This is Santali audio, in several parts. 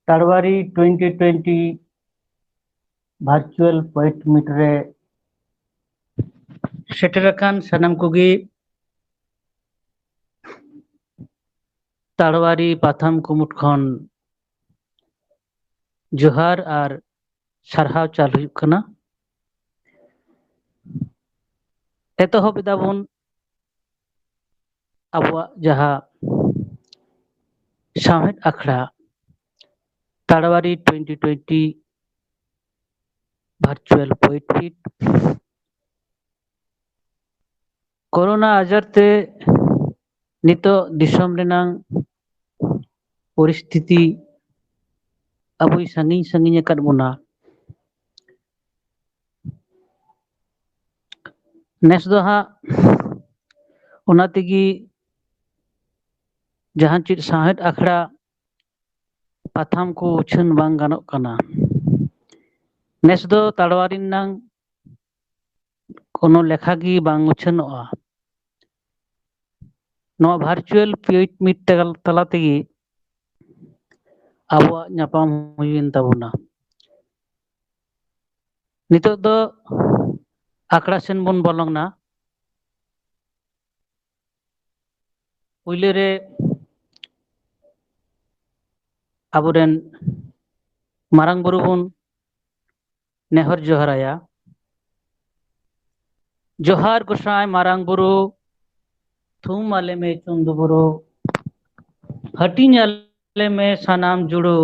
ताड़वारी 2020 वर्चुअल पोइट मीट रे सेटरकान सनम कोगी ताड़वारी पाथाम कुमुट खन जोहार और सारहाव चाल हुयुग कना। एतोहब एदाबन आबुआ जहा साहेद आखड़ा ताड़वारी 2020 वर्चुअल पोइट मीट कोरोना आजारते नितो दिसम रेनांग परिस्थिति अबुई संगिन संगिन अकाद बोना नेस दो हा ओना तेगी जहां चित साहेद आखड़ा पाथाम को उछन बांग गानोक कना। नेस दो ताड़वारी नांग कोनो लेखा गी बांग उछनोआ नवा वर्चुअल पोइट मीट तला तेगी आबुआ न्यापाम हुयेन ताबोना। नितो दो आखड़ा सेन बन बोलोंगना पुइले रे आबुरेन मारांग बुरु बन नेहर जोहाराया। जोहार गोसाई मारांग बुरु थूम आले में चुंदु बुरु हटिन आले में सनाम जुड़ो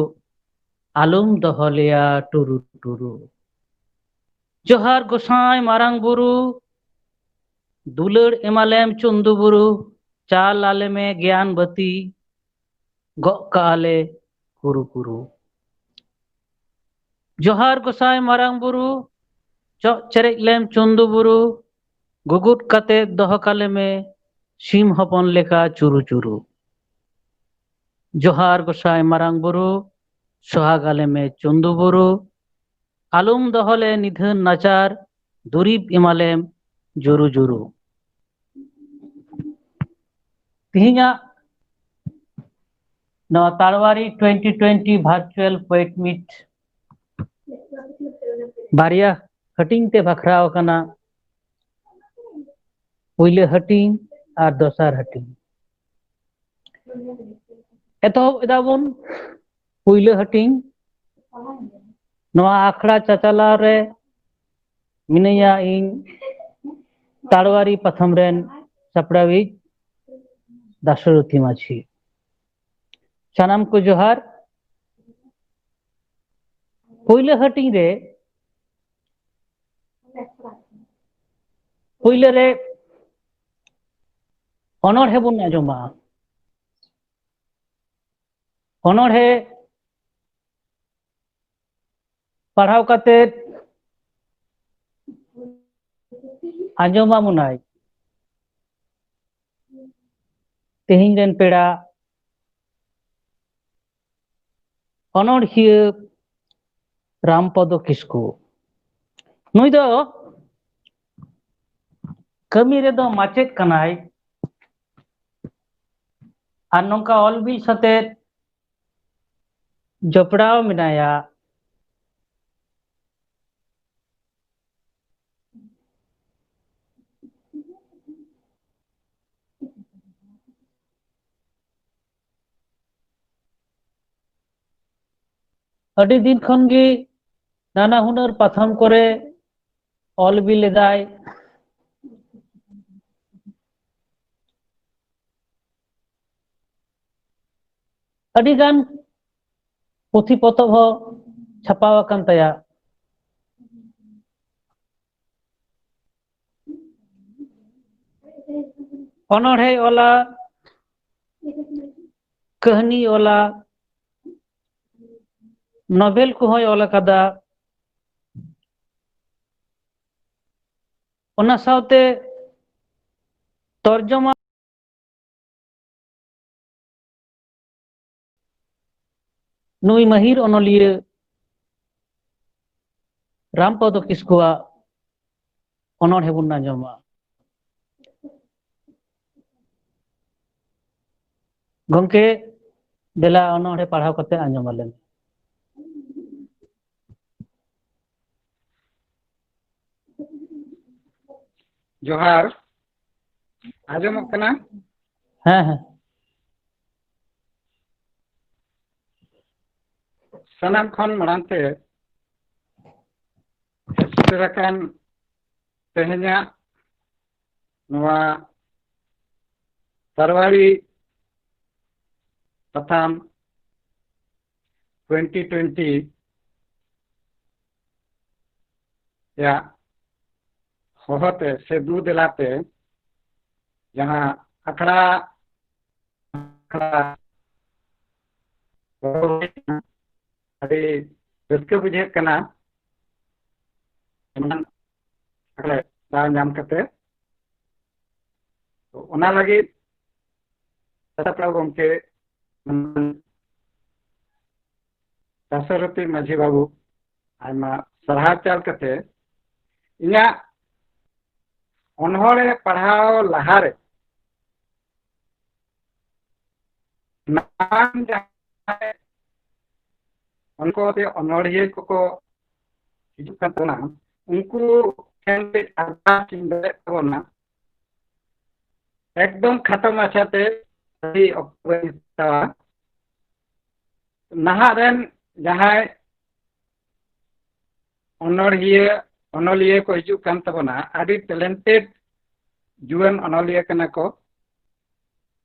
आलुम दहलिया टुरु टुरु। जोहार गोसाई मारांग बुरु दुलड़ एमालेम चुंदु बुरु चाल आले में ज्ञान बती गक आले कुरु कुरु। जोहार गोसाई मारांग बुरु चरेक लेम चुंदु बुरु गुगुट कते दहकाले में सीम हपन लेका चुरु चुरु। जोहार गोसाई मारांग बुरु सोहागाले में चुंदु बुरु आलुम दहले निधन नाचार दुरीब इमालेम जुरु जुरु। तिहिना नवा ताड़वारी 2020 वर्चुअल पोइट मीट बारिया हटिंग ते भखराव कना। पुइले हटिंग और दोसार हटिंग एतोहब एदाबन पुइले हटिंग नवा आखड़ा चाचाला रे मिनैया इन ताड़वारी प्रथम रेन सपड़ावी दाशरथी माछी सनाम को जोहार। पुइले हटिंग रे पुइले रे अनोढ़े बन आजोमा अनोढ़े पढ़ाव काते आजोमा मुनाय तेहिं रेन पेड़ा अनोढ़िया रामपद किस्कु नुई दो कमी रे दो माचेत कनाय और नौका ऑलबिल सते जपड़ाव मिनाया। अड़ी दिन खन गी नाना हुनर पाथाम करे ऑलबिल लेदाय अड़ी गान पुथी पोतब हो छपाव अकन तया अनोढ़े ओला कहानी ओला नोवेल को होय ओला कदा ओना सावते तर्जमा नुई महिर ओनोलिया रामपद किस्कुआ ऑनर हेबुन आंजमा गंके देला ऑनर पढ़ाव कते आंजम आलेन। जोहार आजम कना हाँ हाँ सनाम खन मरांते हेसरकान तेहenya नवा फरवरी प्रथम 2020 या होते से दू दिलाते जहाँ अखड़ा अभी रस्के बुझे कना अखड़े दाव नाम करते तो उना लगी सतप्राव गमके दशरथी माझी बाबू आयमा सरहा चाल करते इना अनहरे पढ़ाओ लहारे नाम जहां उनको ते अनोड़िए को हिजुक करना उनको कैंपे अरदास इंदे तबना एकदम खत्म आछाते सही अक्ता नहारन जहां अनोलिए को हिजुक कान तबना आदि टैलेंटेड जुएन अनोलिए कना को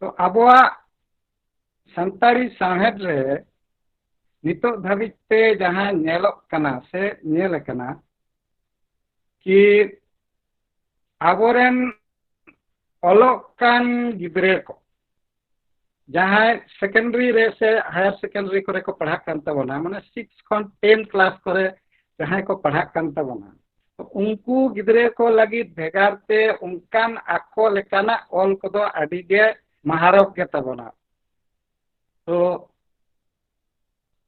तो अबवा संतारी साहेब रे नितो धाबिते जहां नेलोक कना से नेल कना कि आबोरेन अलोकान गिद्रे को जहां सेकेंडरी रे से हायर सेकेंडरी करे को पढ़ा कान तबना माने 6 खन 10 क्लास करे जहां को पढ़ा कान तबना तो उनको गिद्रे को लगी भेगारते उनकान आको लेकाना ऑल को दो अडिगे महारक के तबना तो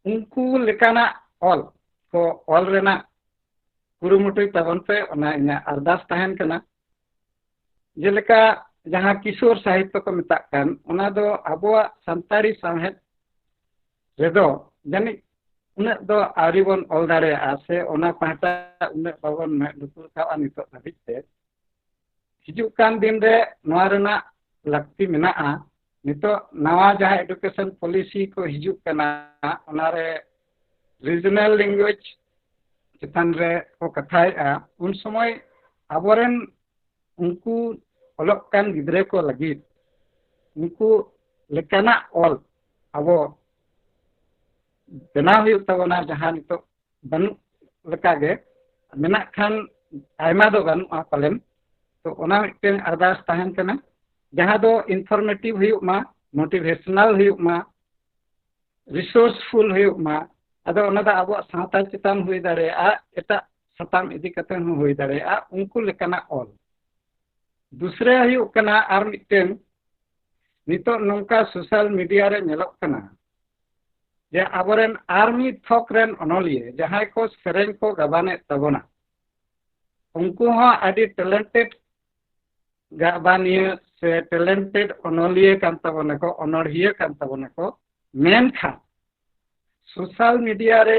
उनको लेकाना ऑल को ऑल रेना कुरुमुटुई तबन पे ओना इना अरदास तहन कना जेलेका जहां किशोर साहित्य को मिताक कान ओना दो अबवा संतारी साहेब रेदो जानी उन्हें दो आरिबन ऑल दारे आसे ओना पाटा उन्हें बाबन में दुपुर का नितो धाबिते हिजुक कान दिन रे नोआ रेना लक्ति मेनाआ नितो नवा जहां एजुकेशन पॉलिसी को हिजुक कना ओनारे रीजनल लैंग्वेज चितान रे को कथाया उन समय आबोरेन उनको अलग कान गिद्रे को लगी उनको लेकाना ऑल अबो बेना हुई तबना जहां नितो बनु लेकागे मेना खान आयमा दो बनु पालेन तो ओना मिटन अरदास तहन कना जहां दो इनफॉर्मेटिव हुई मा मोटिवेशनल हुई मा रिसोर्सफुल हुई मा अदो ओना दा अबो साता चितान हुई दारे आ एटा सताम इदी कतन हुई दारे आ उनको लेकाना ऑल दूसरे हुई कना आर मिटन नितो नोंका सोशल मीडिया रे नेलोक कना जे आबोरेन आर्मी थोक रेन अनोलिए जहां को सेरेन को गबाने तबना उनको हो आदि टैलेंटेड गाबानिया से टैलेंटेड अनोलिए कान तबने को अनोड़िए कान तबने को मेन खा सोशल मीडिया रे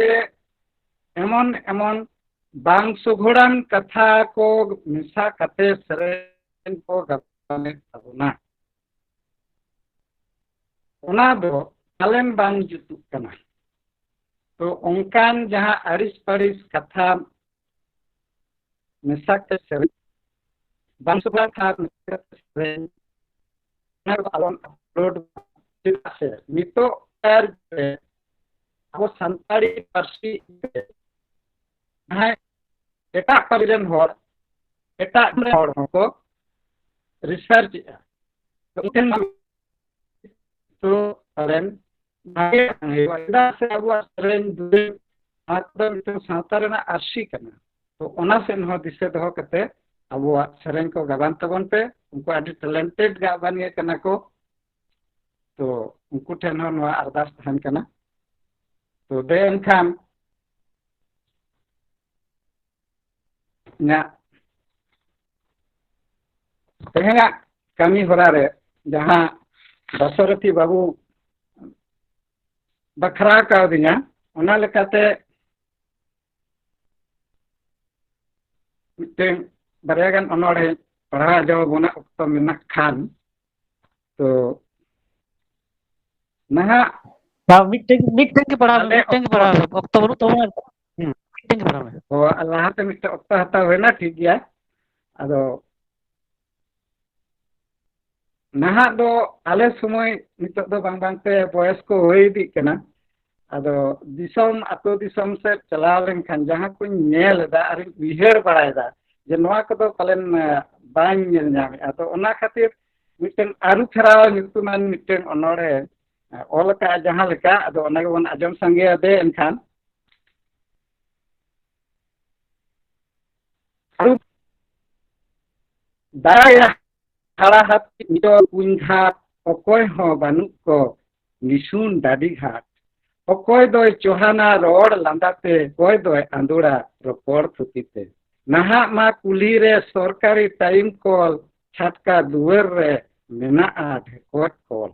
एमन एमन बांग सुघुड़ान कथा को मिसा कते सेरेन को गबाने तबना ओना दो पालन बांग जुतुक कना तो उनकान जहां अरिस परिस कथा मिसा के सेरेन बांग सुघुड़ान कथा मिसा के सेरेन ना आलोन अपलोड से नितो कार अब संताड़ी पार्सी है एटा परिजन होड़ एटा होड़ को रिसर्च तो रेन भागे हेवा से अब रेन दुरे आतम तो सातारना आरसी करना तो ओना से न दिसे दो कते अब सेरेन को गबान तबन पे उनको आदि टैलेंटेड गाबानिए कना को तो उनको ठेन हो अरदास तहन कना तो दे एनखान ᱤᱧᱟᱹᱜ ᱛᱮᱦᱮᱧᱟᱜ ᱠᱟᱹᱢᱤ ᱦᱚᱨᱟ ᱨᱮ ᱡᱟᱦᱟᱸ ᱫᱟᱥᱚᱨᱚᱛᱷᱤ ᱵᱟᱹᱵᱩ ᱵᱟᱠᱷᱨᱟ ᱠᱟᱣᱫᱤᱧᱟ ᱚᱱᱟ ᱞᱮᱠᱟᱛᱮ ᱢᱤᱫᱴᱮᱱ ᱵᱟᱨᱭᱟ ᱜᱟᱱ ᱚᱱᱚᱬᱦᱮ ᱯᱟᱲᱦᱟᱣ ᱟᱸᱡᱚᱢ ᱟᱵᱚᱱᱟᱜ ᱚᱠᱛᱚ ᱢᱮᱱᱟᱜ ᱠᱷᱟᱱ ᱛᱚ ᱱᱟᱦᱟᱜ मिट्टें के पढ़ा ᱟᱞᱮ मिट्टें के ᱚᱠᱛᱚ पढ़ा ऑक्टोबर तो मिट्टें के पढ़ा में ᱞᱟᱦᱟᱛᱮ ᱢᱤᱫᱴᱮᱱ ᱚᱠᱛᱚ ᱦᱟᱛᱟᱣ ᱦᱩᱭᱱᱟ ᱴᱷᱤक ᱜᱮᱭᱟ ᱟᱫᱚ ᱱᱟᱦᱟᱜ ᱫᱚ ᱟᱞᱮ ᱥᱚᱢᱚᱭ ᱱᱤᱛᱚᱜ ᱫᱚ ᱵᱟᱝᱛᱮ ᱵᱚᱭᱚᱥ ᱠᱚ ᱦᱩᱭ ᱤᱫᱤᱜ ᱠᱟᱱᱟ ᱟᱫᱚ ᱫᱤᱥᱚᱢ ᱟᱛᱳ ᱫᱤᱥᱚᱢ ᱥᱮᱫ ᱪᱟᱞᱟᱣ ᱞᱮᱱᱠᱷᱟᱱ ᱡᱟᱦᱟᱸ ᱠᱚᱧ ᱧᱮᱞ ᱮᱫᱟ ᱟᱨᱤᱧ ᱩᱭᱦᱟᱹᱨ ᱵᱟᱲᱟᱭᱮᱫᱟ ᱡᱮ ᱱᱚᱣᱟ ᱠᱚᱫᱚ ᱯᱟᱞᱮᱱ ᱵᱟᱹᱧ ᱧᱮᱞ ᱧᱟᱢᱮᱫᱼᱟ ᱟᱫᱚ ᱚᱱᱟ ᱠᱷᱟᱹᱛᱤᱨ ᱢᱤᱫᱴᱮᱱ ᱟᱹᱨᱩ ᱯᱷᱮᱨᱟᱣ ᱧᱩᱛᱩᱢᱟᱱ ᱢᱤᱫᱴᱮᱱ ᱚᱱᱚᱬᱦᱮ ᱚᱞ ᱟᱠᱟᱫ ᱡᱟᱦᱟᱸ ᱞᱮᱠᱟ ᱟᱫᱚ ᱚᱱᱟ ᱜᱮᱵᱚᱱ ᱟᱸᱡᱚᱢ ᱥᱟᱸᱜᱮᱭᱟ ᱫᱮ ᱮᱱᱠᱷᱟन ᱟᱹᱨᱩ ᱫᱟᱭᱟ ᱦᱟᱲᱟ ᱦᱟᱹᱛᱤ ᱱᱤᱡᱚ ᱠᱩᱧ ᱜᱷᱟᱴ ᱚᱠᱚᱭ ᱦᱚᱸ ᱵᱟᱹᱱᱩᱜ ᱠᱚ ᱱᱤᱥᱩᱱ ᱰᱟᱹᱰᱤ ᱜᱷᱟᱴ ᱚᱠᱚᱭ ᱫᱚᱭ ᱪᱚᱦᱟᱱᱟ ᱨᱚᱲ ᱞᱟᱸᱫᱟᱛᱮ ᱚᱠᱚᱭ ᱫᱚᱭ ᱟᱸᱫᱳᱲᱟ ᱨᱚᱯᱚᱲ ᱛᱷᱩᱛᱤᱛᱮ ᱱᱟᱦᱟᱜ ᱢᱟ ᱠᱩᱞᱦᱤ ᱨᱮ ᱥᱚᱨᱠᱟরি ᱴᱟᱭᱤᱢ ᱠᱚᱞ ᱪᱷᱟᱴᱠᱟ ᱫᱩᱣᱟᱹᱨ ᱨᱮ ᱢᱮᱱᱟᱜᱼᱟ ᱰᱷᱮᱠᱚᱡ ᱠᱚᱞ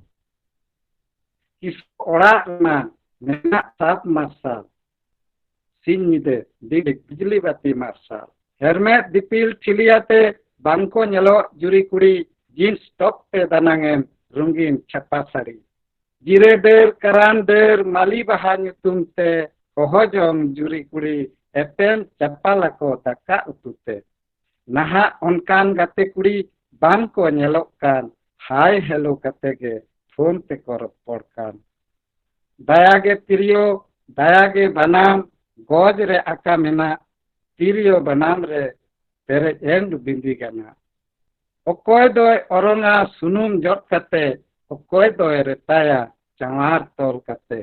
ᱠᱤᱥ ᱚᱲᱟᱜ ᱨᱮᱢᱟ ᱢᱮᱱᱟᱜ ᱥᱟᱵ ᱢᱟᱨᱥᱟᱞ ᱥᱤᱧ ᱧᱤᱫᱟᱹ ᱵᱤᱡᱽᱞᱤ ᱵᱟᱹᱛᱤ ᱢᱟᱨᱥᱟᱞ ᱦᱮᱨᱢᱮᱫ ᱫᱤᱯᱤᱞ ᱴᱷᱤᱞᱤᱭᱟᱛᱮ ᱵᱟᱝᱠᱚ ᱧᱮᱞᱚᱜ ᱡᱩᱨᱤ ᱠᱩᱲᱤ জিন্স টপ তে দানাঙেম রঙিন ছাপা শাড়ি জিরে দের কারান দের মালি বাহা nyutum te kohojong juri kuri epem chapalako daka utute naha onkan gate kuri bang ko nyelok kan hai hello kate ge phone te ko ropor kan daya ge tirio daya ge banam goj re aka mena tirio banam re pere end bindi gana ᱚᱠᱚᱭ ᱫᱚᱭ ᱚᱨᱚᱝᱟ ᱥᱩᱱᱩᱢ ᱡᱚᱫ ᱠᱟᱛᱮ ᱚᱠᱚᱭ ᱫᱚᱭ ᱨᱮᱛᱟᱭᱟ ᱪᱟᱣᱟᱨ ᱛᱚᱞ ᱠᱟᱛᱮ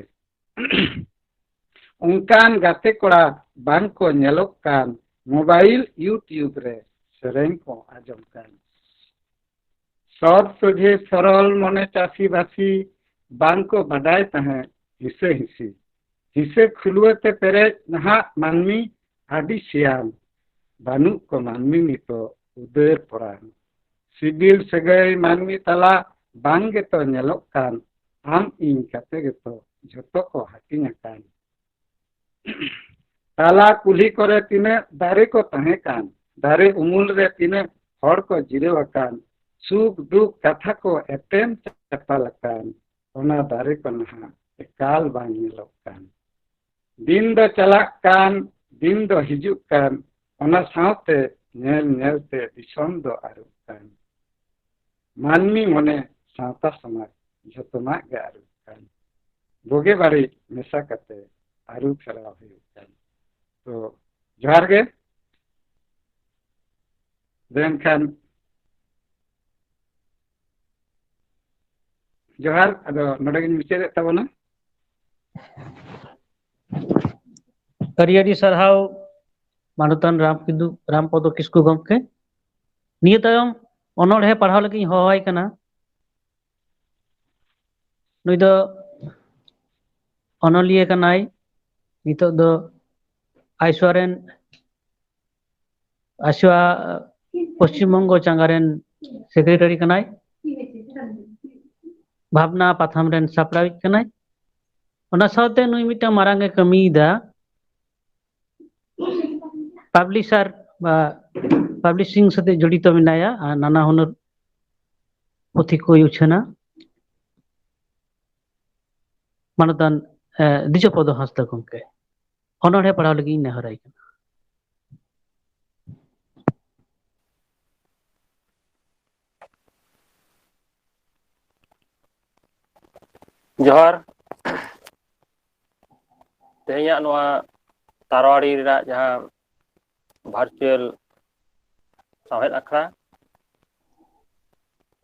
ᱚᱱᱠᱟᱱ ᱜᱟᱛᱮ ᱠᱚᱲᱟ ᱵᱟᱝ ᱠᱚ ᱧᱮᱞᱚᱜ ᱠᱟᱱ ᱢᱳᱵᱟᱭᱤᱞ ᱤᱭᱩᱴᱤᱭᱩᱵ ᱨᱮ ᱥᱮᱨᱮᱧ ᱠᱚ ᱟᱸᱡᱚᱢ ᱠᱟᱱ ᱥᱚᱛ ᱥᱚᱡᱷᱮ ᱥᱚᱨᱚᱞ ᱢᱚᱱᱮ ᱪᱟᱹᱥᱤ ᱵᱟᱹᱥᱤ ᱵᱟᱝ ᱠᱚ ᱵᱟᱰᱟᱭ ᱛᱟᱦᱮᱸ ᱦᱤᱥᱟᱹ ᱦᱤᱥᱤ ᱦᱤᱥᱟᱹ ᱠᱷᱩᱞᱣᱟᱹᱛᱮ ᱯᱮᱨᱮᱡ ᱱᱟᱦᱟᱜ ᱢᱟᱹᱱᱢᱤ ᱟᱹᱰᱤ ᱥᱤᱭᱟᱱ ᱵᱟᱹᱱᱩᱜ ᱠᱚ ᱢᱟᱹᱱᱢᱤ ᱱᱤᱛᱚᱜ ᱩᱫᱟᱹᱨ ᱯᱚᱨᱟᱱ सिबिल सगई मानवी तला बांग गेतो नेलोक कान आम इन कते गेतो झोतो को हाटिंग कान ताला कुली करे तिने दारे को तहे कान दारे उमुल रे तिने हड़ को जिरेव कान सुख दुख कथा को एतेम चपाल कान ओना दारे को नहा एकाल बांग नेलोक कान दिन दो चलाक कान दिन दो हिजुक कान ओना सावते नेल नेलते दिसोम दो आरुक कान मानवी मने सावता समाज झोतोनाग गे आरु कान बोगे बाड़ी मेसा कते आरु फेराव हुयुग कान तो जोहार गे देन खान जोहार अदो नोडे गिन मुचादे ताबोना करियरी सरहाव मानवतन रामपद किस्कु गमके निया तायम অনড়হে पढ़ाव लगी हवाई कना नुई दो অনলিয়ে कनाई नितो दो आइसवारेन आइसवा पश्चिम बंगो चांगारेन सेक्रेटरी कनाई भावना पाथाम रेन सापड़ावी कनाई ओना सावते नुई मिटा मारांगे कमीदा पब्लिशर पब्लिशिंग साथे जड़ित मेनाया नाना हुनर पुथी को उछना मानतान दिजो पद हंसदा गमके অনড়হে पढ़ाव लगी नेहराई जोहार तेहैया नोआ तारवाड़ी रा जहां भार्चुअल साहेद अखड़ा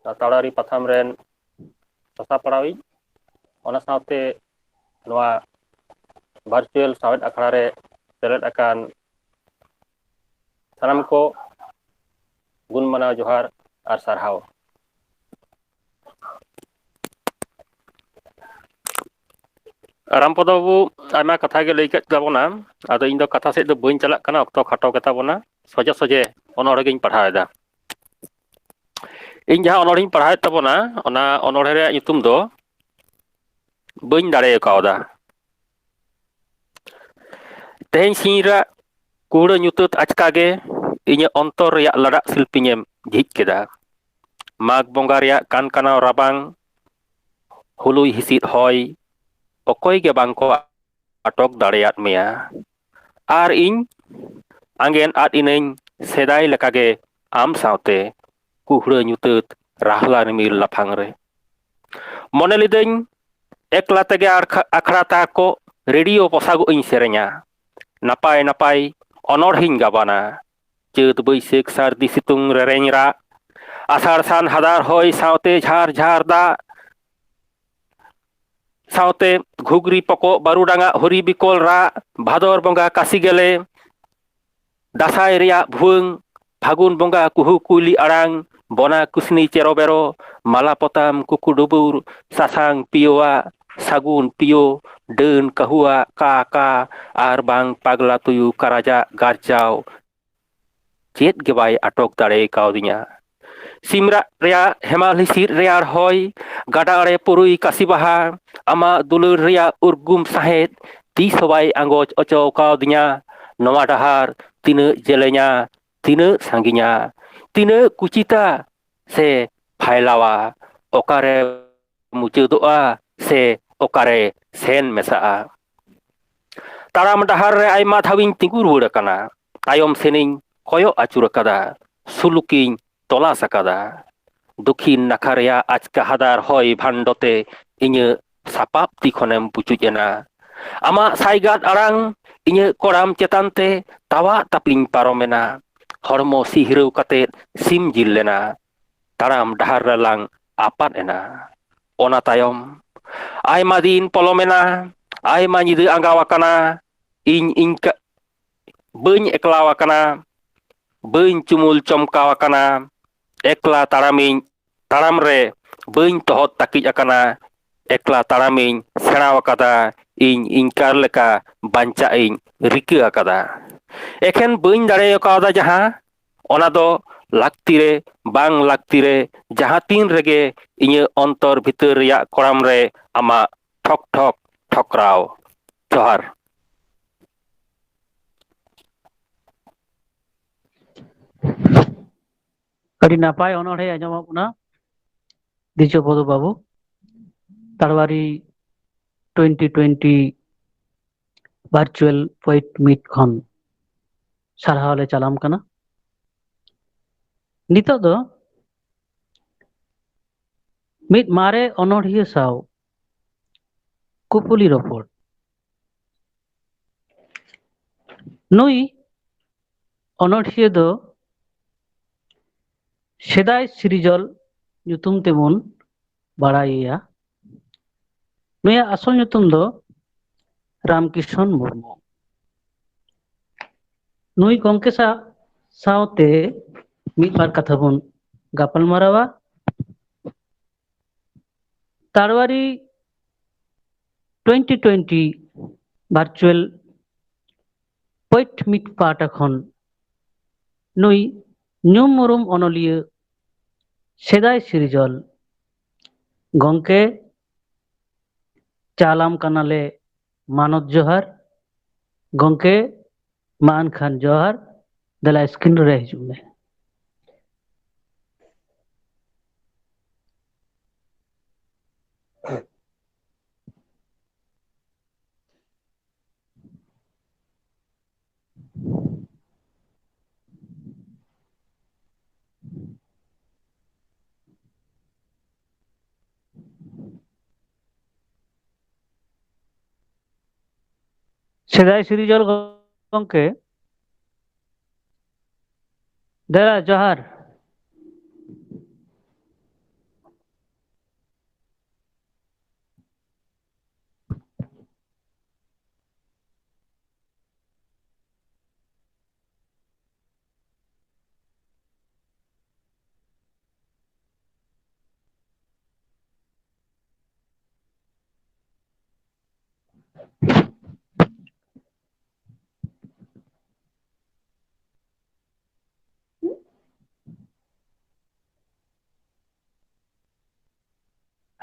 तारवाड़ी पथाम रेन ससा पड़ावी ओना साथे नोआ भार्चुअल साहेद अखड़ा रे सेलेद अकान सानाम को गुण मनाव जोहार आर सारहाव रामपद बाबू आयमा कथा गे लई केद ताबोना आदो इन दो कथा से दो बइन चलाक कना अक्तो खाटो के ताबोना soje soje onolhegiñ pahaweda. ᱤᱧ ᱡᱟᱦᱟᱸ ᱚᱱᱚᱬᱦᱮᱧ ᱯᱟᱲᱦᱟᱣᱮᱫ ᱛᱟᱵᱚᱱᱟ ᱚᱱᱟ ᱚᱱᱚᱬᱦᱮ ᱨᱮᱭᱟᱜ ᱧᱩᱛᱩᱢ ᱫᱚ ᱵᱟᱹᱧ ᱫᱟᱲᱮ ᱠᱟᱣᱫᱟ. ᱛᱮᱦᱮᱧ ᱥᱤᱧᱨᱟᱜ ᱠᱩᱲᱟᱹ ᱧᱩᱛᱟᱹᱛ ᱟᱪᱠᱟᱜᱮ ᱤᱧᱟᱹᱜ ᱚᱱᱛᱚᱨ ᱨᱮᱭᱟᱜ ᱞᱟᱲᱟᱜ ᱥᱤᱞᱯᱤᱧᱮᱢ ᱡᱷᱤᱡ ᱠᱮᱫᱟ. ᱢᱟᱜᱽ ᱵᱚᱸᱜᱟ ᱨᱮᱭᱟᱜ ᱠᱟᱱᱠᱟᱱᱟᱣ ᱨᱟᱵᱟᱝ ᱦᱩᱞᱩᱭ ᱦᱤᱸᱥᱤᱫ ᱦᱚᱭ ᱚᱠᱚᱭ ᱜᱮ ᱵᱟᱝᱠᱚ ᱟᱴᱚᱠ ᱫᱟᱲᱮᱭᱟᱫ ᱢᱮᱭᱟ. ᱟᱨ ᱤᱧ ᱟᱸᱜᱮᱱ ᱟᱫ ᱤᱱᱟᱹᱧ ᱥᱮᱫᱟᱭ ᱞᱮᱠᱟᱜᱮ ᱟᱢ ᱥᱟᱶᱛᱮ ᱠᱩᱦᱲᱟᱹ ᱧᱩᱛᱟᱹᱛ ᱨᱟᱦᱞᱟ ᱨᱤᱢᱤᱞ ᱞᱟᱯᱷᱟᱝ ᱨᱮ. ᱢᱚᱱᱮ ᱞᱤᱫᱟᱹᱧ ᱮᱠᱞᱟ ᱛᱮᱜᱮ ᱟᱠᱷᱲᱟ ᱛᱟᱠᱚ ᱨᱮᱰᱤᱭᱳ ᱯᱚᱥᱟᱜᱚᱜ ᱤᱧ ᱥᱮᱨᱮᱧᱟ. ᱱᱟᱯᱟᱭ ᱱᱟᱯᱟᱭ ᱚᱱᱚᱬᱦᱮᱧ ᱜᱟᱵᱟᱱᱟ. ᱪᱟᱹᱛ ᱵᱟᱹᱭᱥᱟᱹᱠᱷ ᱥᱟᱹᱨᱫᱤ ᱥᱤᱛᱩᱝ ᱨᱮᱨᱮᱧ ᱨᱟᱜ ᱟᱥᱟᱲ ᱥᱟᱱ ᱦᱟᱫᱟᱨ ᱦᱚᱭ ᱥᱟᱶᱛᱮ ᱡᱷᱟᱨ ᱡᱷᱟᱨ ᱫᱟᱜ ᱥᱟᱶᱛᱮ ᱜᱷᱩᱜᱽᱨᱤ ᱯᱚᱠᱚᱜ ᱵᱟᱹᱨᱩᱰᱟᱝᱟᱜ ᱦᱚᱨᱤ ᱵᱤᱠᱚᱞ ᱨᱟᱜ ᱵᱷᱟᱫᱚᱨ ᱵᱚᱸᱜᱟ ᱠᱟᱥᱤ ᱜᱮᱞᱮ ᱫᱟᱸᱥᱟᱭ ᱨᱮᱭᱟᱜ ᱵᱷᱩᱣᱟᱹᱝ ᱯᱷᱟᱹᱜᱩᱱ ᱵᱚᱸᱜᱟ ᱠᱩᱦᱩ ᱠᱩᱭᱞᱤ ᱟᱲᱟᱝ ᱵᱚᱱᱟ ᱠᱩᱥᱱᱤ ᱪᱮᱨᱚ ᱵᱮᱨᱚ ᱢᱟᱞᱟ ᱯᱚᱛᱟᱢ ᱠᱩᱠᱩ ᱰᱩᱵᱩᱨ ᱥᱟᱥᱟᱝ ᱯᱤᱭᱳᱣᱟᱜ ᱥᱟᱹᱜᱩᱱ ᱯᱤᱭᱳ ᱰᱟᱹᱱ ᱠᱟᱹᱦᱩᱣᱟᱜ ᱠᱟ ᱠᱟ ᱟᱨ ᱵᱟᱝ ᱯᱟᱜᱽᱞᱟ ᱛᱩᱭᱩ ᱠᱟᱨᱟᱡᱟᱜ ᱜᱟᱨᱡᱟᱣ ᱪᱮᱫ ᱜᱮ ᱵᱟᱭ ᱟᱴᱚᱠ ᱫᱟᱲᱮ ᱠᱟᱣᱫᱤᱧᱟ. ᱥᱤᱢᱨᱟᱜ ᱨᱮᱭᱟᱜ ᱦᱮᱢᱟᱞ ᱦᱤᱸᱥᱤᱫ ᱨᱮᱭᱟᱲ ᱦᱚᱭ ᱜᱟᱰᱟ ᱟᱲᱮ ᱯᱩᱨᱩᱭ ᱠᱟᱥᱤ ᱵᱟᱦᱟ ᱟᱢᱟᱜ ᱫᱩᱞᱟᱹᱲ ᱨᱮᱭᱟᱜ ᱩᱨᱜᱩᱢ ᱥᱟᱸᱦᱮᱫ ᱛᱤᱥ ᱦᱚᱸ ᱵᱟᱭ ᱟᱸᱜᱚᱪ ᱚᱪᱚ ᱠᱟᱣᱫᱤᱧᱟ. ᱱᱚᱣᱟ ᱰᱟᱦᱟᱨ ᱛᱤᱱᱟᱹᱜ ᱡᱮᱞᱮᱧᱟ ᱛᱤᱱᱟᱹᱜ ᱥᱟᱺᱜᱤᱧᱟ ᱛᱤᱱᱟᱹᱜ ᱠᱩᱪᱤᱛᱟ ᱥᱮ ᱯᱷᱟᱭᱞᱟᱣᱟ ᱚᱠᱟᱨᱮ ᱢᱩᱪᱟᱹᱫᱚᱜᱼᱟ ᱥᱮ ᱚᱠᱟᱨᱮ ᱥᱮᱱ ᱢᱮᱥᱟᱜᱼᱟ. ᱛᱟᱲᱟᱢ ᱰᱟᱦᱟᱨ ᱨᱮ ᱟᱭᱢᱟ ᱫᱷᱟᱣᱤᱧ ᱛᱤᱸᱜᱩ ᱨᱩᱣᱟᱹᱲ ᱟᱠᱟᱱᱟ. ᱛᱟᱭᱚᱢ ᱥᱮᱱᱤᱧ ᱠᱚᱭᱚᱜ ᱟᱹᱪᱩᱨ ᱟᱠᱟᱫᱟ. ᱥᱩᱞᱩᱠᱤᱧ ᱛᱚᱞᱟᱥ ᱟᱠᱟᱫᱟ. ᱫᱚᱠᱷᱤᱱ ᱱᱟᱠᱷᱟ ᱨᱮᱭᱟᱜ ᱟᱪᱠᱟ ᱦᱟᱫᱟᱨ ᱦᱚᱭ ᱵᱷᱟᱱᱰᱚᱛᱮ ᱤᱧᱟᱹᱜ ᱥᱟᱯᱟᱵ ᱛᱤ ᱠᱷᱚᱱᱮᱢ ᱯᱩᱪᱩᱡ ᱮᱱᱟ. ᱟᱢᱟᱜ ᱥᱟᱭᱜᱟᱫ ᱟᱲᱟᱝ ᱤᱧᱟᱹᱜ ᱠᱚᱲᱟᱢ ᱪᱮᱛᱟᱱ ᱛᱮ ᱛᱟᱣᱟᱜ ᱛᱟᱯᱤᱧ ᱯᱟᱨᱚᱢᱮᱱᱟ. ᱦᱚᱲᱢᱚ ᱥᱤᱦᱨᱟᱹᱣ ᱠᱟᱛᱮᱫ ᱥᱤᱢ ᱡᱤᱞ ᱞᱮᱱᱟ. ᱛᱟᱲᱟᱢ ᱰᱟᱦᱟᱨ ᱨᱮᱞᱟᱝ ᱟᱯᱟᱫ ᱮᱱᱟ. ᱚᱱᱟ ᱛᱟᱭᱚᱢ ᱟᱭᱢᱟ ᱫᱤᱱ ᱯᱚᱞᱚᱢᱮᱱᱟ. ᱟᱭᱢᱟ ᱧᱤᱫᱟᱹ ᱟᱸᱜᱟᱣ ᱟᱠᱟᱱᱟ. ᱤᱧ ᱵᱟᱹᱧ ᱮᱠᱞᱟᱣ ᱟᱠᱟᱱᱟ. ᱵᱟᱹᱧ ᱪᱩᱢᱩᱞ ᱪᱚᱢᱠᱟᱣ ᱟᱠᱟᱱᱟ. ᱮᱠᱞᱟ ᱛᱟᱲᱟᱢ ᱨᱮ ᱵᱟᱹᱧ ᱛᱚᱦᱚᱫ ᱛᱟᱹᱠᱤᱡ ᱟᱠᱟᱱᱟ. ᱮᱠᱞᱟ ᱛᱟᱲᱟᱢᱤᱧ ᱥᱮᱬᱟᱣ ᱟᱠᱟᱫᱟ. ᱤᱧ ᱤᱱᱠᱟᱨ ᱞᱮᱠᱟ ᱵᱟᱧᱪᱟᱜ ᱤᱧ ᱨᱤᱠᱟᱹ ᱟᱠᱟᱫᱟ. ᱮᱠᱷᱮᱱ ᱵᱟᱹᱧ ᱫᱟᱲᱮ ᱠᱟᱣᱫᱟ ᱡᱟᱦᱟᱸ ᱚᱱᱟ ᱫᱚ ᱞᱟᱹᱠᱛᱤ ᱨᱮ ᱵᱟᱝ ᱞᱟᱹᱠᱛᱤ ᱨᱮ ᱡᱟᱦᱟᱸ ᱛᱤᱱ ᱨᱮᱜᱮ ᱤᱧᱟᱹᱜ ᱚᱱᱛᱚᱨ ᱵᱷᱤᱛᱟᱹᱨ ᱨᱮᱭᱟᱜ ᱠᱚᱲᱟᱢ ᱨᱮ ᱟᱢᱟᱜ ᱴᱷᱚᱠ ᱴᱷᱚᱠ ᱴᱷᱚᱠᱨᱟᱣ. ᱡᱚᱦᱟᱨ. ᱟᱹᱰᱤ ᱱᱟᱯᱟᱭ ᱚᱱᱚᱬᱦᱮ ᱟᱸᱡᱚᱢᱚᱜ ᱠᱟᱱᱟ ᱫᱤᱪᱚ ᱵᱚᱫᱩ ᱵᱟᱵᱩ. ᱛᱟᱲᱣᱟᱨᱤ 2020 ᱵᱷᱟᱨᱪᱩয়াᱞ ᱯᱚᱭᱮᱴ ᱢᱤᱴ ᱠᱷᱚᱱ ᱥᱟᱨᱦᱟᱣ ᱞᱮ ᱪᱟᱞᱟᱢ ᱠᱟᱱᱟ. ᱱᱤᱛᱚᱜ ᱫᱚ ᱢᱤᱫ ᱢᱟᱨᱮ ᱚᱱᱚᱬᱦᱤᱭᱟᱹ ᱥᱟᱶ ᱠᱩᱯᱩᱞᱤ ᱨᱚᱯᱚᱲ. ᱱᱩᱭ ᱚᱱᱚᱬᱦᱤᱭᱟᱹ ᱫᱚ ᱥᱮᱫᱟᱭ ᱥᱤᱨᱡᱚᱞ ᱧᱩᱛᱩᱢ ᱛᱮᱵᱚᱱ ᱵᱟᱲᱟᱭᱮᱭᱟ. ᱱᱩᱭᱟᱜ ᱟᱥᱚᱞ ᱧᱩᱛᱩᱢ ᱫᱚ ᱨᱟᱢᱠᱨᱤᱥᱱᱚ ᱢᱩᱨᱢᱩ. ᱱᱩᱭ ᱜᱚᱢᱠᱮ ᱥᱟᱶᱛᱮ ᱢᱤᱫ ᱵᱟᱨ ᱠᱟᱛᱷᱟ ᱵᱚᱱ ᱜᱟᱯᱟᱞ ᱢᱟᱨᱟᱣᱟ. ᱛᱟᱲᱣᱟᱨᱤ 2020 ভার্চুয়াল পয়েট মিট পাঠ এখন নুই ᱧᱩᱢ ᱩᱨᱩᱢ ᱚᱱᱚᱞᱤᱭᱟᱹ ᱥᱮᱫᱟᱭ ᱥᱤᱨᱡᱚᱞ ᱜᱚᱝᱠᱮ ᱪᱟᱞᱟᱢ ᱠᱟᱱᱟᱞᱮ ᱢᱟᱱᱚᱛ ᱡᱚᱦᱟᱨ. ᱜᱚᱝᱠᱮ ᱢᱟ ᱮᱱᱠᱷᱟᱱ ᱡᱚᱦᱟᱨ. ᱫᱮᱞᱟ ᱥᱠᱨᱤᱱ ᱨᱮ ᱦᱤᱡᱩᱜ ᱢᱮ. ᱥᱮᱫᱟᱭ ᱥᱤᱨᱡᱚᱞ ᱜᱚᱝᱠᱮ ᱫᱮᱞᱟ ᱡᱚᱦᱟᱨ.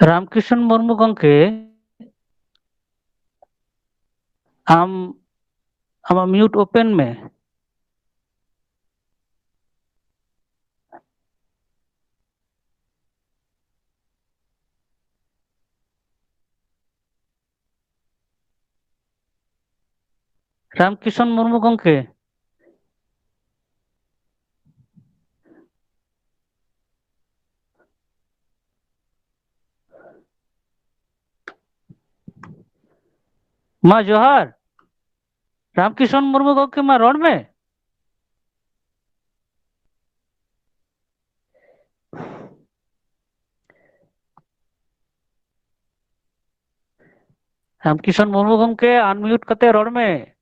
रामकिशन मुर्मू गंके आम आमा म्यूट ओपन में रामकिशन मुर्मू गंके मा जोहार रामकिशन मुर्मू गंके मा रोड में रामकिशन मुर्मू गंके अनम्यूट करते रोड में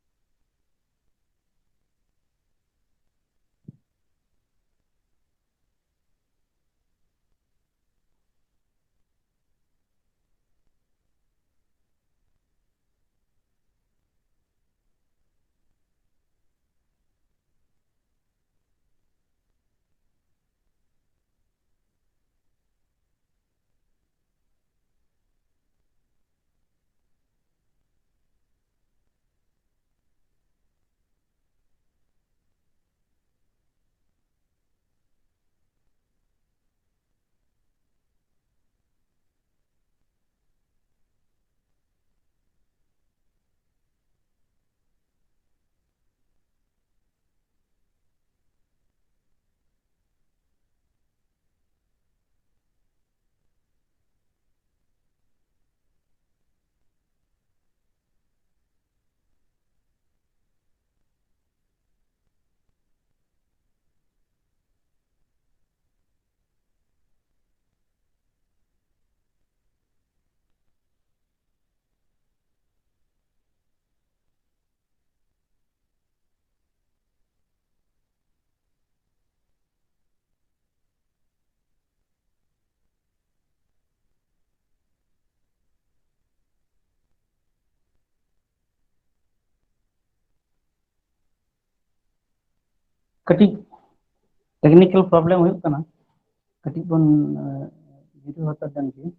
कटी टेक्निकल प्रॉब्लम हुई कना कटी बन जीरो होता जन की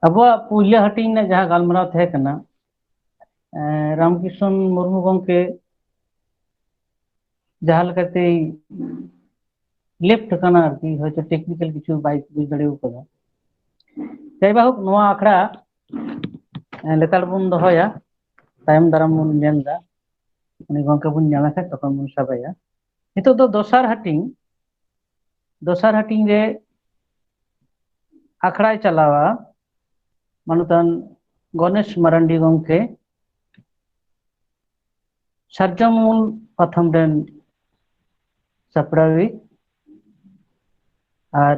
अब पुलिया हटिंग ने जहां गालमराव थे कना रामकिशन मुर्मू गंके जहां लकते लेफ्ट कना आरकी होयतो टेक्निकल किछु बाय बुझ दड़ेउ कदा जायबाहुक नोआ आखड़ा लेतार बन दोहया तायम दाराम बन नेलदा उनी गंके बन ᱧᱟᱢᱟ ᱠᱷᱟᱡ तखन बन साबाया नितो दो दोसार हटिंग रे आखड़ा चलावा ᱢᱟᱱᱚᱛᱟᱱ ᱜᱚᱱᱮশ ᱢᱟᱨᱟᱱᱰᱤ ᱜᱚᱢᱠᱮ ᱥᱟᱨᱡᱚᱢᱢᱩᱞ ᱯᱟᱛᱷᱟᱢ ᱨᱮᱱ ᱥᱟᱯᱲᱟᱣᱤᱡ ᱟᱨ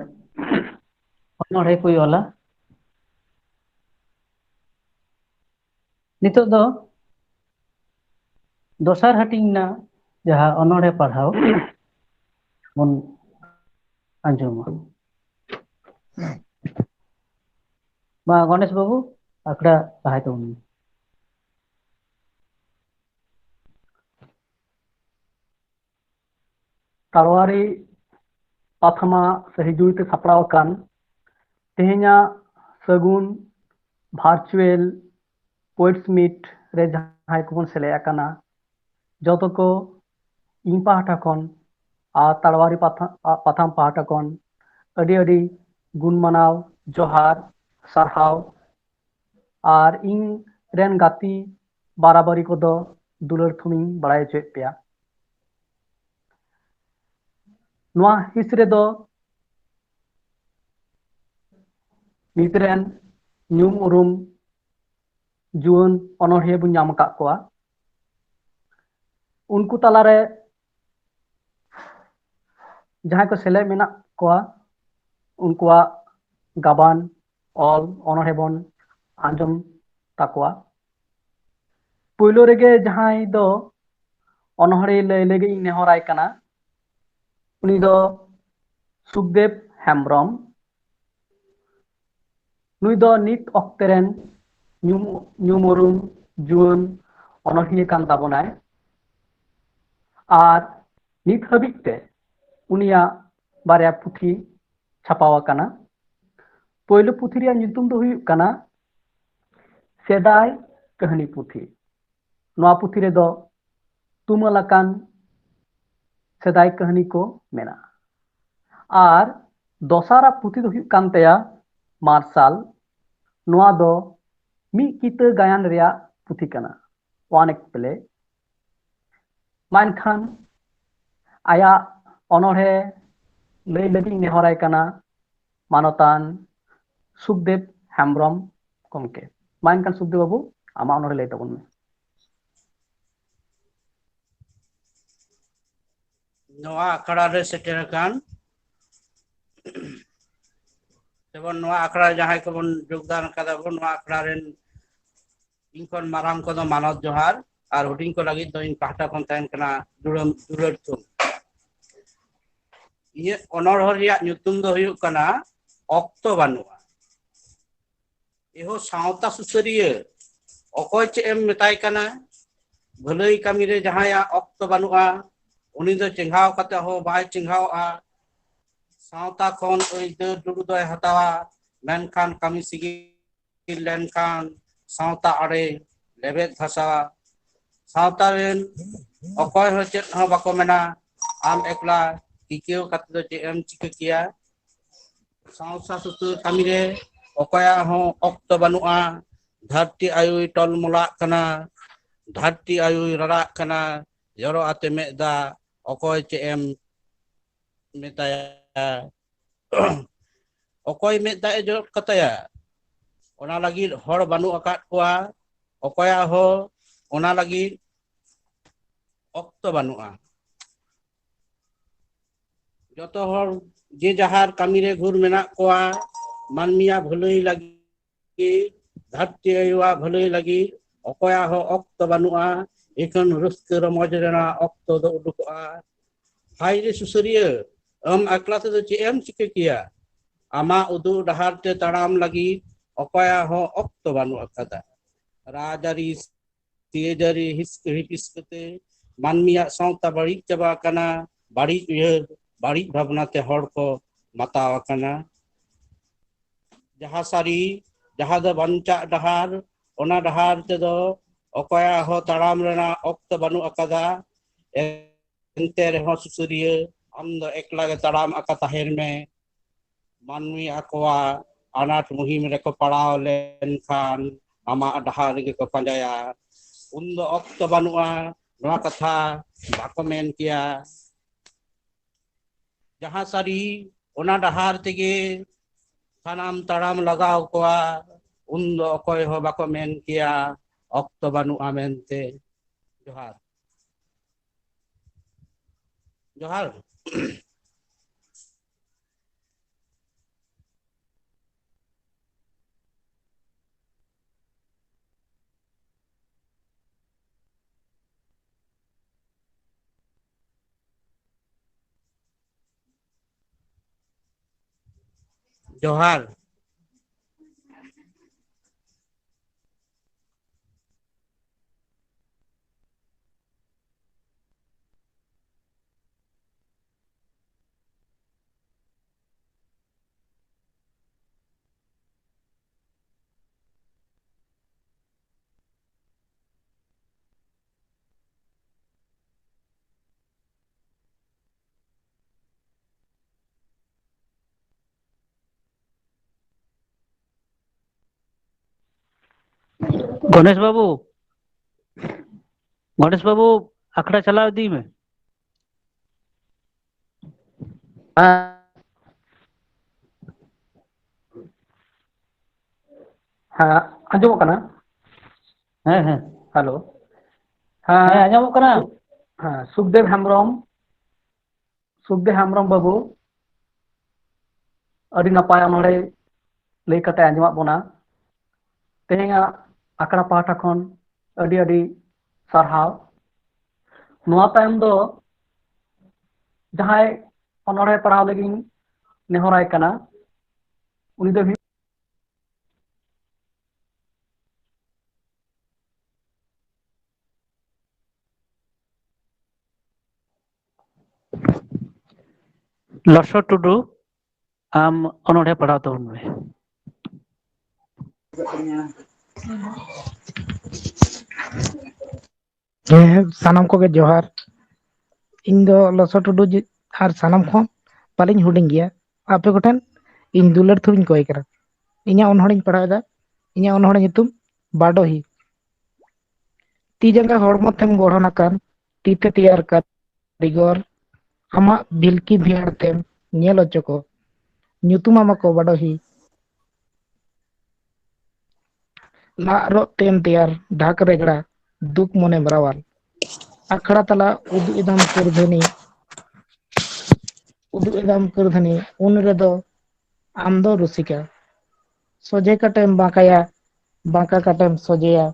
ᱚᱱᱚᱬᱦᱮ ᱠᱚᱭ ᱚᱞᱟ। ᱱᱤᱛᱚᱜ ᱫᱚ ᱫᱚᱥᱟᱨ ᱦᱟᱹᱴᱤᱧ ᱨᱮᱱᱟᱜ ᱡᱟᱦᱟᱸ ᱚᱱᱚᱬᱦᱮ ᱯᱟᱲᱦᱟᱣ ᱵᱚᱱ ᱟᱸᱡᱚᱢᱟ। ᱢᱟ ᱜᱚणेश बाबू आखड़ा सहाय तबन मे। ᱛᱟᱲᱣᱟᱨᱤ ᱯᱟᱛᱷᱟᱢᱟ ᱥᱮ ᱦᱤᱡᱩᱭᱛᱮ ᱥᱟᱯᱲᱟᱣ ᱟᱠᱟᱱ ᱛᱮᱦᱮᱧᱟᱜ ᱥᱟᱹᱜᱩᱱ ᱵᱷᱟᱨᱪᱩᱭᱮᱞ ᱯᱳᱭᱮᱴᱥ ᱢᱤᱴ ᱨᱮ ᱡᱟᱦᱟᱸᱭ ᱠᱚᱵᱚᱱ ᱥᱮᱞᱮᱫ ᱟᱠᱟᱱᱟ ᱡᱚᱛᱚ ᱠᱚ ᱤᱧ ᱯᱟᱦᱴᱟ ᱠᱷᱚᱱ ᱟᱨ ᱛᱟᱲᱣᱟᱨᱤ ᱯᱟᱛᱷᱟᱢ ᱯᱟᱦᱴᱟ ᱠᱷᱚᱱ ᱟᱹᱰᱤ ᱟᱹᱰᱤ ᱜᱩᱱ ᱢᱟᱱᱟᱣ ᱡᱚᱦᱟᱨ ᱥᱟᱨᱦᱟᱣ ᱟᱨ ᱤᱧ ᱨᱮᱱ ᱜᱟᱛᱮ ᱵᱟᱨᱟᱵᱟᱨᱤ ᱠᱚᱫᱚ ᱫᱩᱞᱟᱹᱲ ᱛᱷᱩᱢᱤᱧ ᱵᱟᱲᱟᱭ ᱦᱚᱪᱚᱭᱮᱫ ᱯᱮᱭᱟ। ᱱᱚᱣᱟ ᱦᱤᱸᱥ ᱨᱮᱫᱚ ᱱᱤᱛ ᱨᱮᱱ ᱧᱩᱢ ᱩᱨᱩᱢ ᱡᱩᱣᱟᱹᱱ ᱚᱱᱚᱬᱦᱤᱭᱟᱹ ᱵᱚᱱ ᱧᱟᱢ ᱟᱠᱟᱫ ᱠᱚᱣᱟ। उनको तालारे जहां को सेले मेना कोआ उनकुआ गाबान ऑल ऑनरहें बन आंजम ताकोआ पुइलो रेगे जहां दो ऑनहरे लय लेगे नेहराय कना उनी दो सुखदेव हेम्ब्रम नुई दो नित ऑक्टेरेन न्यूमोरुम जुन ऑनहिए कान ताबोनाय और नित हबिते उनिया बारे पुथी छापावा काना पहले पुथी रिया नितुम दो हुई काना सेदाय कहानी पुथी नवा पुथी रे दो तुमलाकान सेदाय कहानी को मेना और दोसारा पुथी दो हुई कान तया मार्शल नवा दो मी किते गायन रिया पुथी काना वानेक प्ले मानखान आया ऑनोरे लय लगी नेहराय काना मानतान सुखदेव हेम्ब्रम गमके मानखान सुखदेव बाबू आमा ऑनोरे लय तबन में। नवा आखड़ा रे सेटेर कान जेबन नवा आखड़ा जहां को बन योगदान कदा बन नवा आखड़ा रेन इनकोन माराम को दो मानव जोहार और हुडिंग को लगी दो इन पाहटा कोन तायन कना दुलर तुम ये ऑनर रिया ᱧᱩᱛᱩᱢ ᱫᱚ ᱦᱩᱭᱩᱜ ᱠᱟᱱᱟ ᱚᱠᱛᱚ ᱵᱟᱹᱱᱩᱜᱼᱟ एहो सावता सुसरिया अकय चे एम मेताय काना भलाई कामी रे जहाया ऑक्तो बनुआ उनी दो चिंघाव कते हो बाय चिंघावआ सावता कोन ओइ दे दुडु दोय हतावा मेनखान कामी सिगी लेनखान सावता अड़े लेबेद भाषा सावता रेन अकय हो चेत हो बाको मेना आम एकला किकियो कते दो चे एम चिके किया सावसा सुतु कामी रे अकया हो ऑक्तो बनुआ धरती आयुई टलमला कना धरती आयुई रड़ा कना जरो आते मेदा अकय चे एम मेताया अकय मेदा ए जो कतया ओना लगी हर बानु अकात कोआ अकया हो ओना लगी ऑक्तो बनुआ जतो हर जे जहार कामी रे घुर मेना कोआ मानमिया भलई लगी धरती आयुआ भलई लगी अकया हो ऑक्तो बनुआ एकन रस्क रमज रेना ऑक्तो दो उडुकआ हाय रे सुसरिया अकला ते चे एम चिके किया आमा उदु डहार ते तड़ाम लगी अकया हो ऑक्तो बनुआ कदा राजारी तेजारी हिस्कते मानमिया सावता बड़ी चबा कना बड़ी बड़ी भावना ते हड़ को मतावा कना जहाँ सारी जहाँ दो बंचा डहार ओना डहार ते दो अकया हो तड़ाम रेना ऑक्तो बनु अकदा एंते रे हो सुसरिया आम दो एकला के तड़ाम अका ताहेर में मानवी अकवा अनाथ मुहिम रे को पड़ाव लेनखान आमा डहार गे को पंजाया उन दो ऑक्तो बनुआ नवा कथा बाको मेन किया जहाँ सारी ओना डहार तेगे सानाम तड़ाम लगाव कोआ उन अकय हो बाको मेन किया ऑक्तो बानुआ मेनते जोहार जोहार जोहार गणेश बाबू अखड़ा चलाओ दी में हाँ आंजमोग कना हाँ हाँ हेलो हाँ हाँ आंजमोग कना हाँ सुखदेव हेम्ब्रम बाबू अड़ी नपाय नोड़े लई कते आंजमात बोना तेहेंगा आकड़ा पाहटा खन अड़ी अड़ी सारहाव नोआ तायम दो जहाय अनोड़े पढ़ाव लगिन नेहराय कना उनी दो लसो टुडू आम अनोड़े पढ़ाव तबन में सानाम को जोहार इन दो लसो टुडू और सानाम को पालिन हुडिंग गया आपे कोठन इन दुलर थुबिन कोय करा इन्या अनहड़िन पढ़ाएदा इन्या अनहड़ नितुम बाडोही ती जंगा हड़मो तेम गढ़न आकान तीते तैयार कारीगर आमा बिलकी भियार तेम नेल अचको ᱧᱩᱛᱩᱢ ᱟᱢᱟᱠᱚ ᱵᱟᱰᱳᱦᱤ ᱞᱟᱜ ᱨᱚᱜ ᱛᱮᱢ ᱛᱮᱭᱟᱨ ढाक रेगड़ा दुख मने बरावाल अखड़ा तला उदु एदम करधनी उन रेदो आमदो रुसिका सोजे कटेम बांकाया बांका कटेम सोजेया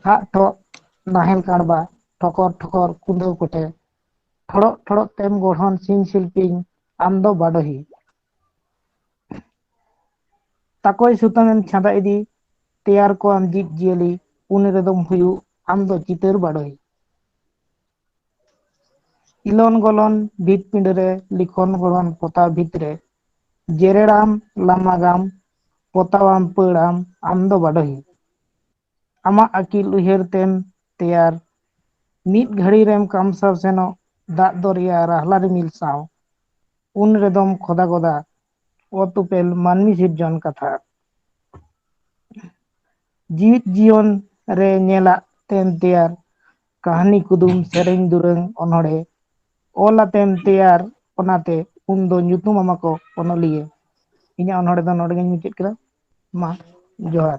हाथ ठो नाहेल काड़बा ठोकर ठोकर कुंदो कोटे ठड़क ठड़क तेम गढ़न सीन शिल्पिंग आमदो बाडोही ताकोय सुतमें छादा इदी तैयार को आम जीव जियली उन रेदम हुयु आम दो चितर बाडोही इलोन गोलोन भीत पिंडरे लिखोन गोलोन पोता भीतरे जेरेड़ाम लामागाम पोतावाम पेड़ाम आम दो बाडोही आमा अकिल उहेर तेम तैयार मीत घड़ी रेम काम सब सेनो दाग दरिया रहला रिमिल साव उन रेदम खोदा गोदा ओतुपेल मानमी सिरजन कथा जीवित जीवन रे नेला तेम तैयार कहानी कुदुम सेरेंग दुरंग अनहड़े ओला तेम तैयार ओनाते उन दो ᱧᱩᱛᱩᱢ अमाको ओनलिए इन्या अनहड़े दो नोडे गिन मुचाद केदा मा जोहार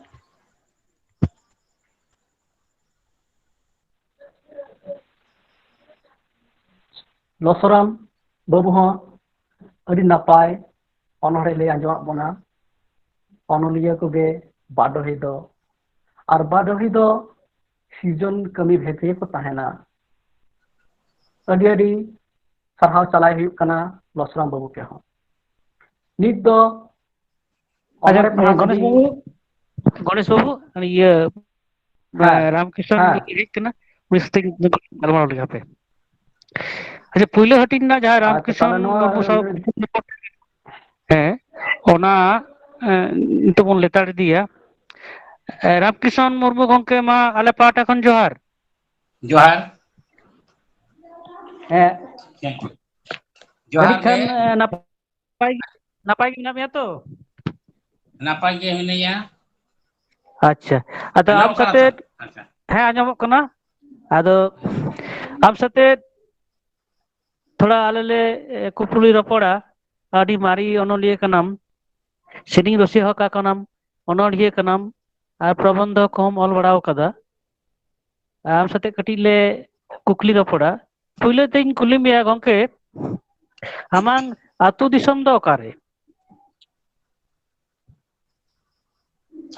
लसराम बाबू हाँ अड़ी नपाय अनहड़े ले आंजमात बोना अनलिया कोगे बाडोही दो और बाडोही दो सीजन कमी भेते को तहना अड़ी अड़ी सरहाव चलाय हुई कना लसराम बाबू के हाँ नित दो अच्छा अनहड़े गणेश बाबू ये रामकृष्ण गलमाव लगा पे अच्छा पुइले हटिन ना जहाँ रामकृष्ण मुर्मू साहब है ओना तो बन लेताड़ दिया रामकृष्ण मुर्मू गंके मा आले पाटा खन जोहार जोहार जोहार खान नापाय नापाय गिना में तो नापाय के मिनया अच्छा अतो आम साथे है आंजमोग कना आदो आम साथे थोड़ा आलेले कुपुली रपड़ा आदि मारी अनलिए कनाम सेनिंग रसी हका कनाम onolhiya kanam ar prabandho kohom ol baraw kada am sate katik le kukli ropoda puylo tein kuli meya gongke amang atu disom do okare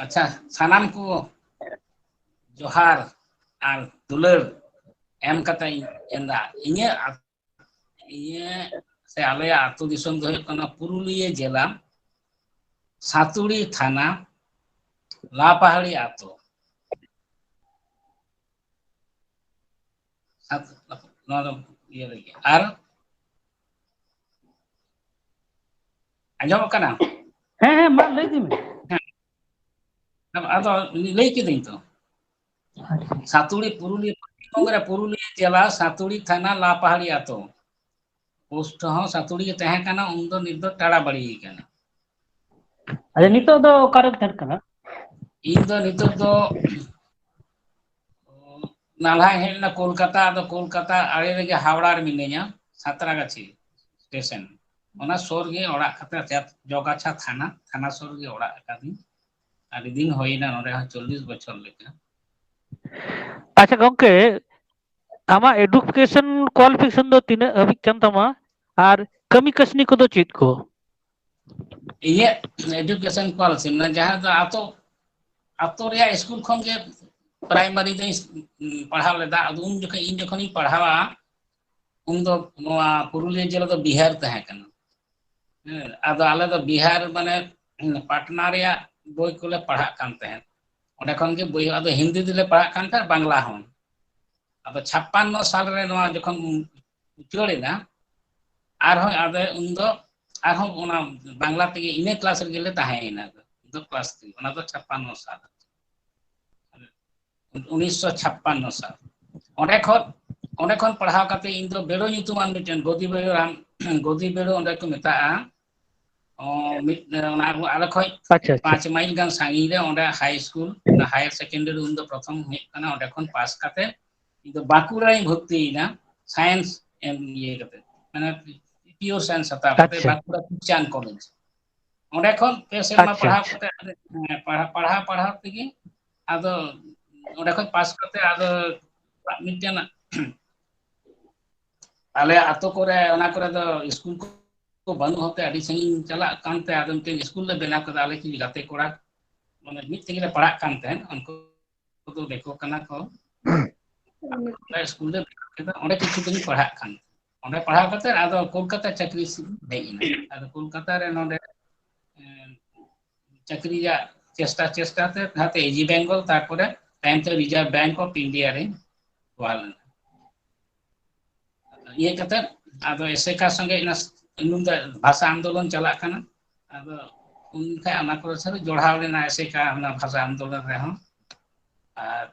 ᱟᱪᱪᱷᱟ ᱥᱟᱱᱟᱢ ᱠᱚ ᱡᱚᱦᱟᱨ ᱟᱨ ᱫᱩᱞᱟᱹᱲ ᱮᱢ ᱠᱟᱛᱮ ᱮᱱᱫᱟ ᱤᱧᱟᱹᱜ ᱥᱮ ᱟᱞᱮᱭᱟᱜ ᱟᱹᱛᱩ ᱫᱤᱥᱚᱢ ᱫᱚ ᱦᱩᱭᱩᱜ ᱠᱟᱱᱟ ᱯᱩᱨᱩᱞᱤᱭᱟᱹ ᱡᱮᱞᱟ ᱥᱟᱛᱩᱲᱤ ᱛᱷᱟᱱᱟ ᱞᱟᱯᱟᱦᱟᱲᱤ ᱟᱹᱛᱩ ᱱᱚᱣᱟ ᱫᱚ ᱤᱭᱟᱹ ᱨᱮᱜᱮ ᱟᱨ ᱟᱸᱡᱚᱢᱚᱜ ᱠᱟᱱᱟ ᱦᱮᱸ ᱢᱟ ᱞᱟᱹᱭ ᱫᱤᱧ ᱟᱫᱚ ᱞᱟᱹᱭ ᱠᱤᱫᱟᱹᱧ ᱛᱚ ᱥᱟᱛᱩᱲᱤ ᱯᱩᱨᱩᱞᱤᱭᱟᱹ ᱡᱮᱞᱟ ᱥᱟᱛᱩᱲᱤ ᱛᱷᱟᱱᱟ ᱞᱟᱯᱟᱦᱟᱲᱤ ᱟᱹᱛᱩ ᱯᱳᱥᱴ ᱦᱚᱸ ᱥᱟᱛᱩᱲᱤ ᱜᱮ ᱛᱟᱦᱮᱸ ᱠᱟᱱᱟ ᱩᱱ ᱫᱚ ᱱᱤᱛ ᱫᱚ ᱴᱟᱲᱟᱵᱟᱲᱤ ᱠᱟᱱᱟ ᱟᱪᱪᱷᱟ ᱱᱤᱛᱚᱜ ᱫᱚ ᱚᱠᱟᱨᱮ ᱛᱟᱦᱮᱱ ᱠᱟᱱᱟ ᱤᱧ ᱫᱚ ᱱᱤᱛᱚᱜ ᱫᱚ नालहाय हेज ना कोलकाता आदो कोलकाता आड़े रेगे हावड़ा रे मिनेया सातरागाछी स्टेशन ओना सोर गे ओड़ा खाते जोगाछा थाना सोर गे ओड़ा कादी आदि दिन होइना नोरे 40 बछर लेका अच्छा गंके आमा एडुकेशन क्वालिफिकेशन दो तीन अभी कम तमा आर कमी कसनी को दो चीज को इये एजुकेशन क्वालिफिकेशन ना जहां दो आतो रे स्कूल खन गे प्राइमरी दे पढ़ाव लेदा उन जख इन जखनी पढ़ावा उन दो नोआ पुरुलिया जिला दो बिहार तहे कना आदो आले दो बिहार माने पटना रे बोई कोले पढ़ा कान तहे ओंडे खन गे बोई आदो हिंदी दिले पढ़ा कान था बांग्ला हन आदो 56 साल रे नोआ जखन उचड़ेना आरो आदो उन दो आरो ओना बांग्ला तेगे इने क्लास रे गेले ताहेना दो क्लास थी ओना दो 56 साल 1956 साल ओंडे खन पढ़ाव काते इन दो बेड़ो nyutuman मिटन गोदी बेड़ो ओंडे को मेताआ ओना आले खय 5 माइल गान सांगी रे ओंडे हाई स्कूल ना हायर सेकेंडरी उन दो प्रथम हे कना ओंडे खन पास काते इन दो बाकुराई भर्ती ना साइंस एम ये काते माने प्योर साइंस हता काते बाकुरा चान कॉलेज ओंडे खन पे सेमा पढ़ाव काते पढ़ाव तेगे आदो ओंडे खन पास काते आदो मिटन आले आतो करे ओना करे दो स्कूल को बनु होते अडी संगी चला कानते आदम के स्कूल ले बेना कदा आले की गाते कोड़ा माने मिट तेगे पढ़ा कानते उनको तो देखो कना को स्कूल ले ओंडे किछु दिन पढ़ा कान ओंडे पढ़ा करते आदो कोलकाता चाकरी देइना आदो कोलकाता रे नोंडे चाकरी या चेष्टा ते हाते एजी बेंगल तारपरे टाइम ते रिजर्व बैंक ऑफ इंडिया रे वाल ये कते आदो एसेका संगे इना इनुम द भाषा आंदोलन चला कना आदो उनका अना को सर जोड़ाव लेना एसेका ना भाषा आंदोलन रे हो आर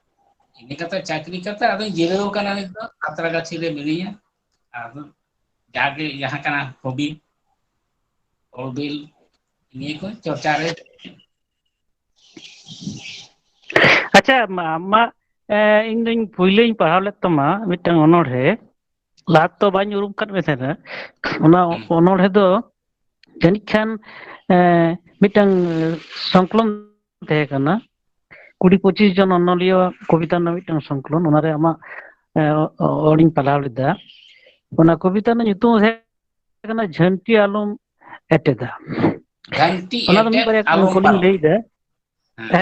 इने कते चाकरी कते आदो जिरेव कना नि तो सातरागाछी रे मिनिया आदो जागे यहाँ कना हॉबी ओबिल ini ko चर्चा रे अच्छा मा इन दिन पुइलें पढ़ाव ले तमा मिटन ओनोढ़े लात तो बाñ उरुम कत मेसेना ओना ओनोढ़े दो जानिक खान मिटन संकलन तहे कना 20-25 जन ओनलियो कविता ना मिटन संकलन ओना रे आमा ओडिन पढ़ाव लेदा ओना कविता ना nyutum हे कना झंटी आलम एटेदा घंटी ओना दो मी बारे कोलिंग लेइदा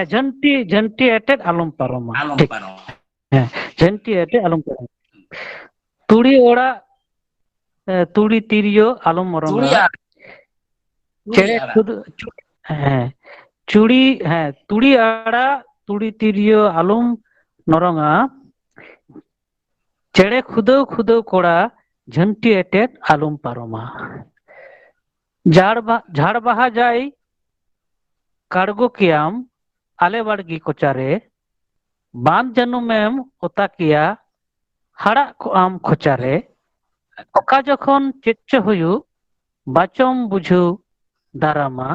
झंटी एटेड आलम पारोमा झंटी एटेड आलम पारोमा तुड़ी ओड़ा तुड़ी तिरियो आलम मरंगा चेड़े खुद चुड़ी तुड़ी आड़ा तुड़ी तिरियो आलम नरंगा चेड़े खुदो कोड़ा झंटी एटेड आलम पारोमा झाड़ बहा जाए काड़गो कियाम आले बाड़गी कोचारे बांध जनुमेम ओता किया हाड़ा को आम खोचारे ओका जखन चेच्च हुयु बाचम बुझु दारामा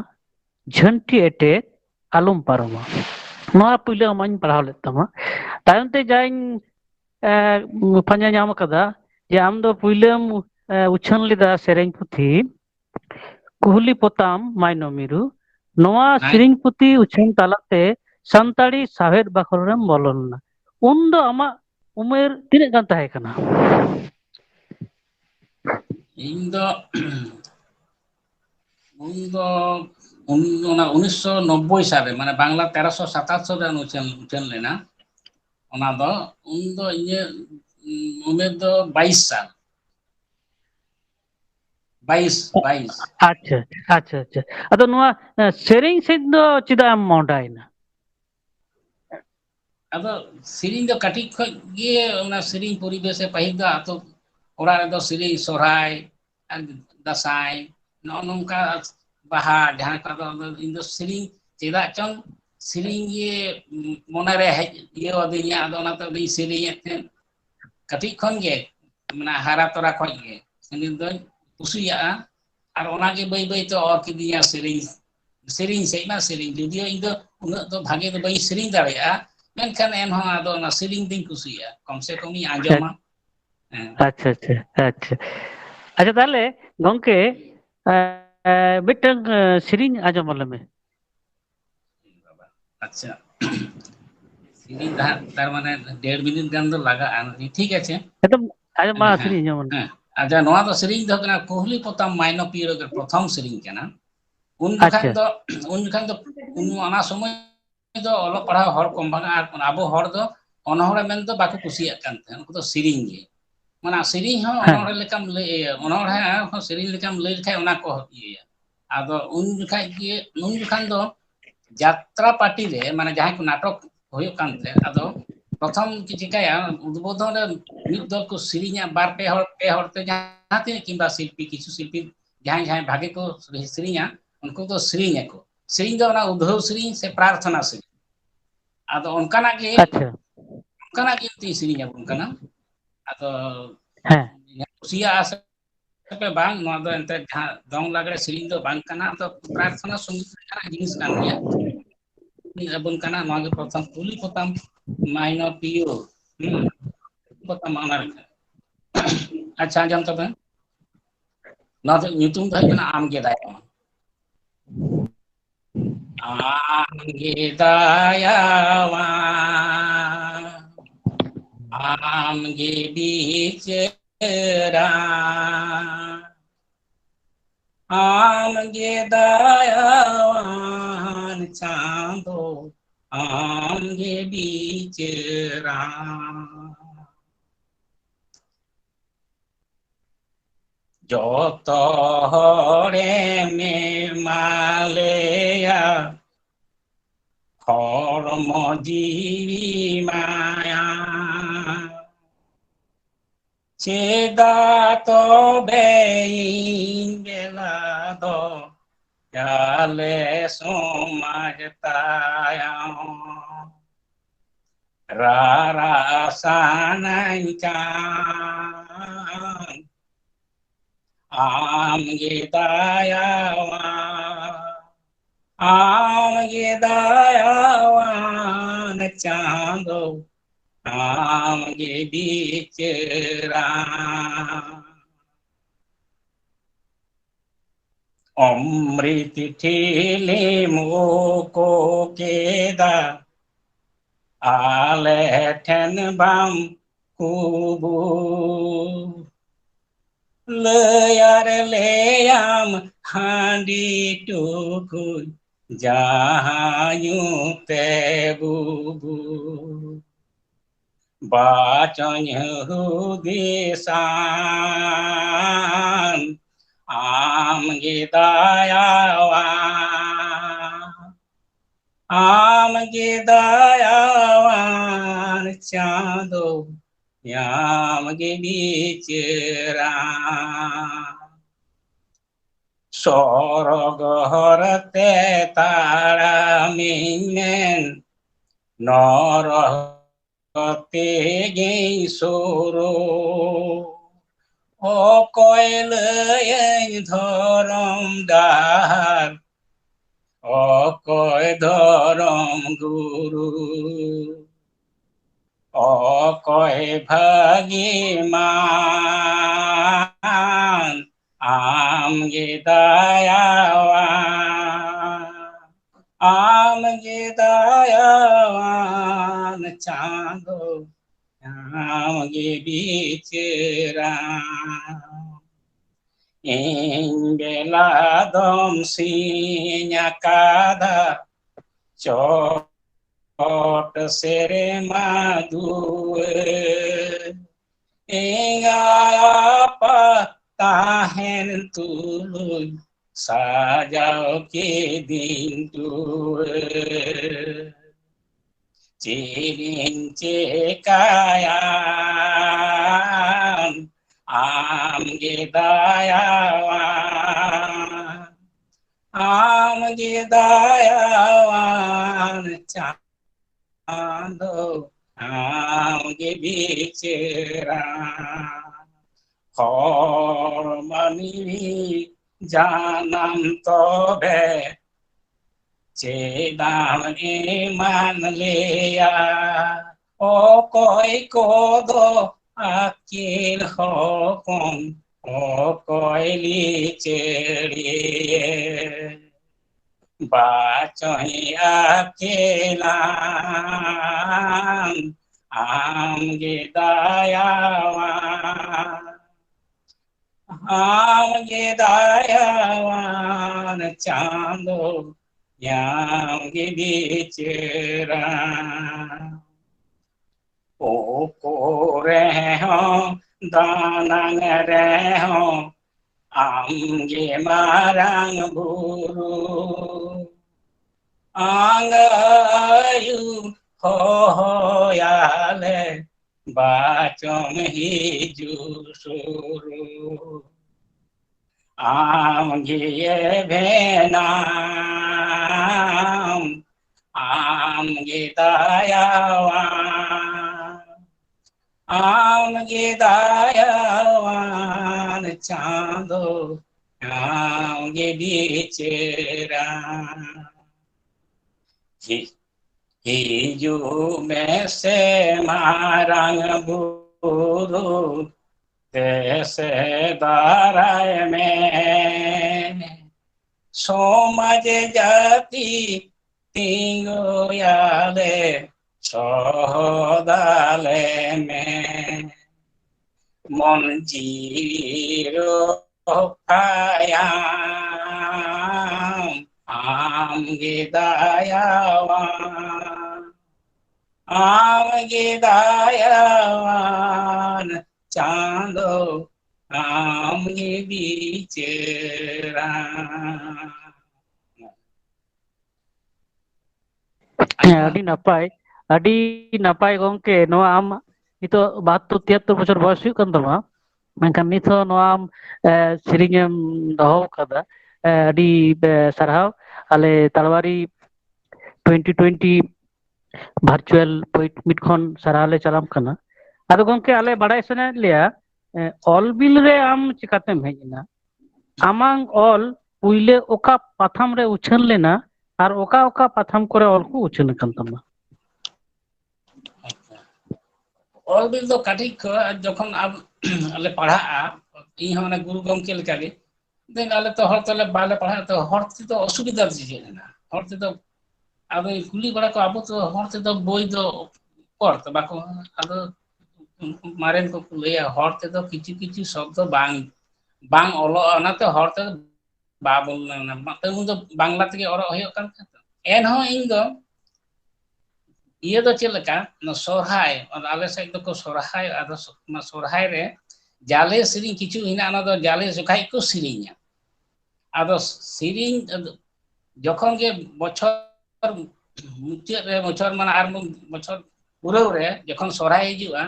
झंटी एटे आलम पारोमा नोआ पुइले अमाñ पढ़ाव ले तमा तायम ते जाइन पांजा नाम कदा जे आम दो पुइलेम उछन लेदा सेरेñ पुथी कुहली पोताम माइनो मिरु ᱱᱚᱣᱟ ᱥᱮᱨᱮᱧ ᱯᱩᱛᱷᱤ ᱩᱪᱷᱟᱹᱱ ᱛᱟᱞᱟᱛᱮ ᱥᱟᱱᱛᱟᱲᱤ ᱥᱟᱶᱦᱮᱫ ᱵᱟᱠᱷᱳᱞ ᱨᱮᱢ ᱵᱚᱞᱚ ᱞᱮᱱᱟ, ᱩᱱᱫᱚ ᱟᱢᱟᱜ ᱩᱢᱮᱨ ᱛᱤᱱᱟᱹᱜ ᱜᱟᱱ ᱛᱟᱦᱮᱸ ᱠᱟᱱᱟ? ᱤᱧ ᱫᱚ ᱚᱱᱟ 1990 ᱥᱟᱞᱨᱮ ᱢᱟᱱᱮ ᱵᱟᱝᱞᱟ 1377 ᱨᱮ ᱩᱪᱷᱟᱹᱱ ᱞᱮᱱᱟ᱾ ᱚᱱᱟ ᱫᱚ ᱩᱱᱫᱚ ᱤᱧᱟᱹᱜ ᱩᱢᱮᱨ ᱫᱚ 22 ᱥᱟᱞ 22 ᱟᱪᱪᱷᱟ ᱟᱪᱪᱷᱟ ᱟᱪᱪᱷᱟ, ᱟᱫᱚ ᱱᱚᱣᱟ ᱥᱮᱨᱮᱧ ᱥᱮᱫ ᱫᱚ ᱪᱮᱫᱟᱜ ᱮᱢ ᱢᱚᱦᱰᱟᱭᱮᱱᱟ? ᱟᱫᱚ ᱥᱮᱨᱮᱧ ᱫᱚ ᱠᱟᱹᱴᱤᱡ ᱠᱷᱚᱡ ᱜᱮ ᱚᱱᱟ ᱥᱮᱨᱮᱧ ᱯᱚᱨᱤᱵᱮᱥᱮ ᱯᱟᱹᱦᱤᱞ ᱫᱚ ᱟᱛᱳ ᱚᱲᱟᱜ ᱨᱮᱫᱚ ᱥᱮᱨᱮᱧ ᱥᱚᱨᱦᱟᱭ ᱫᱟᱸᱥᱟᱭ ᱱᱚᱜᱼᱚ ᱱᱚᱝᱠᱟ ᱵᱟᱦᱟ ᱡᱟᱦᱟᱸ ᱠᱚᱫᱚ ᱤᱧ ᱫᱚ ᱥᱮᱨᱮᱧ ᱪᱮᱫᱟᱜ ᱪᱚᱝ ᱥᱮᱨᱮᱧ ᱜᱮ ᱢᱚᱱᱮᱨᱮ ᱦᱮᱡ ᱤᱭᱟᱹ ᱟᱹᱫᱤᱧᱟ, ᱟᱫᱚ ᱚᱱᱟᱛᱮ ᱟᱹᱰᱤᱧ ᱥᱮᱨᱮᱧᱮᱫ ᱛᱟᱦᱮᱸᱫ ᱠᱟᱹᱴᱤᱡ ᱠᱷᱚᱱ ᱜᱮ, ᱢᱟᱱᱮ ᱦᱟᱨᱟ ᱛᱚᱨᱟ ᱠᱷᱚᱡ ᱜᱮ ᱥᱮᱨᱮᱧ ᱫᱚᱧ ᱠᱩᱥᱤᱭᱟᱜᱼᱟ᱾ ᱟᱨ ᱚᱱᱟᱜᱮ ᱵᱟᱹᱭ ᱵᱟᱹᱭᱛᱮ ᱚᱨ ᱠᱤᱫᱤᱧᱟ ᱥᱮᱨᱮᱧ ᱥᱮᱫ ᱢᱟ ᱥᱮᱨᱮᱧ ᱡᱩᱫᱤᱭᱳ ᱤᱧ ᱫᱚ ᱩᱱᱟᱹᱜ ᱫᱚ ᱵᱷᱟᱜᱮ ᱫᱚ ᱵᱟᱹᱧ ᱥᱮᱨᱮᱧ ᱫᱟᱲᱮᱭᱟᱜᱼᱟ, ᱢᱮᱱᱠᱷᱟᱱ ᱮᱱᱦᱚᱸ ᱟᱫᱚ ᱚᱱᱟ ᱥᱮᱨᱮᱧ ᱫᱩᱧ ᱠᱩᱥᱤᱭᱟᱜᱼᱟ, ᱠᱚᱢ ᱥᱮ ᱠᱚᱢ ᱤᱧ ᱟᱸᱡᱚᱢᱟ᱾ ᱦᱮᱸ ᱟᱪᱪᱷᱟ ᱟᱪᱪᱷᱟ ᱟᱪᱪᱷᱟ ᱟᱪᱪᱷᱟ, ᱛᱟᱦᱞᱮ ᱜᱚᱝᱠᱮ ᱢᱤᱫᱴᱟᱝ ᱥᱮᱨᱮᱧ ᱟᱸᱡᱚᱢ ᱟᱞᱮ ᱢᱮ᱾ ᱟᱪᱪᱷᱟ, ᱥᱮᱨᱮᱧ ᱛᱟᱨ ᱢᱟᱱᱮ 1.5 ᱢᱤᱱᱤᱴ ᱜᱟᱱ ᱫᱚ ᱞᱟᱜᱟᱜᱼᱟ, ᱴᱷᱤᱠ ᱟᱪᱷᱮ? ᱮᱠᱫᱚᱢ ᱟᱸᱡᱚᱢ ᱢᱟ ᱦᱮᱸ ᱥᱮᱨᱮᱧ ᱟᱸᱡᱚᱢ ᱦᱮᱸ, ᱟᱪᱪᱷᱟ, ᱱᱚᱣᱟ ᱫᱚ ᱥᱮᱨᱮᱧ ᱫᱚ ᱠᱟᱱᱟ ᱠᱩᱦᱞᱤ ᱯᱚᱛᱟᱢ ᱢᱟᱭᱱᱚ ᱯᱤᱭᱳ ᱯᱨᱚᱛᱷᱚᱢ ᱥᱮᱨᱮᱧ ᱠᱟᱱᱟ᱾ ᱩᱱ ᱡᱚᱠᱷᱟᱱ ᱟᱪᱪᱷᱟ ᱫᱚ ᱚᱱᱟ ᱥᱚᱢᱚᱭ ᱫᱚ ᱚᱞᱚᱜ ᱯᱟᱲᱦᱟᱣ ᱦᱚᱲ ᱠᱚᱢ ᱵᱟᱝᱟ, ᱟᱨ ᱟᱵᱚ ᱦᱚᱲ ᱫᱚ ᱚᱱᱚᱬᱦᱮ ᱢᱮᱱᱫᱚ ᱵᱟᱠᱚ ᱠᱩᱥᱤᱭᱟᱜ ᱠᱟᱱ ᱛᱟᱦᱮᱸᱫ, ᱩᱱᱠᱩ ᱫᱚ ᱥᱮᱨᱮᱧ ᱜᱮ ᱢᱟᱱᱮ ᱥᱮᱨᱮᱧ ᱦᱚᱸ ᱦᱮᱸ ᱚᱱᱚᱬᱦᱮ ᱞᱮᱠᱟᱢ ᱚᱱᱚᱬᱦᱮ ᱦᱚᱸ ᱥᱮᱨᱮᱧ ᱞᱮᱠᱟᱢ ᱞᱟᱹᱭ ᱞᱮᱠᱷᱟᱡ ᱚᱱᱟ ᱠᱚ ᱤᱭᱟᱹᱭᱟ᱾ ᱟᱫᱚ ᱩᱱ ᱡᱚᱠᱷᱟᱱ ᱫᱚ ᱡᱟᱛᱨᱟ ᱯᱟᱨᱴᱤ ᱨᱮ ᱢᱟᱱᱮ ᱡᱟᱦᱟᱸᱭ ᱠᱚ ᱱᱟᱴᱚᱠ ᱦᱩᱭᱩᱜ ᱠᱟᱱ ᱛᱟᱦᱮᱸᱫ, ᱟᱫᱚ ᱯᱨᱚᱛᱷᱚᱢ ᱪᱤᱠᱟᱹᱭᱟ ᱩᱫᱵᱳᱫᱚᱱ ᱨᱮ ᱢᱤᱫ ᱫᱚᱞ ᱠᱚ ᱥᱮᱨᱮᱧᱟ, ᱯᱮ ᱦᱚᱲᱛᱮ ᱡᱟᱦᱟᱸ ᱛᱤᱱᱟᱹᱜ ᱠᱤᱝᱵᱟ ᱥᱤল্ᱯᱤ ᱠᱤᱪᱷᱩ ᱥᱤল্ᱯᱤ ᱡᱟᱦᱟᱸᱭ ᱵᱷᱟᱜᱮ ᱠᱚ ᱥᱮᱨᱮᱧᱟ ᱩᱱᱠᱩ ᱫᱚ ᱥᱮᱨᱮᱧ ᱟᱠᱚ, ᱥᱮᱨᱮᱧ ᱫᱚ ᱚᱱᱟ ᱩᱫᱷᱟᱹᱣ ᱥᱮᱨᱮᱧ ᱥᱮ ᱯᱨᱟᱨᱛᱷᱚᱱᱟ ᱥᱮᱨᱮᱧ, ᱟᱫᱚ ᱚᱱᱠᱟᱱᱟᱜ ᱜᱮ ᱟᱪᱪᱷᱟ ᱢᱤᱫᱴᱤᱡ ᱥᱮᱨᱮᱧ ᱟᱵᱚᱱ ᱠᱟᱱᱟ᱾ ᱟᱫᱚ ᱦᱮᱸ ᱠᱩᱥᱤᱭᱟᱜᱼᱟ ᱥᱮ ᱵᱟᱝ, ᱱᱚᱣᱟ ᱫᱚ ᱮᱱᱛᱮᱫ ᱡᱟᱦᱟᱸ ᱫᱚᱝ ᱞᱟᱜᱽᱲᱮ ᱥᱮᱨᱮᱧ ᱫᱚ ᱵᱟᱝ ᱠᱟᱱᱟ, ᱟᱫᱚ ᱯᱨᱟᱨᱛᱷᱚᱱᱟ ᱥᱚᱝᱜᱤᱛ ᱞᱮᱠᱟᱱᱟᱜ ᱡᱤᱱᱤᱥ ᱠᱟᱱ ᱜᱮᱭᱟ ᱟᱵᱚᱱ ᱠᱟᱱᱟ᱾ ᱱᱚᱣᱟ ᱜᱮ ᱯᱨᱚᱛᱷᱚᱢ ᱠᱩᱞᱤ ᱯᱚᱛᱟᱢ ᱢᱟᱭᱱᱚ ᱯᱤᱭᱳ ᱟᱪᱪᱷᱟ, ᱟᱸᱡᱚᱢ ᱛᱟᱵᱮᱱ ᱱᱚᱣᱟ ᱫᱚ ᱧᱩᱛᱩᱢ ᱫᱚ ᱦᱩᱭᱩᱜ ᱠᱟᱱᱟ ᱟᱢᱜᱮ ᱫᱟᱭᱟ᱾ ᱟᱢᱜᱮ ᱫᱟᱭᱟᱣᱟᱱ ᱟᱢᱜᱮ ᱵᱤᱪᱟᱹᱨᱟᱱ ᱟᱢᱜᱮ ᱫᱟᱭᱟᱣᱟᱱ ᱪᱟᱸᱫᱳ ᱟᱢᱜᱮ ᱵᱤᱪᱟᱹᱨᱟᱱ ᱡᱚᱛᱚ ᱦᱚᱲᱮᱢ ᱮᱢᱟᱞᱮᱭᱟ ᱦᱚᱲᱢᱚ ᱡᱤᱣᱤ ᱢᱟᱭᱟᱢ, ᱪᱮᱫᱟᱜ ᱛᱚᱵᱮ ᱤᱧ ᱵᱮᱞᱟ ᱫᱚ ᱡᱟᱞᱮ ᱥᱚᱢᱟᱡᱽ ᱛᱟᱭᱚᱢ ᱨᱟᱨᱟ ᱥᱟᱱᱟᱧ ᱠᱟᱱ ᱟᱢᱜᱮ ᱫᱟᱭᱟᱣᱟᱱ ᱟᱢᱜᱮ ᱫᱟᱭᱟᱣᱟᱱ ᱪᱟᱸᱫᱳ ᱟᱢᱜᱮ ᱵᱤᱪᱟᱹᱨᱟᱱ অমৃত ঠেলে মোকো কেদা আলে ঠেন বাম কুবু লয়ার লেয়াম হাঁডি টুকু যাহায়ুতে বুবু বাচন হুদিসান আমগে দায়াওয়ান আমগে দায়াওয়ান চাঁদো আমগে বিচরান স্বর্গ হরতে তারা মিনেন নরহতে গেই সরো অকয় লয় ধরম ডাহার অকয় ধরম গুরু অকয় ভাগি মান আমগে দায়াওয়ান आमगे दयावान चांदो आमगे बिचरा बेला दम सिnya kada चोट सेरे मधु apa tahen tu sajau ke din tu cirin cekayan am gedayawan chando am ge bichera hormani janam tobe chedam iman leya o koi kodo akil hokon o koi li cheriye bachoi akelan am gedayawan chando yang bichera o kore ho danang re ho amge marang buru angayu ho yale bachong hiju suru amge benam amge dayawan chando amge bichera hiju mese marang buru तैसे दाराय में सोमज जाति तींगो याले सोदाले में मन जीरो पायाम आम gedayawan chando amge bichera ᱟᱹᱰᱤ ᱱᱟᱯᱟᱭ ᱜᱚᱝᱠᱮ ᱱᱚᱣᱟ ᱟᱢ ᱱᱤᱛᱚᱜ 72-73 ᱵᱚᱪᱷᱚᱨ ᱵᱚᱭᱚᱥ ᱦᱩᱭᱩᱜ ᱠᱟᱱ ᱛᱟᱢᱟ ᱢᱮᱱᱠᱷᱟन ᱱᱤᱛ ᱦᱚᱸ ᱱᱚᱣᱟ ᱟᱢ ᱥᱮᱨᱮᱧᱮᱢ ᱫᱚᱦᱚ ᱟᱠᱟᱫᱟ ᱟᱹᱰᱤ ᱥᱟᱨᱦᱟᱣ ᱟᱞᱮ ᱛᱟᱲᱣᱟᱨᱤ 2020 ᱵᱷᱟᱨᱪᱩয়াᱞ ᱯᱚᱭᱮンᱴ ᱢᱤᱫ ᱠᱷᱚᱱ ᱥᱟᱨᱦᱟᱣ ᱞᱮ ᱪᱟᱞᱟᱢ ᱠᱟᱱᱟ ᱟᱫᱚ ᱜᱚᱝᱠᱮ ᱟᱞᱮ ᱵᱟᱲᱟᱭ ᱥᱟᱱᱟᱭᱮᱫ ᱞᱮᱭᱟ ᱚᱞ ᱵᱤᱞ ᱨᱮ ᱟᱢ ᱪᱤᱠᱟᱛᱮᱢ ᱦᱮᱡ ᱮᱱᱟ ᱟᱢᱟᱝ ᱚᱞ ᱯᱩᱭᱞᱟᱹ ᱚᱠᱟ ᱯᱟᱛᱷᱟᱢ ᱨᱮ ᱩᱪᱷᱟᱹᱱ ᱞᱮᱱᱟ ᱟᱨ ᱚᱠᱟ ᱚᱠᱟ ᱯᱟᱛᱷᱟᱢ ᱠᱚᱨᱮ ᱚᱞ ᱠᱚ ᱩᱪᱷᱟᱹᱱ ᱟᱠᱟᱱ ᱛᱟᱢᱟ ᱚᱞ ᱵᱤᱞ ᱫᱚ ᱠᱟᱹᱴᱤᱡ ᱠᱷᱚᱱ ᱡᱚᱠᱷᱚᱱ ᱟᱞᱮ ᱯᱟᱲᱦᱟᱜᱼᱟ ᱤᱧ ᱦᱚᱸ ᱜᱩᱨᱩ ᱜᱚᱢᱠᱮ ᱞᱮᱠᱟᱜᱮ ᱫᱮᱱ ᱟᱞᱮ ᱛᱚ ᱦᱚᱲ ᱛᱮᱞᱮ ᱵᱟᱞᱮ ᱯᱟᱲᱦᱟᱜ ᱛᱚ ᱦᱚᱲ ᱛᱮᱫᱚ ᱚᱥᱩᱵᱤᱫᱷᱟ ᱪᱮᱫ ᱮᱱᱟ ᱦᱚᱲ ᱛᱮᱫᱚ ᱟᱫᱚ ᱠᱩᱞᱤ ᱵᱟᱲᱟ ᱠᱚ ᱟᱵᱚ ᱛᱚ ᱦᱚᱲ ᱛᱮᱫᱚ ᱵᱳᱭ ᱫᱚ ᱯᱚᱲ ᱛᱚ ᱵᱟᱠᱚ ᱟᱫᱚ ᱢᱟᱨᱮᱱ ᱠᱚ ᱞᱟᱹᱭᱟ ᱦᱚᱲ ᱛᱮᱫᱚ ᱠᱤᱪᱷᱩ ᱥᱚᱵᱫᱚ ᱵᱟᱝ ᱚᱞᱚᱜᱼᱟ ᱚᱱᱟᱛᱮ ᱦᱚᱲ ᱛᱮᱫᱚ ᱵᱟᱵᱚᱱ ᱩᱱ ᱫᱚ ᱵᱟᱝᱞᱟ ᱛᱮᱜᱮ ᱚᱞᱚᱜ ᱦᱩᱭᱩᱜ ᱠᱟᱱ ᱛᱟᱦᱮᱸ ᱮᱱᱦᱚᱸ ᱤᱧ ᱫᱚ ᱤᱭᱟᱹ ᱫᱚ ᱪᱮᱫ ᱞᱮᱠᱟ ᱥᱚᱨᱦᱟᱭ ᱟᱞᱮ ᱥᱮᱫ ᱫᱚᱠᱚ ᱥᱚᱨᱦᱟᱭᱚᱜᱼᱟ ᱟᱫᱚ ᱚᱱᱟ ᱥᱚᱨᱦᱟᱭ ᱨᱮ ᱡᱟᱞᱮ ᱥᱮᱨᱮᱧ ᱠᱤᱪᱷᱩ ᱦᱮᱱᱟᱜᱼᱟ ᱚᱱᱟ ᱫᱚ ᱡᱟᱞᱮ ᱡᱚᱠᱷᱟᱡ ᱠᱚ ᱥᱮᱨᱮᱧᱟ ᱟᱫᱚ ᱥᱮᱨᱮᱧ ᱡᱚᱠᱷᱚᱱ ᱜᱮ ᱵᱚᱪᱷᱚᱨ ᱢᱩᱪᱟᱹᱫ ᱨᱮ ᱵᱚᱪᱷᱚᱨ ᱢᱟᱱᱮ ᱟᱨ ᱵᱚᱪᱷᱚᱨ ᱯᱩᱨᱟᱹᱣ ᱨᱮ ᱡᱚᱠᱷᱚᱱ ᱥᱚᱨᱦᱟᱭ ᱦᱤᱡᱩᱜᱼᱟ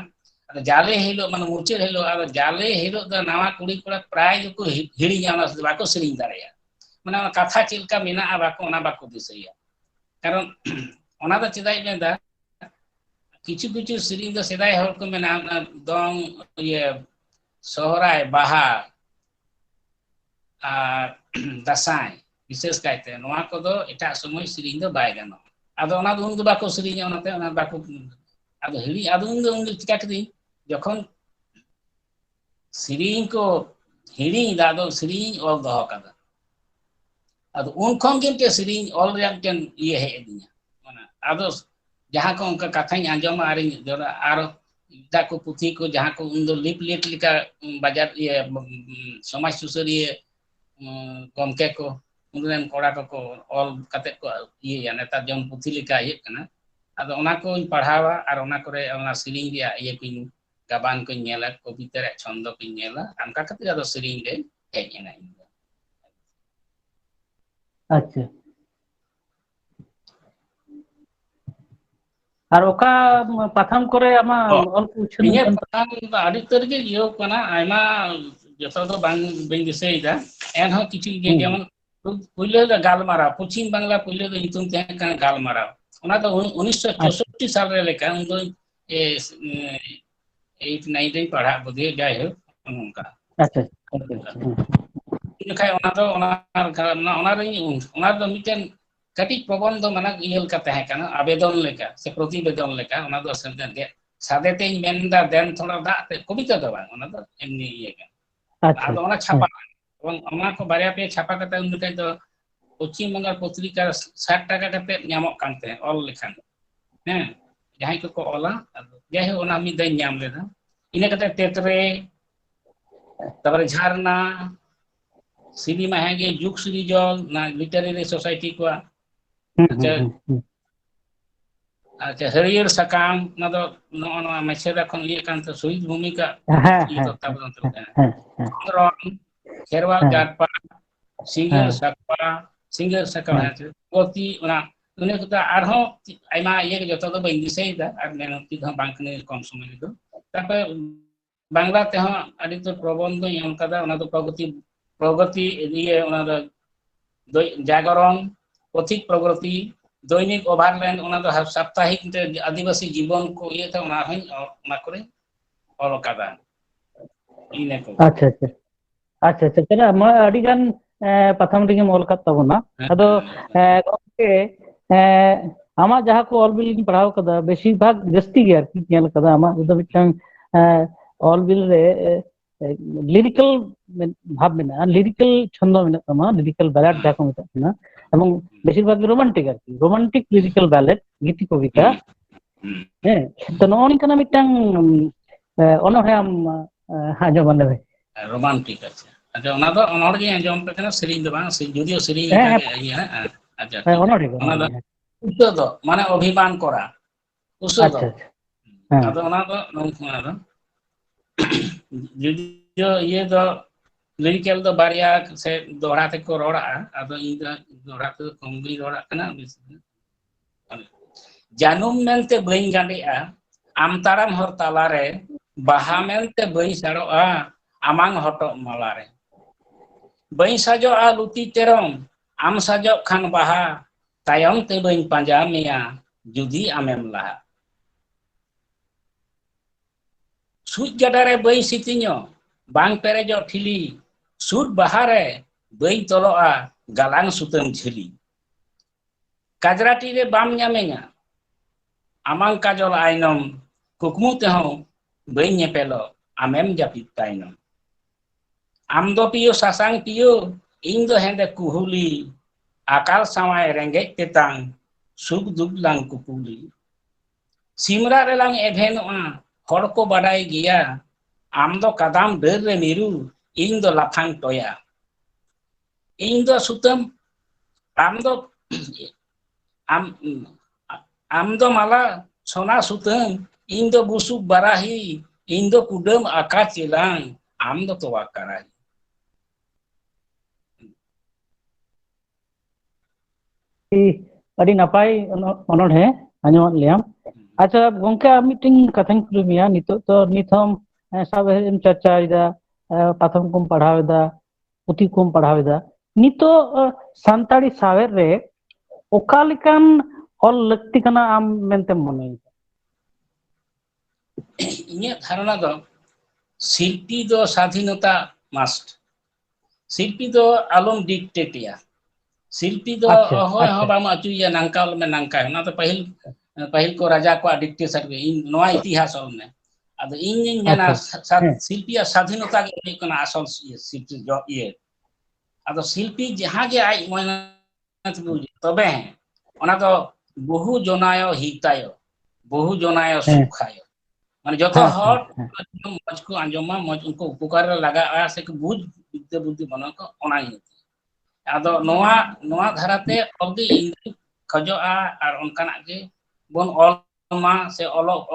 ᱟᱫᱚ ᱡᱟᱞᱮ ᱦᱤᱞᱳᱜ ᱢᱟᱱᱮ ᱢᱩᱪᱟᱹᱫ ᱦᱤᱞᱳᱜ ᱟᱫᱚ ᱡᱟᱞᱮ ᱦᱤᱞᱳᱜ ᱫᱚ ᱱᱟᱣᱟ ᱠᱩᱲᱤ ᱠᱚᱲᱟ ᱯᱨᱟᱭ ᱜᱮᱠᱚ ᱦᱤᱲᱤᱧᱟ ᱚᱱᱟ ᱵᱟᱠᱚ ᱥᱮᱨᱮᱧ ᱫᱟᱲᱮᱭᱟᱜᱼᱟ ᱢᱟᱱᱮ ᱚᱱᱟ ᱠᱟᱛᱷᱟ ᱪᱮᱫ ᱞᱮᱠᱟ ᱢᱮᱱᱟᱜᱼᱟ ᱚᱱᱟ ᱵᱟᱠᱚ ᱫᱤᱥᱟᱹᱭᱟ ᱠᱟᱨᱚᱱ ᱚᱱᱟ ᱫᱚ ᱪᱮᱫᱟᱜ ᱤᱧ ᱢᱮᱱᱫᱟ ᱠᱤᱪᱷᱩ ᱥᱮᱨᱮᱧ ᱫᱚ ᱥᱮᱫᱟᱭ ᱦᱚᱲ ᱠᱚ ᱢᱮᱱᱟ ᱫᱚᱝ ᱤᱭᱟᱹ ᱥᱚᱦᱨᱟᱭ ᱵᱟᱦᱟ ᱟᱨ ᱫᱟᱸᱥᱟᱭ ᱵᱤᱥᱮᱥ ᱠᱟᱭᱛᱮ ᱱᱚᱣᱟ ᱠᱚᱫᱚ ᱮᱴᱟᱜ ᱥᱚᱢᱚᱭ ᱥᱮᱨᱮᱧ ᱫᱚ ᱵᱟᱭ ᱜᱟᱱᱚᱜᱼᱟ ᱟᱫᱚ ᱚᱱᱟ ᱫᱚ ᱩᱱ ᱫᱚ ᱵᱟᱠᱚ ᱥᱮᱨᱮᱧᱟ ᱚᱱᱟᱛᱮ ᱚᱱᱟ ᱵᱟᱠᱚ ᱟᱫᱚ ᱦᱤᱲᱤᱧ ᱟᱫᱚ ᱩᱱ ᱫᱚ ᱪᱤᱠᱟ ᱠᱤᱫᱟᱹᱧ ᱡᱚᱠᱷᱚᱱ ᱥᱮᱨᱮᱧ ᱠᱚ ᱦᱤᱲᱤᱧ ᱮᱫᱟ ᱟᱫᱚ ᱥᱮᱨᱮᱧ ᱚᱞ ᱫᱚᱦᱚ ᱠᱟᱫᱟ ᱟᱫᱚ ᱩᱱ ᱠᱷᱚᱱ ᱜᱮ ᱢᱤᱫᱴᱮᱱ ᱥᱮᱨᱮᱧ ᱚᱞ ᱨᱮᱭᱟᱜ ᱢᱤᱫᱴᱮᱱ ᱤᱭᱟᱹ ᱦᱮᱡ ᱟᱹᱫᱤᱧᱟ ᱢᱟᱱᱮ ᱟᱫᱚ ᱡᱟᱦᱟᱸ ᱠᱚ ᱚᱱᱠᱟ ᱠᱟᱛᱷᱟᱧ ᱟᱸᱡᱚᱢᱟ ᱟᱨᱤᱧ ᱟᱨᱚ ᱮᱴᱟᱜ ᱠᱚ ᱯᱩᱛᱷᱤ ᱠᱚ ᱡᱟᱦᱟᱸ ᱠᱚ ᱩᱱᱫᱚ ᱞᱤᱯᱞᱮᱴ ᱞᱮᱠᱟ ᱵᱟᱡᱟᱨ ᱤᱭᱟᱹ ᱥᱚᱢᱟᱡᱽ ᱥᱩᱥᱟᱹᱨᱤᱭᱟᱹ ᱜᱚᱢᱠᱮ ko ᱩᱱᱨᱮᱱ ᱠᱚᱲᱟ ᱠᱚᱠᱚ ᱚᱞ ᱠᱟᱛᱮᱫ ᱠᱚ ᱤᱭᱟᱹᱭᱟ ᱱᱮᱛᱟᱨ ᱡᱮᱢᱚᱱ ᱯᱩᱛᱷᱤ ᱞᱮᱠᱟ ᱤᱭᱟᱹᱜ ᱠᱟᱱᱟ ᱟᱫᱚ ᱚᱱᱟ ᱠᱚᱧ ᱯᱟᱲᱦᱟᱣᱟ ᱟᱨ ᱚᱱᱟ ᱠᱚᱨᱮ ᱚᱱᱟ ᱥᱮᱨᱮᱧ ᱨᱮᱭᱟᱜ ᱤᱭᱟᱹ ᱠᱚᱧ ᱜᱟᱵᱟᱱ ᱠᱚᱧ ᱧᱮᱞᱟ ᱠᱚᱵᱤᱛᱟ ᱨᱮᱭᱟᱜ ᱪᱷᱚᱱᱫᱚ ᱠᱚᱧ ᱧᱮᱞᱟ ᱚᱱᱠᱟ ᱠᱟᱛᱮᱫ ᱟᱫᱚ ᱥᱮᱨᱮᱧ ᱨᱮ ᱦᱮᱡ ᱮᱱᱟ ᱤᱧ ᱫᱚ ᱟᱪᱪᱷᱟ ᱟᱨ ᱚᱠᱟ ᱯᱟᱛᱷᱟᱢ ᱠᱚᱨᱮ ᱟᱢᱟᱜ ᱚᱞ ᱠᱚ ᱩᱪᱷᱟᱹᱱ ᱤᱧᱟᱹᱜ ᱟᱠᱟᱱ ᱯᱟᱛᱷᱟᱢ ᱫᱚ ᱟᱹᱰᱤ ᱩᱛᱟᱹᱨ ᱜᱮ ᱤᱭᱟᱹᱣ ᱠᱟᱱᱟ ᱟᱭᱢᱟ ᱡᱚᱛᱚ ᱫᱚ ᱵᱟᱹᱧ ᱫᱤᱥᱟᱹᱭᱮᱫᱟ ᱮᱱᱦᱚᱸ ᱠᱤᱪᱷᱩ ᱜᱮ ᱦᱩᱸ ᱡᱮᱢᱚᱱ ᱯᱳᱭᱞᱳ ᱫᱚ ᱜᱟᱞᱢᱟᱨᱟᱣ ᱯᱚᱪᱷᱤᱢ ᱵᱟᱝᱞᱟ ᱯᱳᱭᱞᱳ ᱫᱚ ᱧᱩᱛᱩᱢ ᱛᱟᱦᱮᱸ ᱠᱟᱱᱟ ᱜᱟᱞᱢᱟᱨᱟᱣ ᱚᱱᱟ ᱫᱚ ᱟᱪᱪᱷᱟ 1964 ᱥᱟᱞᱨᱮ ᱞᱮᱠᱟ ᱩᱱ ᱫᱚ 8-9 ᱨᱮᱧ ᱯᱟᱲᱦᱟᱜ ᱵᱩᱫᱷᱤ ᱡᱟᱭᱦᱳᱠ ᱱᱚᱝᱠᱟ ᱟᱪᱪᱷᱟ ᱟᱪᱪᱷᱟ ᱤᱱᱟᱹᱠᱷᱟᱡ ᱚᱱᱟ ᱫᱚ ᱢᱤᱫᱴᱮᱱ ᱠᱟᱹᱴᱤᱡ ᱯᱨᱚᱵᱚᱱᱫᱚ ᱢᱟᱱᱮ ᱤᱭᱟᱹ ᱞᱮᱠᱟ ᱛᱟᱦᱮᱸ ᱠᱟᱱᱟ ᱟᱵᱮᱫᱚᱱ ᱞᱮᱠᱟ ᱥᱮ ᱯᱨᱚᱛᱤᱵᱮᱫᱚᱱ ᱞᱮᱠᱟ ᱚᱱᱟ ᱫᱚ ᱥᱟᱫᱮ ᱛᱮᱧ ᱢᱮᱱᱫᱟ ᱫᱮᱱ ᱛᱷᱚᱲᱟ ᱫᱟᱜ ᱛᱮ ᱠᱚᱵᱤᱛᱟ ᱫᱚ ᱵᱟᱝ ᱚᱱᱟ ᱫᱚ ᱮᱢᱱᱤ ᱤᱭᱟᱹ ᱠᱟᱱᱟ ᱟᱪᱪᱷᱟ ᱟᱫᱚ ᱚᱱᱟ ᱪᱷᱟᱯᱟ ᱚᱱᱟ ᱠᱚ ᱵᱟᱨᱭᱟ ᱯᱮᱭᱟ ᱪᱷᱟᱯᱟ ᱠᱟᱛᱮ ᱩᱱ ᱡᱚᱠᱷᱚᱡ ᱫᱚ ᱯᱚᱪᱷᱤᱢ ᱵᱟᱝᱜᱟᱞ ᱯᱚᱛᱨᱤᱠᱟ 60 ᱴᱟᱠᱟ ᱠᱟᱛᱮᱫ ᱧᱟᱢᱚᱜ ᱠᱟᱱ ᱛᱟᱦᱮᱸᱫ ᱚᱞ ᱞᱮᱠᱷᱟᱱ ᱦᱮᱸ ᱡᱟᱦᱟᱸᱭ ᱠᱚᱠᱚ ᱚᱞᱟ ᱡᱟᱭᱦᱳᱠ ᱚᱱᱟ ᱢᱤᱫ ᱫᱷᱟᱣ ᱧᱟᱢ ᱞᱮᱫᱟ ᱤᱱᱟᱹ ᱠᱟᱛᱮ ᱛᱮᱛᱨᱮ ᱛᱟᱨᱯᱚᱨᱮ ᱡᱷᱟᱨᱱᱟ ᱥᱤᱱᱮᱢᱟ ᱦᱮᱸᱜᱮ ᱡᱩᱜᱽ ᱥᱤᱨᱤᱡᱚᱞ ᱚᱱᱟ ᱞᱤᱴᱟᱨᱮᱨᱤ ᱥᱳᱥᱟᱭᱴᱤ ᱠᱚᱣᱟᱜ ᱟᱪᱪᱷᱟ ᱟᱪᱪᱷᱟ ᱦᱟᱹᱨᱭᱟᱹᱲ ᱥᱟᱠᱟᱢ ᱚᱱᱟ ᱫᱚ ᱱᱚᱜᱼᱚ ᱱᱚᱣᱟ ᱢᱮᱥᱮᱫᱟ ᱠᱷᱚᱱ ᱤᱭᱟᱹ ᱠᱟᱱ ᱥᱚᱦᱤᱫ ᱵᱷୂᱢᱤᱠᱟ ᱦᱮᱸ ᱦᱮᱸ ᱛᱚᱛᱛᱟᱵᱚᱫᱚᱱ ᱦᱮᱸ ᱠᱷᱚᱸᱫᱽᱨᱚᱱ ᱠᱷᱮᱨᱣᱟᱞ ᱦᱮᱸ ᱡᱟᱴᱯᱟ ᱥᱤᱸᱜᱟᱹᱲ ᱦᱮᱸ ᱥᱟᱠᱟᱣᱟ ᱯᱚᱛᱤ ᱚᱱᱟ ᱤᱱᱟᱹ ᱠᱚᱫᱚ ᱟᱨᱦᱚᱸ ᱟᱭᱢᱟ ᱤᱭᱟᱹ ᱡᱚᱛᱚ ᱫᱚ ᱵᱟᱹᱧ ᱫᱤᱥᱟᱹᱭᱮᱫᱟ ᱟᱨ ᱢᱮᱱᱚᱛᱤ ᱦᱚᱸ ᱵᱟᱝ ᱠᱟᱹᱱᱟᱹᱧ ᱠᱚᱢ ᱥᱚᱢᱚᱭ ᱨᱮᱫᱚ ᱛᱟᱨᱯᱚᱨᱮ ᱵᱟᱝᱞᱟ ᱛᱮᱦᱚᱸ ᱟᱹᱰᱤ ᱩᱛᱟᱹᱨ ᱯᱨᱚᱵᱚᱱᱫᱚᱧ ᱮᱢ ᱠᱟᱫᱟ ᱚᱱᱟ ᱫᱚ ᱯᱨᱚᱜᱚᱛᱤ ᱤᱭᱟᱹ ᱚᱱᱟ ᱫᱚ ᱡᱟᱜᱚᱨᱚᱱ ᱯᱚᱛᱷᱤᱠ ᱯᱨᱚᱜᱚᱛᱤ ᱫᱳᱭᱱᱤᱠ ᱳᱵᱷᱟᱨᱞᱮᱱᱰ ᱚᱱᱟ ᱫᱚ ᱥᱟᱯᱛᱟᱦᱤᱠ ᱟᱹᱫᱤᱵᱟᱹᱥᱤ ᱡᱤᱵᱚᱱ ᱠᱚ ᱤᱭᱟᱹᱛᱮ ᱚᱱᱟ ᱠᱚᱨᱮ ᱚᱞ ᱠᱟᱫᱟ ᱤᱱᱟᱹ ᱠᱚᱜᱮ ᱟᱪᱪᱷᱟ ᱟᱪᱪᱷᱟ ᱟᱪᱪᱷᱟ ᱟᱪᱪᱷᱟ ᱪᱮᱫᱟᱜ ᱟᱹᱰᱤ ᱜᱟᱱ ᱯᱟᱛᱷᱟᱢ ᱨᱮᱜᱮᱢ ᱚᱞ ᱟᱠᱟᱫ ᱛᱟᱵᱚᱱᱟ ᱟᱫᱚ ᱜᱚᱝᱠᱮ ᱟᱢᱟᱜ ᱡᱟᱦᱟᱸ ᱠᱚ ᱚᱞ ᱵᱤᱞᱤᱧ ᱯᱟᱲᱦᱟᱣ ᱠᱟᱫᱟ ᱵᱮᱥᱤᱨ ᱵᱷᱟᱜᱽ ᱡᱟᱹᱥᱛᱤ ᱜᱮ ᱟᱨᱠᱤ ᱧᱮᱞ ᱠᱟᱫᱟ ᱟᱢᱟᱜ ᱨᱮᱫᱚ ᱢᱤᱫᱴᱟᱝ ᱚᱞ ᱵᱤᱞ ᱨᱮ ᱞᱤᱨᱤᱠᱮᱞ ᱵᱷᱟᱵ ᱢᱮᱱᱟᱜᱼᱟ ᱞᱤᱨᱤᱠᱮᱞ ᱪᱷᱚᱱᱫᱚ ᱢᱮᱱᱟᱜ ᱛᱟᱢᱟ ᱞᱤᱨᱤᱠᱮᱞ ᱵᱟᱞᱟᱰ ᱡᱟᱦᱟᱸ ᱠᱚ ᱢᱮᱛᱟᱜ ᱠᱟᱱᱟ এবং বেশির ভাগ রোমান্টিক আর কি রোমান্টিক লিরিক্যাল ব্যালেড গীতি কবিতা হ্যাঁ তো নয় নঙ্কানা মিদটাং অনড়ᱦᱮ আম আᱸᱡᱚᱢ ᱟᱞᱮ ᱢᱮ ᱨᱳᱢᱟᱱᱴᱤᱠ ᱟᱪᱪᱷᱟ ᱟᱪᱪᱷᱟ ᱚᱱᱟ ᱫᱚ ᱚᱱᱚᱲ ᱜᱤᱧ ᱟᱸᱡᱚᱢ ᱯᱮ ᱠᱟᱱᱟ ᱥᱮᱨᱮᱧ ᱫᱚ ᱵᱟᱝ ᱡᱩᱫᱤᱳ ᱥᱮᱨᱮᱧ ᱦᱮᱸ ᱞᱮᱠᱟᱜᱮ ᱤᱭᱟᱹ ᱟᱪᱪᱷᱟ ᱦᱮᱸ ᱴᱷᱤᱠ ᱚᱱᱚᱲᱦᱮ ᱜᱮ ᱚᱱᱟ ᱫᱚ ᱦᱮᱸ ᱩᱥᱟᱹ ᱫᱚ ᱢᱟᱱᱮ ᱚভিমান করা ᱩᱥᱟᱹ ᱫᱚ ᱟᱪᱪᱷᱟ ᱟᱪᱪᱷᱟ ᱦᱮᱸ ᱟᱫᱚ ᱚᱱᱟ ᱫᱚ ᱱᱚᱝᱠᱟ ᱫᱚ ᱡᱩᱫᱤᱳ ᱤᱭᱟᱹ ᱫᱚ ᱞᱤᱨᱤᱠᱮᱞ ᱫᱚ ᱵᱟᱨᱭᱟ ᱥᱮ ᱫᱚᱦᱲᱟ ᱛᱮᱠᱚ ᱨᱚᱲᱟᱜᱼᱟ ᱟᱫᱚ ᱤᱧ ᱫᱚ ᱫᱚᱦᱲᱟ ᱛᱮᱫᱚ ᱠᱚᱢ ᱜᱤᱧ ᱨᱚᱲᱟᱜ ᱠᱟᱱᱟ ᱡᱟᱹᱱᱩᱢ ᱢᱮᱱᱛᱮ ᱵᱟᱹᱧ ᱜᱟᱸᱰᱮᱜᱼᱟ ᱟᱢ ᱛᱟᱲᱟᱢ ᱦᱚᱨ ᱛᱟᱞᱟᱨᱮ ᱵᱟᱦᱟ ᱢᱮᱱᱛᱮ ᱵᱟᱹᱧ ᱥᱟᱲᱚᱜᱼᱟ ᱟᱢᱟᱝ ᱦᱚᱴᱚᱜ ᱢᱟᱞᱟᱨᱮ ᱵᱟᱹᱧ ᱥᱟᱡᱚᱜᱼᱟ ᱞᱩᱛᱤ ᱛᱮᱨᱚᱝ ᱟᱢ ᱥᱟᱡᱚᱜ ᱠᱷᱟᱱ ᱵᱟᱦᱟ ᱛᱟᱭᱚᱢ ᱛᱮ ᱵᱟᱹᱧ ᱯᱟᱸᱡᱟ ᱢᱮᱭᱟ ᱡᱩᱫᱤ ᱟᱢᱮᱢ ᱞᱟᱦᱟ ᱥᱩᱡ ᱜᱟᱰᱟ ᱨᱮ ᱵᱟᱹᱧ ᱥᱤᱛᱤᱧᱚᱜ ᱵᱟᱝ ᱯᱮᱨᱮᱡᱚᱜ ᱴᱷᱤᱞᱤ ᱥᱩᱫ ᱵᱟᱦᱟᱨᱮ ᱵᱟᱹᱧ ᱛᱚᱞᱚᱜᱼᱟ ᱜᱟᱞᱟᱝ ᱥᱩᱛᱟᱹᱢ ᱡᱷᱟᱹᱞᱤ ᱠᱟᱡᱽᱨᱟᱴᱤ ᱨᱮ ᱵᱟᱢ ᱧᱟᱢᱮᱧᱟ ᱟᱢᱟᱝ ᱠᱟᱡᱚᱞ ᱟᱭᱱᱚᱢ ᱠᱩᱠᱢᱩ ᱛᱮᱦᱚᱸ ᱵᱟᱹᱧ ᱧᱮᱯᱮᱞᱚᱜ ᱟᱢᱮᱢ ᱡᱟᱹᱯᱤᱫ ᱛᱟᱭᱱᱚᱢ ᱟᱢ ᱫᱚ ᱯᱤᱭᱳ ᱥᱟᱥᱟᱝ ᱯᱤᱭᱳ ᱤᱧ ᱫᱚ ᱦᱮᱸᱫᱮ ᱠᱩᱦᱩᱞᱤ ᱟᱠᱟᱞ ᱥᱟᱶᱟᱭ ᱨᱮᱸᱜᱮᱡ ᱛᱮᱛᱟᱝ ᱥᱩᱠ ᱫᱩᱠ ᱞᱟᱝ ᱠᱩᱯᱩᱞᱤ ᱥᱤᱢᱨᱟᱜ ᱨᱮᱞᱟᱝ ᱮᱵᱷᱮᱱᱚᱜᱼᱟ ᱦᱚᱲ ᱠᱚ ᱵᱟᱰᱟᱭ ᱜᱮᱭᱟ ᱟᱢ ᱫᱚ ᱠᱟᱫᱟᱢ ᱰᱟᱹᱨ ᱨᱮ ᱢᱤᱨᱩ ᱤᱧ ᱫᱚ ᱞᱟᱯᱷᱟᱝ ᱴᱚᱭᱟ ᱤᱧ ᱫᱚ ᱥᱩᱛᱟᱹᱢ ᱟᱢ ᱫᱚ ᱟᱢ ᱫᱚ ᱢᱟᱞᱟ ᱥᱚᱱᱟ ᱥᱩᱛᱟᱹᱢ ᱤᱧ ᱫᱚ ᱵᱩᱥᱩᱵ ᱵᱟᱨᱟᱦᱤ ᱤᱧ ᱫᱚ ᱠᱩᱰᱟᱹᱢ ᱟᱠᱟ ᱪᱮᱞᱟᱝ ᱟᱢ ᱫᱚ ᱛᱚᱣᱟ ᱠᱟᱨᱟᱦᱤ ᱟᱹᱰᱤ ᱱᱟᱯᱟᱭ ᱚᱱᱚᱬᱦᱮ ᱟᱸᱡᱚᱢᱟᱫ ᱞᱮᱭᱟᱢ ᱟᱪᱪᱷᱟ ᱜᱚᱝᱠᱮ ᱟᱨ ᱢᱤᱫᱴᱮᱱ ᱠᱟᱛᱷᱟᱧ ᱠᱩᱞᱤ ᱢᱮᱭᱟ ᱱᱤᱛᱚᱜ ᱫᱚ ᱱᱤᱛ ᱦᱚᱸ ᱥᱟᱶᱦᱮᱫ ᱮᱢ ᱪᱟᱨᱪᱟᱭᱮᱫᱟ ᱯᱟᱛᱷᱟᱢ ᱠᱚᱢ ᱯᱟᱲᱦᱟᱣᱮᱫᱟ ᱯᱩᱛᱷᱤ ᱠᱚᱢ ᱯᱟᱲᱦᱟᱣᱮᱫᱟ ᱱᱤᱛᱚᱜ ᱥᱟᱱᱛᱟᱲᱤ ᱥᱟᱶᱦᱮᱫ ᱨᱮ ᱚᱠᱟ ᱞᱮᱠᱟᱱ ᱚᱞ ᱞᱟᱹᱠᱛᱤ ᱠᱟᱱᱟ ᱟᱢ ᱢᱮᱱᱛᱮᱢ ᱢᱚᱱᱮᱭᱮᱫᱟ ᱤᱧᱟᱹᱜ ᱫᱷᱟᱨᱚᱱᱟ ᱫᱚ ᱥᱤল্ᱯᱤ ᱫᱚ ᱥᱟᱫᱷᱤᱱᱚᱛᱟ ᱢᱟᱥᱴ ᱥᱤল্ᱯᱤ ᱫᱚ ᱟᱞᱚᱢ ᱰᱤᱠᱴᱮᱴᱮᱭᱟ ᱥᱤল্ᱯᱤ ᱫᱚ ᱟᱪᱪᱷᱟ ᱚᱦᱚᱭ ᱦᱚᱸ ᱟᱪᱪᱷᱟ ᱵᱟᱢ ᱟᱹᱪᱩᱭᱮᱭᱟ ᱱᱟᱝᱠᱟ ᱚᱞ ᱢᱮ ᱱᱟᱝᱠᱟ ᱚᱱᱟ ᱫᱚ ᱯᱟᱹᱦᱤᱞ ᱠᱚ ᱨᱟᱡᱟ ᱠᱚᱣᱟᱜ ᱰᱤᱠᱴᱮᱥᱚᱱ ᱜᱮ ᱤᱧ ᱱᱚᱣᱟ ᱤᱛᱤᱦᱟᱥ ᱚᱞ ᱢᱮ ᱟᱫᱚ ᱤᱧᱤᱧ ᱢᱮᱱᱟ ᱟᱪᱪᱷᱟ ᱦᱮᱸ ᱥᱤল্ᱯᱤᱭᱟᱜ ᱥᱟᱫᱷᱤᱱᱚᱛᱟ ᱜᱮ ᱦᱩᱭᱩᱜ ᱠᱟᱱᱟ ᱟᱥᱚᱞ ᱥᱤᱞᱯᱤ ᱤᱭᱟᱹ ᱟᱫᱚ ᱥᱤল্ᱯᱤ ᱡᱟᱦᱟᱸ ᱜᱮ ᱟᱡ ᱢᱚᱱᱮ ᱛᱚᱵᱮ ᱚᱱᱟ ᱫᱚ ᱵᱚᱦᱩ ᱡᱚᱱᱟᱭᱚ ᱦᱤᱛᱟᱭᱚ ᱵᱚᱦᱩ ᱡᱚᱱᱟᱭᱚ ᱦᱮᱸ ᱥᱩᱠᱷᱟᱭᱚ ᱢᱟᱱᱮ ᱡᱚᱛᱚ ᱦᱮᱸ ᱦᱚᱲ ᱦᱮᱸ ᱢᱚᱡᱽ ᱠᱚ ᱟᱸᱡᱚᱢᱟ ᱢᱚᱡᱽ ᱩᱱᱠᱩ ᱩᱯᱚᱠᱟᱨ ᱨᱮ ᱞᱟᱜᱟᱜᱼᱟ ᱥᱮᱠᱚ ᱵᱩᱡᱽ ᱵᱤᱫᱽᱫᱟᱹ ᱵᱩᱫᱽᱫᱷᱤ ᱵᱟᱹᱱᱩᱜ ᱠᱚ ᱚᱱᱟ ᱤᱭᱟᱹᱛᱮ ᱟᱫᱚ ᱱᱚᱣᱟ ᱫᱷᱟᱨᱟᱛᱮ ᱚᱞᱜᱮ ᱤᱧ ᱠᱷᱚᱡᱚᱜᱼᱟ ᱟᱨ ᱚᱱᱠᱟᱱᱟᱜ ᱜᱮ ᱵᱚᱱ ᱚᱞ ᱢᱟ ᱥᱮ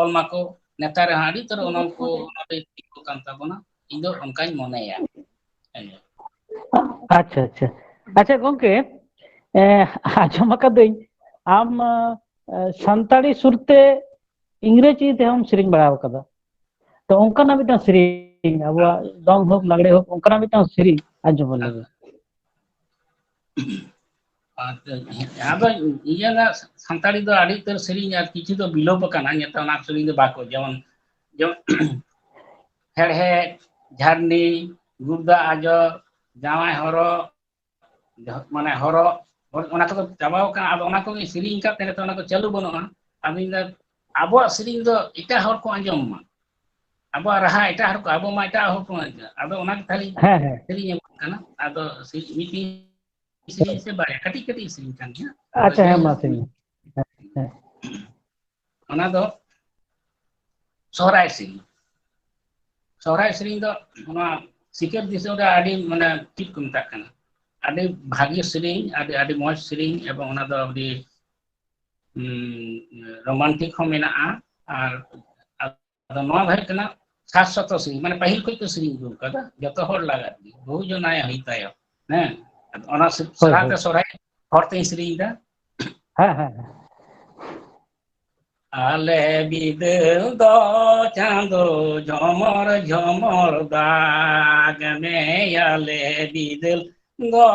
ᱚᱞ ᱢᱟᱠᱚ ᱱᱮᱛᱟᱨ ᱨᱮᱦᱚᱸ ᱟᱹᱰᱤ ᱩᱛᱟᱹᱨ ᱚᱱᱚᱞ ᱠᱚ ᱠᱟᱱ ᱛᱟᱵᱚᱱᱟ ᱤᱧ ᱫᱚ ᱚᱱᱠᱟᱧ ᱢᱚᱱᱮᱭᱟ᱾ ᱟᱪᱪᱷᱟ ᱟᱪᱪᱷᱟ ᱟᱪᱪᱷᱟ ᱜᱚᱝᱠᱮ ᱟᱸᱡᱚᱢ ᱟᱠᱟᱫᱟᱹᱧ ᱟᱢ ᱥᱟᱱᱛᱟᱲᱤ ᱥᱩᱨᱛᱮ ᱤংᱨᱮᱡᱤ ᱛᱮᱦᱚᱸᱢ ᱥᱮᱨᱮᱧ ᱵᱟᱲᱟ ᱟᱠᱟᱫᱟ ᱛᱚ ᱚᱱᱠᱟᱱᱟᱜ ᱢᱤᱫᱴᱟᱝ ᱥᱮᱨᱮᱧ ᱟᱵᱚᱣᱟᱜ ᱫᱚᱝ ᱦᱳᱠ ᱞᱟᱜᱽᱲᱮ ᱦᱳᱠ ᱚᱱᱠᱟᱱᱟᱜ ᱢᱤᱫᱴᱟᱝ ᱥᱮᱨᱮᱧ ᱟᱸᱡᱚᱢ ᱞᱟᱹᱜᱤᱫ ᱟᱫᱚ ᱤᱭᱟᱹ ᱥᱟᱱᱛᱟᱲᱤ ᱫᱚ ᱟᱹᱰᱤ ᱩᱛᱟᱹᱨ ᱥᱮᱨᱮᱧ ᱟᱨ ᱠᱤᱪᱷᱩ ᱫᱚ ᱵᱤᱞᱳᱯ ᱟᱠᱟᱱᱟ ᱱᱤᱛᱚᱜ ᱚᱱᱟ ᱥᱮᱨᱮᱧ ᱫᱚ ᱵᱟᱠᱚ ᱡᱮᱢᱚᱱ ᱦᱮᱲᱦᱮᱫ ᱡᱷᱟᱨᱱᱤ ᱜᱩᱲᱫᱟ ᱟᱡᱚ ᱡᱟᱶᱟᱭ ᱦᱚᱨᱚᱜ ᱢᱟᱱᱮ ᱦᱚᱨᱚᱜ ᱚᱱᱟ ᱠᱚᱫᱚ ᱪᱟᱵᱟᱣ ᱠᱟᱱᱟ ᱟᱫᱚ ᱚᱱᱟ ᱠᱚᱜᱮ ᱥᱮᱨᱮᱧ ᱠᱟᱫ ᱛᱮ ᱱᱤᱛᱚᱜ ᱚᱱᱟ ᱠᱚ ᱪᱟᱹᱞᱩ ᱵᱟᱹᱱᱩᱜᱼᱟ ᱟᱫᱚᱧ ᱞᱟᱹᱭᱫᱟ ᱟᱵᱚᱣᱟᱜ ᱥᱮᱨᱮᱧ ᱫᱚ ᱮᱴᱟᱜ ᱦᱚᱲ ᱠᱚ ᱟᱸᱡᱚᱢ ᱢᱟ ᱟᱵᱚᱣᱟᱜ ᱨᱟᱦᱟ ᱮᱴᱟᱜ ᱦᱚᱲ ᱠᱚ ᱟᱵᱚ ᱢᱟ ᱮᱴᱟᱜ ᱦᱚᱲ ᱠᱚ ᱟᱫᱚ ᱚᱱᱟ ᱠᱟᱛᱷᱟ ᱞᱤᱧ ᱦᱮᱸ ᱦᱮᱸ ᱥᱮᱨᱮᱧ ᱮᱢᱚᱜ ᱠᱟᱱᱟ ᱟᱫᱚ ᱢᱤᱫᱴᱤᱱ ᱥᱮᱨᱮᱧ ᱥᱮ ᱵᱟᱨᱭᱟ ᱠᱟᱹᱴᱤᱡ ᱠᱟᱹᱴᱤᱡ ᱥᱮᱨᱮᱧ ᱠᱟᱱ ᱜᱮᱭᱟ ᱟᱫᱚ ᱟᱪᱪᱷᱟ ᱦᱮᱸ ᱢᱟ ᱡᱟᱭᱦᱳᱠ ᱥᱮᱨᱮᱧ ᱦᱮᱸ ᱚᱱᱟ ᱫᱚ ᱥᱚᱦᱨᱟᱭ ᱥᱮᱨᱮᱧ ᱫᱚ ᱱᱚᱣᱟ ᱥᱤᱠᱟᱹᱨ ᱫᱤᱥᱚᱢ ᱨᱮ ᱟᱹᱰᱤ ᱢᱟᱱᱮ ᱪᱮᱫ ᱠᱚ ᱢᱮᱛᱟᱜ ᱠᱟᱱᱟ ᱟᱹᱰᱤ ᱵᱷᱟᱜᱤ ᱥᱮᱨᱮᱧ ᱟᱹᱰᱤ ᱢᱚᱡᱽ ᱥᱮᱨᱮᱧ ᱮᱵᱚᱝ ᱚᱱᱟ ᱫᱚ ᱟᱹᱰᱤ ᱨᱳᱢᱟᱱᱴᱤᱠ ᱦᱚᱸ ᱢᱮᱱᱟᱜᱼᱟ ᱟᱨ ᱟᱫᱚ ᱱᱚᱣᱟ ᱫᱚ ᱦᱩᱭᱩᱜ ᱠᱟᱱᱟ ᱥᱟᱥᱥᱚᱛᱚ ᱥᱮᱨᱮᱧ ᱢᱟᱱᱮ ᱯᱟᱹᱦᱤᱞ ᱠᱷᱚᱱ ᱠᱚ ᱥᱮᱨᱮᱧ ᱟᱹᱜᱩ ᱠᱟᱫᱟ ᱡᱚᱛᱚ ᱦᱚᱲ ᱞᱟᱜᱟᱫ ᱜᱮ ᱵᱚᱦᱩ ᱡᱚᱱᱟᱭ ᱦᱤᱛᱟᱭᱚ ᱦᱮᱸ ᱚᱱᱟ ᱦᱳᱭ ᱦᱳᱭ ᱥᱟᱞᱟᱜᱛᱮ ᱥᱚᱨᱦᱟᱭ ᱦᱚᱲ ᱛᱤᱧ ᱥᱮᱨᱮᱧ ᱮᱫᱟ ᱦᱮᱸ ᱦᱮᱸ ᱟᱞᱮ ᱵᱤᱫᱟᱹᱞ ᱫᱚ ᱪᱟᱸᱫᱳ ᱡᱷᱚᱢᱚᱨ ᱡᱷᱚᱢᱚᱨ ᱫᱟᱜᱽ ᱢᱮ ᱟᱞᱮ ᱵᱤᱫᱟᱹᱞ ᱫᱚ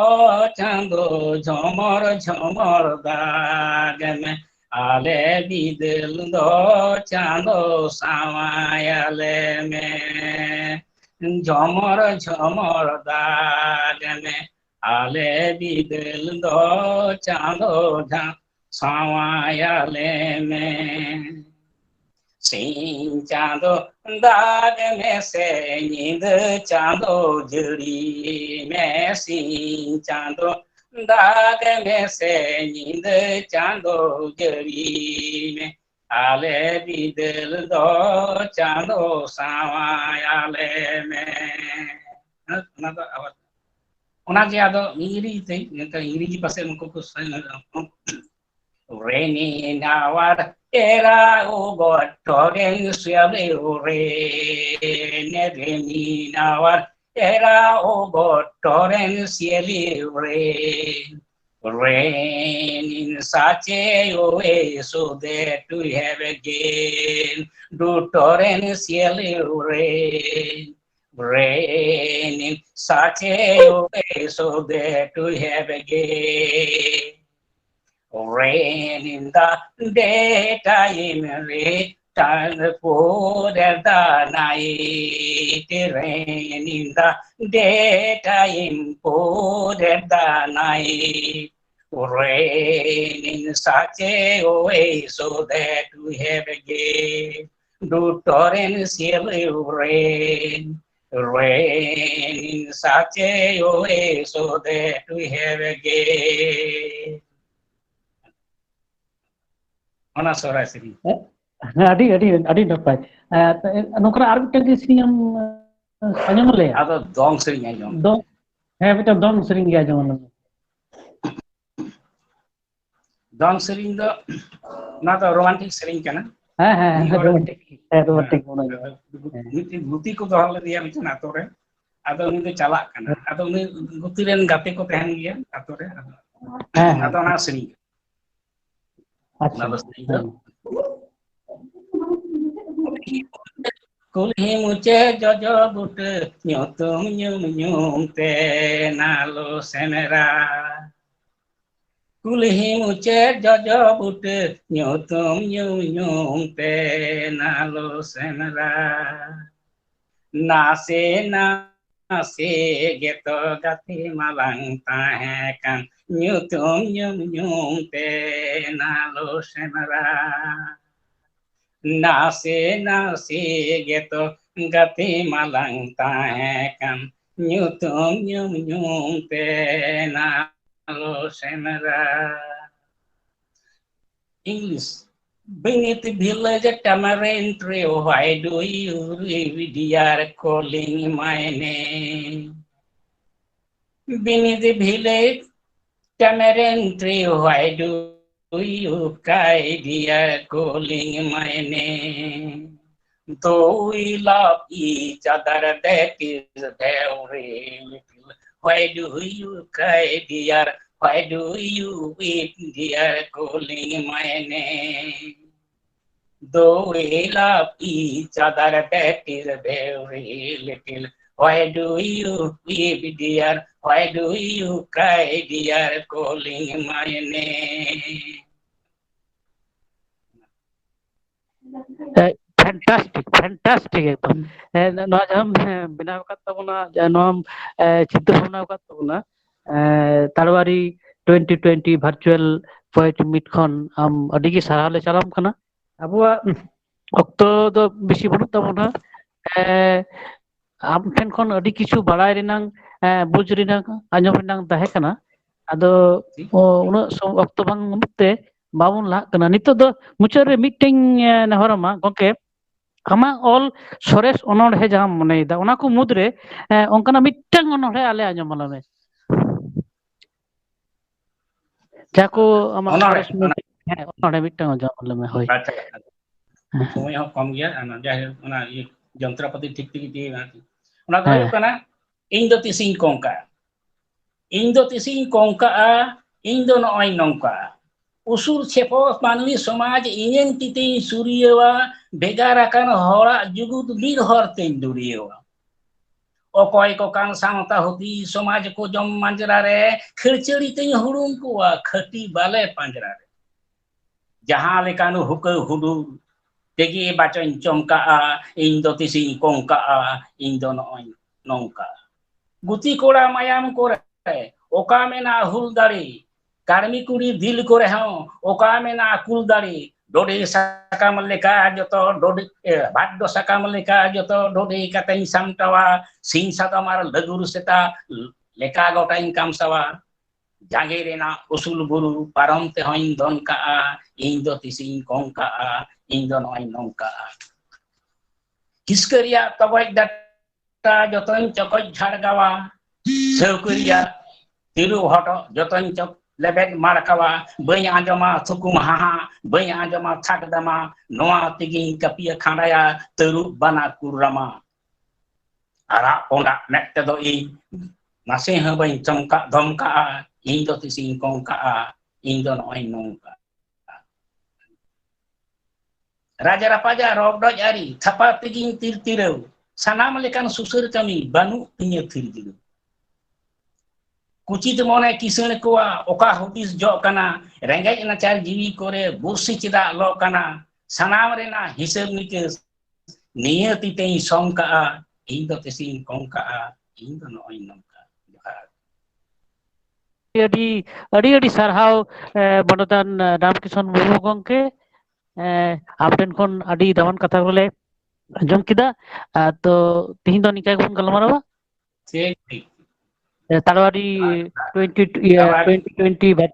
ᱪᱟᱸᱫᱳ ᱡᱷᱚᱢᱚᱨ ᱡᱷᱚᱢᱚᱨ ᱫᱟᱜᱽ ᱢᱮ ᱟᱞᱮ ᱵᱤᱫᱟᱹᱞ ᱫᱚ ᱪᱟᱸᱫᱳ ᱥᱟᱶᱟᱭᱟᱞᱮ ᱢᱮ ᱡᱷᱚᱢᱚᱨ ᱡᱷᱚᱢᱚᱨ ᱫᱟᱜᱽ ᱢᱮ ᱟᱞᱮ ᱵᱤᱫᱟᱹᱞ ᱫᱚ ᱪᱟᱸᱫᱳ ᱥᱟᱶᱟᱭᱟᱞᱮ ᱢᱮ ᱥᱤᱧ ᱪᱟᱸᱫᱳ ᱫᱟᱜᱽ ᱢᱮᱥᱮ ᱧᱤᱫᱟᱹ ᱪᱟᱸᱫᱳ ᱡᱟᱹᱲᱤ ᱢᱮ ᱥᱤᱧ ᱪᱟᱸᱫᱳ ᱫᱟᱜᱽ ᱢᱮᱥᱮ ᱧᱤᱫᱟᱹ ᱪᱟᱸᱫᱳ ᱡᱟᱹᱲᱤ ᱢᱮ ᱟᱞᱮ ᱵᱤᱫᱟᱹᱞ ᱫᱚ ᱪᱟᱸᱫᱳ ᱥᱟᱶᱟᱭᱟᱞᱮ ᱢᱮ ᱚᱱᱟ ᱫᱚ ᱟᱵᱟᱨ ᱚᱱᱟᱜᱮ ᱟᱫᱚ ᱤᱝᱨᱮᱡᱤ ᱯᱟᱥᱮᱡ ᱩᱱᱠᱩ ᱠᱚ Raining hour era got torrential rain. Raining hour era got torrential rain. Rain in such a way so that we have again do torrential rain. Rain in such a way so that we have again. Rain in the daytime, return for the night. Rain in the daytime, for the night. Rain in such a way so that we have again do torrential rain. Rain in such a way so that we have again. ᱚᱱᱟ ᱥᱚᱦᱨᱟᱭ ᱥᱮᱨᱮᱧ ᱦᱮᱸ ᱟᱹᱰᱤ ᱱᱟᱯᱟᱭ ᱱᱚᱝᱠᱟᱱᱟᱜ ᱟᱨ ᱢᱤᱫᱴᱟᱝ ᱥᱮᱨᱮᱧ ᱮᱢ ᱟᱸᱡᱚᱢ ᱞᱮᱭᱟ ᱟᱫᱚ ᱫᱚᱝ ᱥᱮᱨᱮᱧ ᱟᱸᱡᱚᱢ ᱫᱚᱝ ᱦᱮᱸ ᱢᱤᱫᱴᱟᱝ ᱫᱚᱝ ᱥᱮᱨᱮᱧ ᱜᱮ ᱟᱸᱡᱚᱢ ᱟᱞᱟᱝ ᱫᱚᱝ ᱥᱮᱨᱮᱧ ᱫᱚ ᱚᱱᱟ ᱫᱚ ᱨᱳᱢᱟᱱᱴᱤᱠ ᱥᱮᱨᱮᱧ ᱠᱟᱱᱟ ᱦᱮᱸ ᱢᱤᱫ ᱦᱮᱸ ᱦᱚᱲ ᱨᱳᱢᱟᱱᱴᱤᱠ ᱨᱳᱢᱟᱱᱴᱤᱠ ᱢᱚᱱᱮ ᱟᱫᱚ ᱦᱮᱸ ᱢᱤᱫᱴᱤᱡ ᱜᱩᱛᱤ ᱠᱚ ᱫᱚᱦᱚ ᱞᱮᱫᱮᱭᱟ ᱢᱤᱫᱴᱮᱱ ᱟᱛᱳ ᱨᱮ ᱟᱫᱚ ᱩᱱᱤ ᱫᱚ ᱪᱟᱞᱟᱜ ᱠᱟᱱᱟ ᱟᱫᱚ ᱩᱱᱤ ᱜᱩᱛᱤ ᱨᱮᱱ ᱜᱟᱛᱮ ᱠᱚ ᱛᱟᱦᱮᱱ ᱜᱮᱭᱟ ᱟᱛᱳ ᱨᱮ ᱦᱮᱸ ᱦᱮᱸ ᱟᱫᱚ ᱚᱱᱟ ᱥᱮᱨᱮᱧ ᱚᱱᱟ ᱟᱪᱪᱷᱟ ᱫᱚ ᱥᱮᱨᱮᱧ ᱫᱚ ᱦᱮᱸ ᱠᱩᱞᱦᱤ ᱢᱩᱪᱟᱹᱫ ᱡᱚᱡᱚ ᱵᱩᱴᱟᱹ ᱧᱩᱛᱩᱢ ᱧᱩᱢ ᱧᱩᱢ ᱛᱮ ᱱᱟᱞᱚ ᱥᱮᱱᱨᱟ ᱠᱩᱞᱦᱤ ᱢᱩᱪᱟᱹᱫ ᱡᱚᱡᱚ ᱵᱩᱴᱟᱹ ᱧᱩᱛᱩᱢ ᱧᱩᱢ ᱧᱩᱢ ᱛᱮ ᱱᱟᱞᱚ ᱥᱮᱱᱨᱟ ᱱᱟᱥᱮ ᱱᱟᱥᱮ ᱜᱮᱛᱚ ᱜᱟᱛᱮ ᱢᱟᱞᱟᱝ ᱛᱟᱦᱮᱸ ᱠᱟᱱ ᱧᱩᱛᱩᱢ ᱧᱩᱢ ᱧᱩᱢ ᱛᱮ ᱱᱟᱞᱚ ᱥᱮᱱᱨᱟ ᱱᱟᱥᱮ ᱱᱟᱥᱮ ᱜᱮᱛᱚ ᱜᱟᱛᱮ ᱢᱟᱞᱟᱝ ᱛᱟᱦᱮᱸ ᱠᱟᱱ nyutung nyum nyum te na lo senra. English. Beneath the village tamarind tree, why do you leave dear calling my name? Beneath the village tamarind tree, why do you cry, dear calling my name? Though we love each other, that is very little. Why do you cry, dear? Why do you weep, dear, calling my name? Though we love each other, that is very little. Why do you weep, dear? Why do you cry, dear, calling my name? Fantastic एकदम नवा जहां बनाव kat tabona nova चित्र बनाव kat tabona तारवारी 2020 भार्चुअल पोएट मीट खन आम अडी गी सारा ले चलाम कना अबुआ अक्तो दो बेसी बनु tabona आम ठेन खन अडी किछु बाड़ाय रेनांग बुझ रेनांग आंजम रेनांग ताहे कना ᱟᱫᱚ ᱩᱱᱟᱹᱜ ᱚᱠᱛᱚ ᱵᱟᱝ ᱢᱩᱫᱛᱮ ᱵᱟᱵᱚᱱ ᱞᱟᱦᱟᱜ ᱠᱟᱱᱟ ᱱᱤᱛᱚᱜ ᱫᱚ ᱢᱩᱪᱟᱹᱫ ᱨᱮ ᱢᱤᱫᱴᱮᱱ ᱱᱮᱦᱚᱨᱟᱢᱟ ᱜᱚᱝᱠᱮ ᱟᱢᱟᱜ ᱚᱞ ᱥᱚᱨᱮᱥ ᱚᱱᱚᱬᱦᱮ ᱡᱟᱦᱟᱸᱢ ᱢᱚᱱᱮᱭᱮᱫᱟ ᱚᱱᱟ ᱠᱚ ᱢᱩᱫᱽᱨᱮ ᱚᱱᱠᱟᱱᱟᱜ ᱢᱤᱫᱴᱟᱝ ᱚᱱᱚᱬᱦᱮ ᱟᱞᱮ ᱟᱸᱡᱚᱢ ᱟᱞᱮ ᱢᱮ ᱡᱟᱦᱟᱸ ᱠᱚ ᱟᱢᱟᱜ ᱥᱚᱨᱮᱥ ᱚᱱᱚᱬᱦᱮ ᱢᱤᱫᱴᱟᱝ ᱟᱸᱡᱚᱢ ᱟᱞᱮ ᱢᱮ ᱦᱳᱭ समय हो कम गया जाहे ये जंत्रपाति ठीक ठीक दी ना तो होयो कना इन दो तिसिंग कोंका इन दो तिसिंग कोंका इन दो नॉय नोंका उसूल छेपो मानवी समाज इनेन तितिं सूर्यवा बेगार आकान होड़ा जुगुत बीर हरते दुरियवा ओकोय को कान सामता होती समाज को जम मांजरा रे खिरचड़ी तिं हुड़ुम कोवा खटी बाले पांजरा रे जहां लेकानु हुक हुडू तेगी बाचन चमका इन दो तिसिंग कोंका इन दो नॉय नोंका गुती कोड़ा मायाम कोरे ओका मेना हुल दाड़ी कार्मी कुड़ी दिल कोरे हूं ओका मेना कुल दाड़ी डोडी साकाम लेका जतो डोडी भाद्दो साकाम लेका जतो डोडी कातें सामटावा सिंह साकामार लगुर सेता लेका गोटाइन कामसावा जागे रेना उसूल बुरु पारम ते होइन दोन का इन दो तिसिंग कोंका इन दो नॉय नोंका किसकरिया तबय डाटा जतन चकज झाड़गावा सौकरिया तिरु हटो जतन चक लेबेद मारकावा बई आंजमा थुकुम हाहा बई आंजमा थाकदमा नोआ तिगिं कपिया खांडाया तरु बना कुरमा आरा ओंडा नेक्ते दो इ नासे ह बई चमका धमका इन दो तिसिंग कोंका इन दो नॉय नोंका राजा रापाजा रोबडoj ari थपा तिगिं तिरतिरौ सानाम लेकान सुसुर कमी बानु तिnya थिरजिलु कुचित मोने किसण कोआ ओका हुदिस जो कना रेंगेज नाचार जीवी कोरे बुरसी चिदा लो कना सानाम रेना हिसाब निकेस नियति तेई सोंका इन दो तिसिंग कोंका इन दो नॉय नोंका अडी अडी अडी सारहाव बनोदान रामकिशन मुर्मू गंके आपन खन अडी दामन कथा बोले आंजम किदा तो तिहिं दो निकाय बन गलमारावा ठीक तारवारी 2020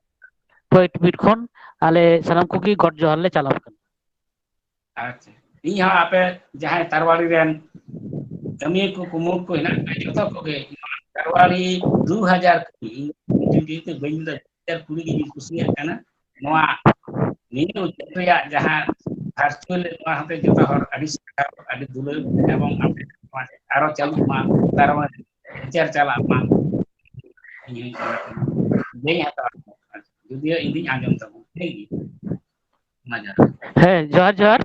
पोएट मीट खन आले सलाम कोगी गॉड जोहार ले चलाव कन अच्छा इन हा आपे जहां तारवारी रेन कमी को कुमुर को हिना जतो कोगे तारवारी 2000 जुदी ते बइंदा तर कुड़ी गी कुसिया कना नोआ नीनु चक्रिया जहां भार्चुअल नोआ हते जतो हर अडी सका अडी दुले एवं आपे आरो चालू मा तारवारी चर चला मा ये नहीं आता जुदी इंदी आंजम तब ठीक मजा है जोहार जोहार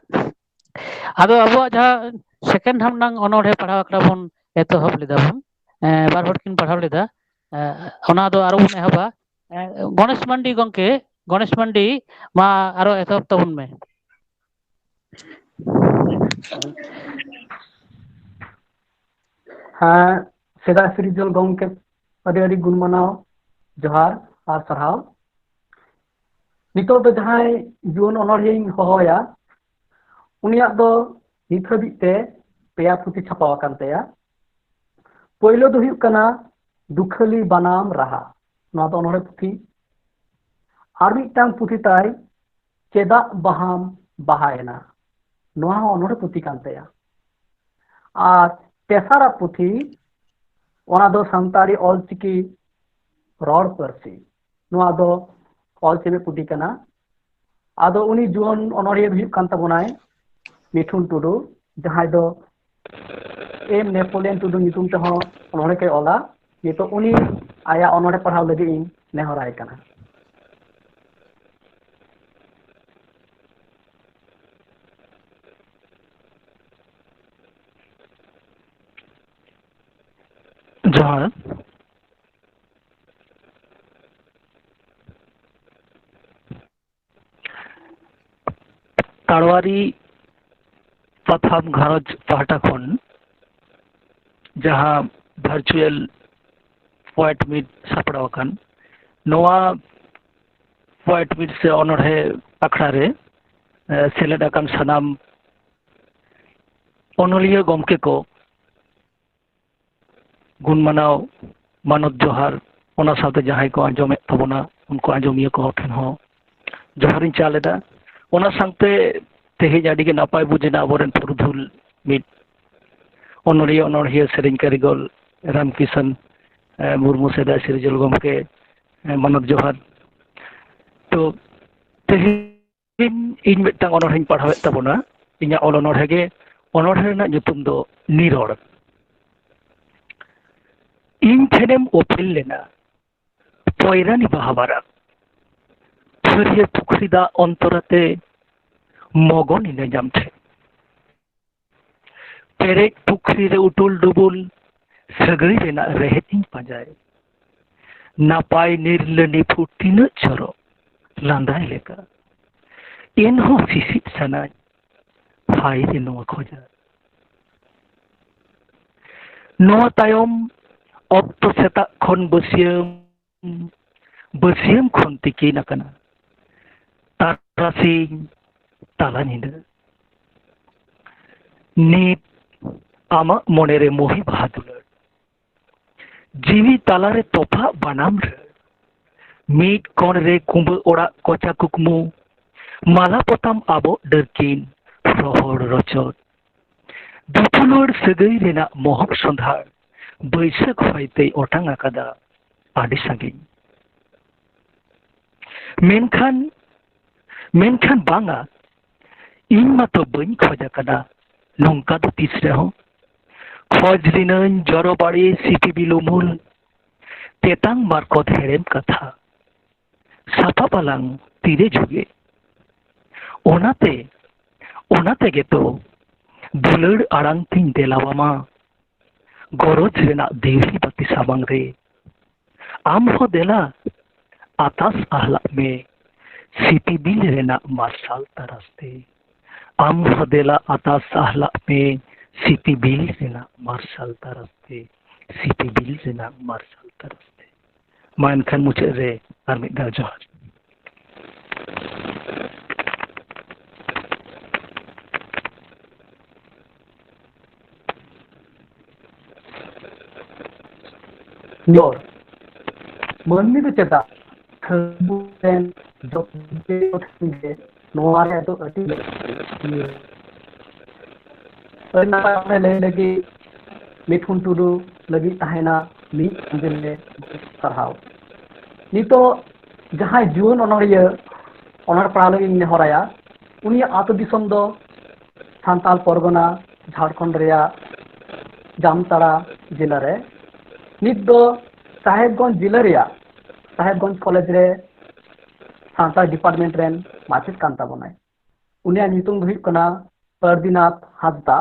आदो अबो जहां सेकंड हम नंग अनोढ़े पढ़ाव अकड़ा बन एतोहब लेदा बन बार हर किन पढ़ाव लेदा ओना दो आरो बन एहबा गणेश मंडी गंके गणेश मंडी मा आरो एतोहब तबन में हाँ सेदा सिरिजल गंके अडी अडी गुण मनाव जोहार और सरहाव नितो दो जहां जुन अनोढ़िया होया उनिया दो नित हबीते पेया पुथि छापाव कान तया ᱯᱳᱭᱞᱳ ᱫᱚ ᱦᱩᱭᱩᱜ ᱠᱟᱱᱟ ᱫᱩᱠᱷᱟᱹᱞᱤ ᱵᱟᱱᱟᱢ ᱨᱟᱦᱟ, ᱱᱚᱣᱟ ᱫᱚ ᱚᱱᱚᱬᱦᱮ ᱯᱩᱛᱷᱤ। ᱟᱨ ᱢᱤᱫᱴᱟᱝ ᱯᱩᱛᱷᱤ ᱛᱟᱭ ᱪᱮᱫᱟᱜ ᱵᱟᱦᱟᱢ ᱵᱟᱦᱟᱭᱮᱱᱟ, ᱱᱚᱣᱟ ᱦᱚᱸ ᱚᱱᱚᱬᱦᱮ ᱯᱩᱛᱷᱤ ᱠᱟᱱ ᱛᱟᱭᱟ। ᱟᱨ ᱛᱮᱥᱟᱨᱟᱜ ᱯᱩᱛᱷᱤ ᱚᱱᱟ ᱫᱚ ᱥᱟᱱᱛᱟᱲᱤ ᱚᱞᱪᱤᱠᱤ ᱨᱚᱲ ᱯᱟᱹᱨᱥᱤ, ᱱᱚᱣᱟ ᱫᱚ ᱚᱞᱪᱤᱠᱤ ᱯᱩᱛᱷᱤ ᱠᱟᱱᱟ। ᱟᱫᱚ ᱩᱱᱤ ᱡᱩᱣᱟᱹᱱ ᱚᱱᱚᱬᱦᱤᱭᱟᱹ ᱦᱩᱭᱩᱜ ᱠᱟᱱ ᱛᱟᱵᱚᱱᱟᱭ ᱢᱤᱴᱷᱩᱱ ᱴᱩᱰᱩ, ᱡᱟᱦᱟᱸᱭ ᱫᱚ ᱮᱢ ᱱᱮᱯᱳᱞᱤᱭᱚᱱ ᱴᱩᱰᱩ ᱧᱩᱛᱩᱢ ᱛᱮᱦᱚᱸ ᱚᱱᱚᱬᱦᱮ ᱠᱚ ᱚᱞᱟ। ᱱᱤᱛᱚᱜ ᱩᱱᱤ ᱟᱭᱟᱜ ᱚᱱᱚᱬᱦᱮ ᱯᱟᱲᱦᱟᱣ ᱞᱟᱹᱜᱤᱫ ᱤᱧ ᱱᱮᱦᱚᱨᱟᱭ ᱠᱟᱱᱟ। ᱡᱚᱦᱟᱨ। ᱛᱟᱲᱣᱟᱨᱤ ᱯᱟᱛᱷᱟᱢ ᱜᱷᱟᱨᱚᱸᱡᱽ ᱯᱟᱦᱴᱟ ᱠᱷᱚᱱ ᱡᱟᱦᱟᱸ ᱵᱷᱟᱨᱪᱩᱭᱮᱞ ᱯᱚᱭᱮᱴ ᱢᱤᱴ ᱥᱟᱯᱲᱟᱣ ᱟᱠᱟᱱ, ᱱᱚᱣᱟ ᱯᱚᱭᱮᱴ ᱢᱤᱴ ᱥᱮ ᱚᱱᱚᱬᱦᱮ ᱟᱠᱷᱲᱟ ᱨᱮ ᱥᱮᱞᱮᱫ ᱟᱠᱟᱱ ᱥᱟᱱᱟᱢ ᱚᱱᱚᱞᱤᱭᱟᱹ ᱜᱚᱢᱠᱮ ᱠᱚ ᱜᱩᱱ ᱢᱟᱱᱟᱣ ᱢᱟᱱᱚᱛ ᱡᱚᱦᱟᱨ, ᱚᱱᱟ ᱥᱟᱶᱛᱮ ᱡᱟᱦᱟᱸᱭ ᱠᱚ ᱟᱸᱡᱚᱢᱮᱫ ᱛᱟᱵᱚᱱᱟ ᱩᱱᱠᱩ ᱟᱸᱡᱚᱢᱤᱭᱟᱹ ᱠᱚ ᱴᱷᱮᱱ ᱦᱚᱸ ᱡᱚᱦᱟᱨᱤᱧ ᱪᱟᱞ ᱮᱫᱟ। ᱚᱱᱟ ᱥᱟᱶᱛᱮ ᱛᱮᱦᱮᱧ ᱟᱹᱰᱤᱜᱮ ᱱᱟᱯᱟᱭ ᱵᱩᱡᱮᱱᱟ ᱟᱵᱚᱨᱮᱱ ᱯᱩᱨᱩᱫᱷᱩᱞ ᱢᱤᱫ ᱚᱱᱚᱞᱤᱭᱟᱹ ᱚᱱᱚᱬᱦᱤᱭᱟᱹ ᱥᱮᱨᱮᱧ ᱠᱟᱹᱨᱤᱜᱚᱞ ᱨᱟᱢᱠᱤᱥᱚᱱ ᱢᱩᱨᱢᱩ ᱥᱮᱫᱟᱭ ᱥᱤᱨᱡᱚᱞ ᱜᱚᱢᱠᱮ ᱢᱟᱱᱚᱛ ᱡᱚᱦᱟᱨ। ᱛᱚ ᱛᱮᱦᱮᱧ ᱤᱧ ᱢᱤᱫᱴᱟᱝ ᱚᱱᱚᱬᱦᱮᱧ ᱯᱟᱲᱦᱟᱣᱮᱫ ᱛᱟᱵᱚᱱᱟ। ᱤᱧᱟᱹᱜ ᱚᱞ ᱚᱱᱚᱬᱦᱮ ᱜᱮ, ᱚᱱᱚᱬᱦᱮ ᱨᱮᱱᱟᱜ ᱧᱩᱛᱩᱢ ᱫᱚ ᱱᱤᱨᱚᱲ। ᱤᱧ ᱴᱷᱮᱱᱮᱢ ᱚᱯᱮᱞ ᱞᱮᱱᱟ ᱯᱚᱭᱨᱟᱱᱤ ᱵᱟᱦᱟ ᱢᱟᱨᱟᱜ, ᱯᱷᱟᱹᱨᱭᱟᱹ ᱯᱩᱠᱷᱨᱤ ᱫᱟᱜ ᱚᱱᱛᱚᱨᱟᱛᱮ ᱢᱚᱜᱚᱱ ᱤᱱᱟᱹᱧ ᱟᱢ ᱴᱷᱮᱱ। ᱯᱮᱨᱮᱡ ᱯᱩᱠᱷᱨᱤ ᱨᱮ ᱩᱴᱩᱞ ᱰᱩᱵᱩᱞ ᱥᱟᱹᱜᱟᱹᱭ ᱨᱮᱱᱟᱜ ᱨᱮᱦᱮᱫ ᱤᱧ ᱯᱟᱸᱡᱟᱭ। ᱱᱟᱯᱟᱭ ᱱᱤᱨᱞᱟᱹ ᱱᱤᱯᱷᱩᱴ ᱛᱤᱱᱟᱹᱜ ᱪᱚᱨᱚᱠ ᱞᱟᱸᱫᱟᱭ ᱞᱮᱠᱟ, ᱮᱱᱦᱚᱸ ᱥᱤᱥᱤᱫ ᱥᱟᱱᱟᱧ ᱦᱟᱭᱨᱮ ᱱᱚᱣᱟ ᱠᱷᱚᱡᱟ। ᱱᱚᱣᱟ ᱛᱟᱭᱚᱢ ᱚᱠᱛᱚ ᱥᱮᱛᱟᱜ ᱠᱷᱚᱱ ᱵᱟᱹᱥᱭᱟᱹᱢ, ᱵᱟᱹᱥᱭᱟᱹᱢ ᱠᱷᱚᱱ ᱛᱤᱠᱤᱱ ᱟᱠᱟᱱᱟ, ᱛᱟᱨᱟᱥᱤᱧ ᱛᱟᱞᱟ ᱧᱤᱫᱟᱹ। ᱱᱤᱛ ᱟᱢᱟᱜ ᱢᱚᱱᱮᱨᱮ ᱢᱚᱦᱤ ᱵᱟᱦᱟ ᱫᱩᱞᱟᱹᱲ, ᱡᱤᱣᱤ ᱛᱟᱞᱟᱨᱮ ᱛᱚᱯᱟᱜ ᱵᱟᱱᱟᱢ ᱨᱟᱹᱲ, ᱢᱤᱫ ᱠᱚᱬ ᱨᱮ ᱠᱩᱸᱵᱟᱹ ᱚᱲᱟᱜ ᱠᱚᱪᱟ ᱠᱩᱠᱢᱩ, ᱢᱟᱞᱟ ᱯᱚᱛᱟᱢ ᱟᱵᱚᱜ ᱰᱟᱹᱨᱠᱤᱱ ᱨᱚᱦᱚᱲ ᱨᱚᱪᱚᱫ। ᱫᱩᱯᱩᱞᱟᱹᱲ ᱥᱟᱹᱜᱟᱹᱭ ᱨᱮᱱᱟᱜ ᱢᱚᱦᱚᱠ ᱥᱚᱸᱫᱷᱟᱲ ᱵᱟᱹᱭᱥᱟᱹᱠᱷ ᱦᱚᱭᱛᱮᱭ ᱚᱴᱟᱝ ᱟᱠᱟᱫᱟ ᱟᱹᱰᱤ ᱥᱟᱺᱜᱤᱧ। ᱢᱮᱱᱠᱷᱟᱱ ᱵᱟᱝᱟ, ᱤᱧ ᱢᱟᱛᱚ ᱵᱟᱹᱧ ᱠᱷᱚᱡ ᱟᱠᱟᱫᱟ ᱱᱚᱝᱠᱟ ᱫᱚ ᱛᱤᱥ ᱨᱮᱦᱚᱸ। ᱠᱷᱚᱡ ᱞᱤᱱᱟᱹᱧ ᱡᱚᱨᱚ ᱵᱟᱲᱤ ᱥᱤᱯᱤ ᱵᱤᱞᱩᱢᱩᱞ, ᱛᱮᱛᱟᱝ ᱢᱟᱨᱠᱚᱛ ᱦᱮᱲᱮᱢ ᱠᱟᱛᱷᱟ, ᱥᱟᱯᱟᱵ ᱟᱞᱟᱝ ᱛᱤᱨᱮ ᱡᱩᱜᱮ। ᱚᱱᱟ ᱛᱮᱜᱮ ᱛᱚ ᱫᱩᱞᱟᱹᱲ ᱟᱲᱟᱝ ᱛᱤᱧ ᱫᱮᱞᱟᱣᱟᱢᱟ ᱜᱚᱨᱚᱡᱽ ᱨᱮᱱᱟᱜ ᱫᱤᱣᱦᱤ ᱵᱟᱹᱛᱤ ᱥᱟᱢᱟᱝ ᱨᱮ। ᱟᱢ ᱦᱚᱸ ᱫᱮᱞᱟ ᱟᱛᱟᱥ ᱟᱦᱞᱟᱜ ᱢᱮ ᱥᱤᱯᱤ ᱵᱤᱞ ᱨᱮᱱᱟᱜ ᱢᱟᱨᱥᱟᱞ ᱛᱟᱨᱟᱥ ᱛᱮ। ᱟᱢ ᱦᱚᱸ ᱫᱮᱞᱟ ᱟᱛᱟᱥ ᱟᱦᱞᱟᱜ ᱢᱮ ᱥᱤᱯᱤ ᱵᱤᱞ ᱨᱮᱱᱟᱜ ᱢᱟᱨᱥᱟᱞ ᱛᱟᱨᱟᱥ ᱛᱮ, ᱥᱤᱯᱤ ᱵᱤᱞ ᱨᱮᱱᱟᱜ ᱢᱟᱨᱥᱟᱞ ᱛᱟᱨᱟᱥ ᱛᱮ। ᱢᱟ ᱮᱱᱠᱷᱟᱱ ᱢᱩᱪᱟᱹᱫ ᱨᱮ ᱟᱨ ᱢᱤᱫ ᱫᱷᱟᱣ ᱡᱚᱦᱟᱨ। ᱱᱤᱨᱚᱲ, ᱢᱟᱹᱱᱢᱤ ᱫᱚ ᱪᱮᱫᱟᱜ ᱴᱷᱟᱹᱣᱠᱟᱹ ᱜᱮ ᱱᱚᱣᱟ ᱨᱮᱭᱟᱜ ᱫᱚ ᱟᱹᱰᱤ ᱟᱹᱰᱤ ᱱᱟᱯᱟᱭ ᱚᱱᱚᱬᱦᱮ ᱞᱟᱹᱭ ᱞᱟᱹᱜᱤᱫ ᱢᱤᱴᱷᱩᱱ ᱴᱩᱰᱩ ᱞᱟᱹᱜᱤᱫ ᱛᱟᱦᱮᱱᱟ ᱢᱤᱫ ᱟᱸᱡᱚᱢ ᱥᱟᱨᱦᱟᱣ। ᱱᱤᱛᱚᱜ ᱡᱟᱦᱟᱸᱭ ᱡᱩᱣᱟᱹᱱ ᱚᱱᱚᱬᱦᱤᱭᱟᱹ ᱚᱱᱚᱬᱦᱮ ᱯᱟᱲᱦᱟᱣ ᱞᱟᱹᱜᱤᱫ ᱤᱧ ᱱᱮᱦᱚᱨᱟᱭᱟ, ᱩᱱᱤᱭᱟᱜ ᱟᱹᱛᱩ ᱫᱤᱥᱚᱢ ᱫᱚ ᱥᱟᱱᱛᱟᱲ ᱯᱚᱨᱜᱚᱱᱟ ᱡᱷᱟᱲᱠᱷᱚᱸᱰ ᱨᱮᱭᱟᱜ ᱡᱟᱢᱛᱟᱲᱟ ᱡᱮᱞᱟ ᱨᱮ। ᱱᱤᱛ ᱫᱚ ᱥᱟহেᱵᱜᱚᱸᱡᱽ ᱡᱮᱞᱟ ᱨᱮᱭᱟᱜ ᱥᱟহেᱵᱜᱚᱸᱡᱽ ᱠᱚᱞᱮᱡᱽ ᱨᱮ ᱥᱟᱱᱛᱟᱲ ᱰᱤᱯᱟᱨᱴᱢᱮন্ট ᱨᱮᱱ ᱢᱟᱪᱮᱫ ᱠᱟᱱ ᱛᱟᱵᱚᱱᱟᱭ। ᱩᱱᱤᱭᱟᱜ ᱧᱩᱛᱩᱢ ᱫᱚ ᱦᱩᱭᱩᱜ ᱠᱟᱱᱟ ᱯᱚᱨᱫᱤᱱᱟথ ᱦᱟᱸᱥᱫᱟ।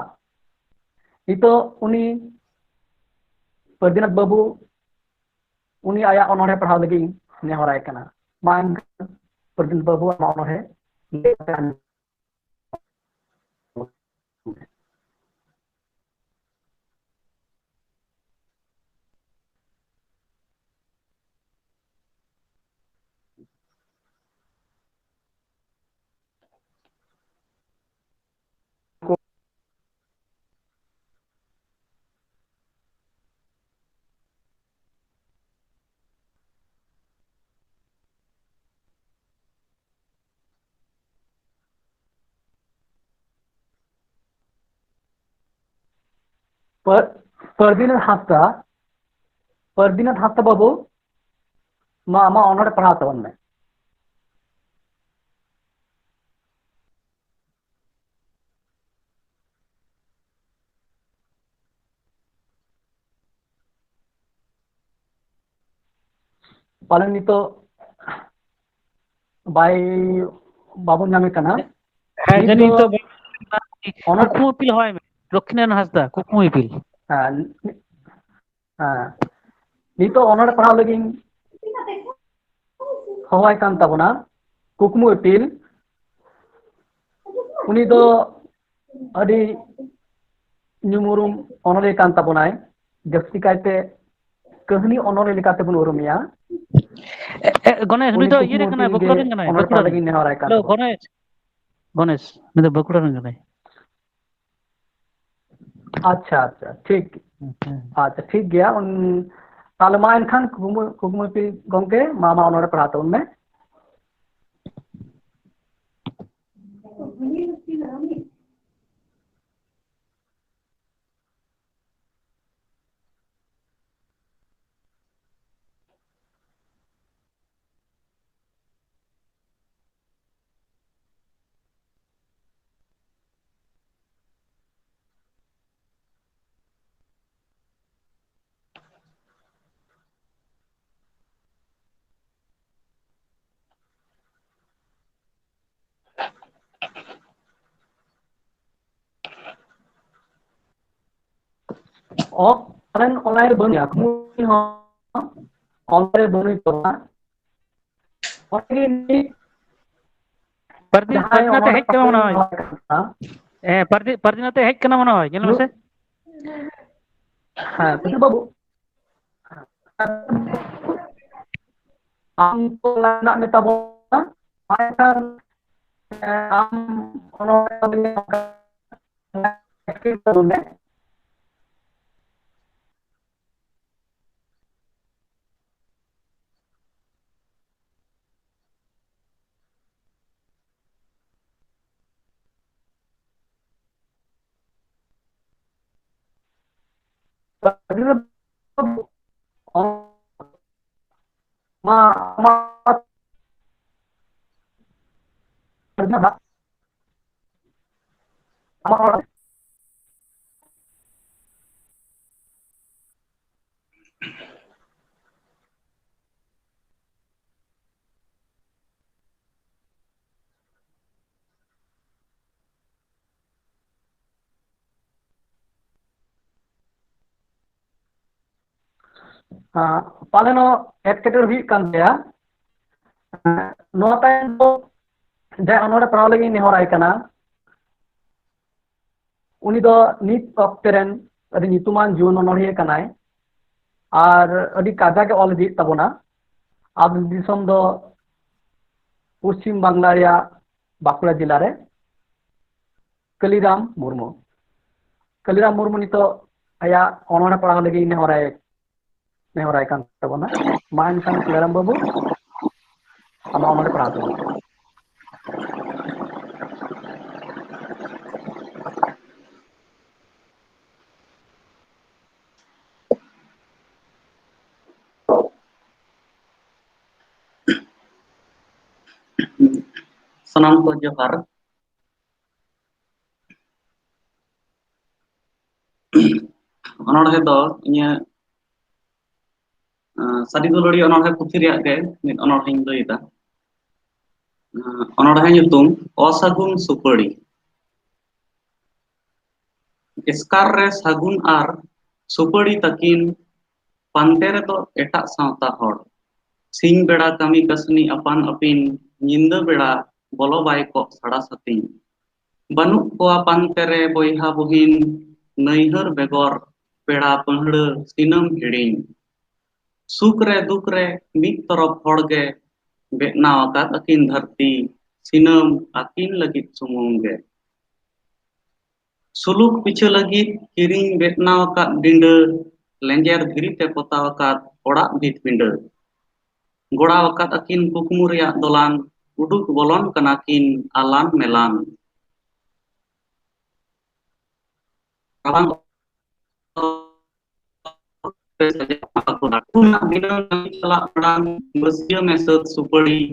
ᱱᱤᱛᱚᱜ ᱩᱱᱤ ᱯᱚᱨᱫᱤᱱᱟথ ᱵᱟᱹᱵᱩ ᱩᱱᱤ ᱟᱭᱟᱜ ᱚᱱᱚᱬᱦᱮ ᱯᱟᱲᱦᱟᱣ ᱞᱟᱹᱜᱤᱫ ᱤᱧ ᱱᱮᱦᱚᱨᱟᱭ ᱠᱟᱱᱟ। ᱢᱟ ᱮᱱᱠᱷᱟᱱ ᱯᱚᱨᱫᱤᱱᱟথ ᱵᱟᱹᱵᱩ ᱟᱢᱟᱜ ᱚᱱᱚᱬᱦᱮ ᱞᱟᱹᱭ ᱠᱟᱛᱮ Ferdinand Hasta, Ferdinand Hasta babu, ma ama honor पढ़ा तवन में. पालन नितो बाय बाबू नामे कना. হ্যাঁ ᱱᱤᱛ জানি ᱫᱚ তো ᱚᱱᱟ কুকুম ইপিল হয় লক্ষ্মীনারায়ণ হাঁসদা কুকুম ইপিল हाँ हाँ नितो ऑनर पढ़ाव लगी हवाई कान तबना कुकमु इपिल उनी दो अडी ᱧᱩᱢᱩᱨᱩᱢ ᱚᱱᱚᱞᱤᱭᱟᱹ ᱠᱟᱱ ᱛᱟᱵᱚᱱᱟᱭ ᱡᱟᱹᱥᱛᱤ ᱠᱟᱭᱛᱮ ᱠᱟᱹᱦᱱᱤ ᱚᱱᱚᱞᱤᱭᱟᱹ ᱞᱮᱠᱟᱛᱮ ᱵᱚᱱ ᱩᱨᱩᱢᱮᱭᱟ গণেশ উনি উনি তো কুকমু ইয়ে কানায় ইপিল ᱜᱮ বাঁকুড়া রেন কানায় অনর বাঁকুড়া ᱯᱟᱲᱦᱟᱣ ᱞᱟᱹᱜᱤᱫ ᱱᱮᱦᱚᱨᱟᱭ ᱠᱟᱱ হ্যালো ᱛᱟᱵᱚᱱᱟ গণেশ গণেশ উনি তো বাঁকুড়া রেন কানায় अच्छा अच्छा ठीक अच्छा ठीक गया उन ताले मा एनखान कुकमु इपिल गंके मा ऑनर पढ़ा तबन में kalian online banyak kemudian online banyak orang ini পারদিনাতে হেক কেমন মনে হয় হ্যাঁ পারদিনাতে হেক কেন মনে হয় জানেন সে হ্যাঁ কিন্তু বাবু am ko nak minta bola akan am ono yang पालन एटकेटोर हुई कान गया नोटा जय अनोड़े पढ़ाव लगी नेहराय कना उनी दो नित ऑक्टेरन अभी नितुमान जीवन अनोड़िये कनाय और अभी काजा के ऑल दी तबोना अब दिसम दो पश्चिम बांग्ला या बांकुड़ा जिला रे कलीराम मुर्मू नितो आया अनोड़े पढ़ाव लगी नेहराय कान तबोना मा इनखान कलीराम बाबू आमा अनोड़े पढ़ाव तबोना Senang ko Johar. Onorde do inya sadi duluri onorde puthi reyak ge mid onorde ing lay da. Onorde nyutum Osagun Supari. Eskar re sagun ar supari takin pantere to etak sawta hor. Sing beda kami kasni apan apin nyinda beda bolo bai ko sada sating. Banuk ko pantere boyha buhin naihar begor beda penghde sinam hiring. Sukre dukre mid torop horge betna wakat akin dharti sinam akin lagit sumungge. Suluk picha lagit kiring betna wakat dinda lenjer dhiri te pota wakat odak bit pinda. Goda wakat akin kukmu reyak dolan uduk bolon kanakin alan melan. Rabang Punak bina telak perang bersia mesut superi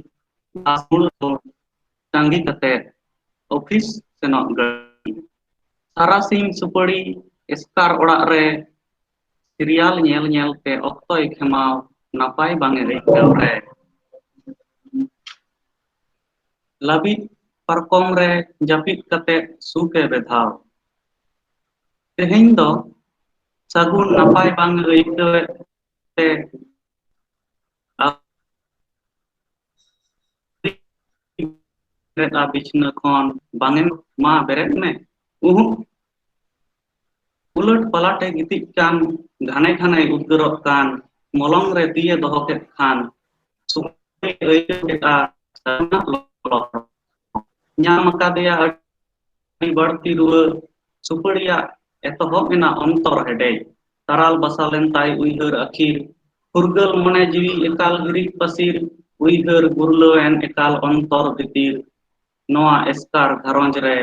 asmul canggih kate office senok gari sarasing superi eskar orak re serial nyel nyel te oktoi khemau napai bange re labit parkom re japit kate suke bedhaw teheng do sagun napai bang aikaw te beret abisna kon bangem ma beret me ulut palate gitik kan ghane ghane udgarok kan molong re tiye doho ket khan suke aikaw sana lo nyam akadeya adi barti ruwa superiya etohok ena ontor hede taral basalen tai uihar akhir Purgal mone jiwi ekal girik pasir uihar gurloen ekal ontor bitir noa eskar gharonj re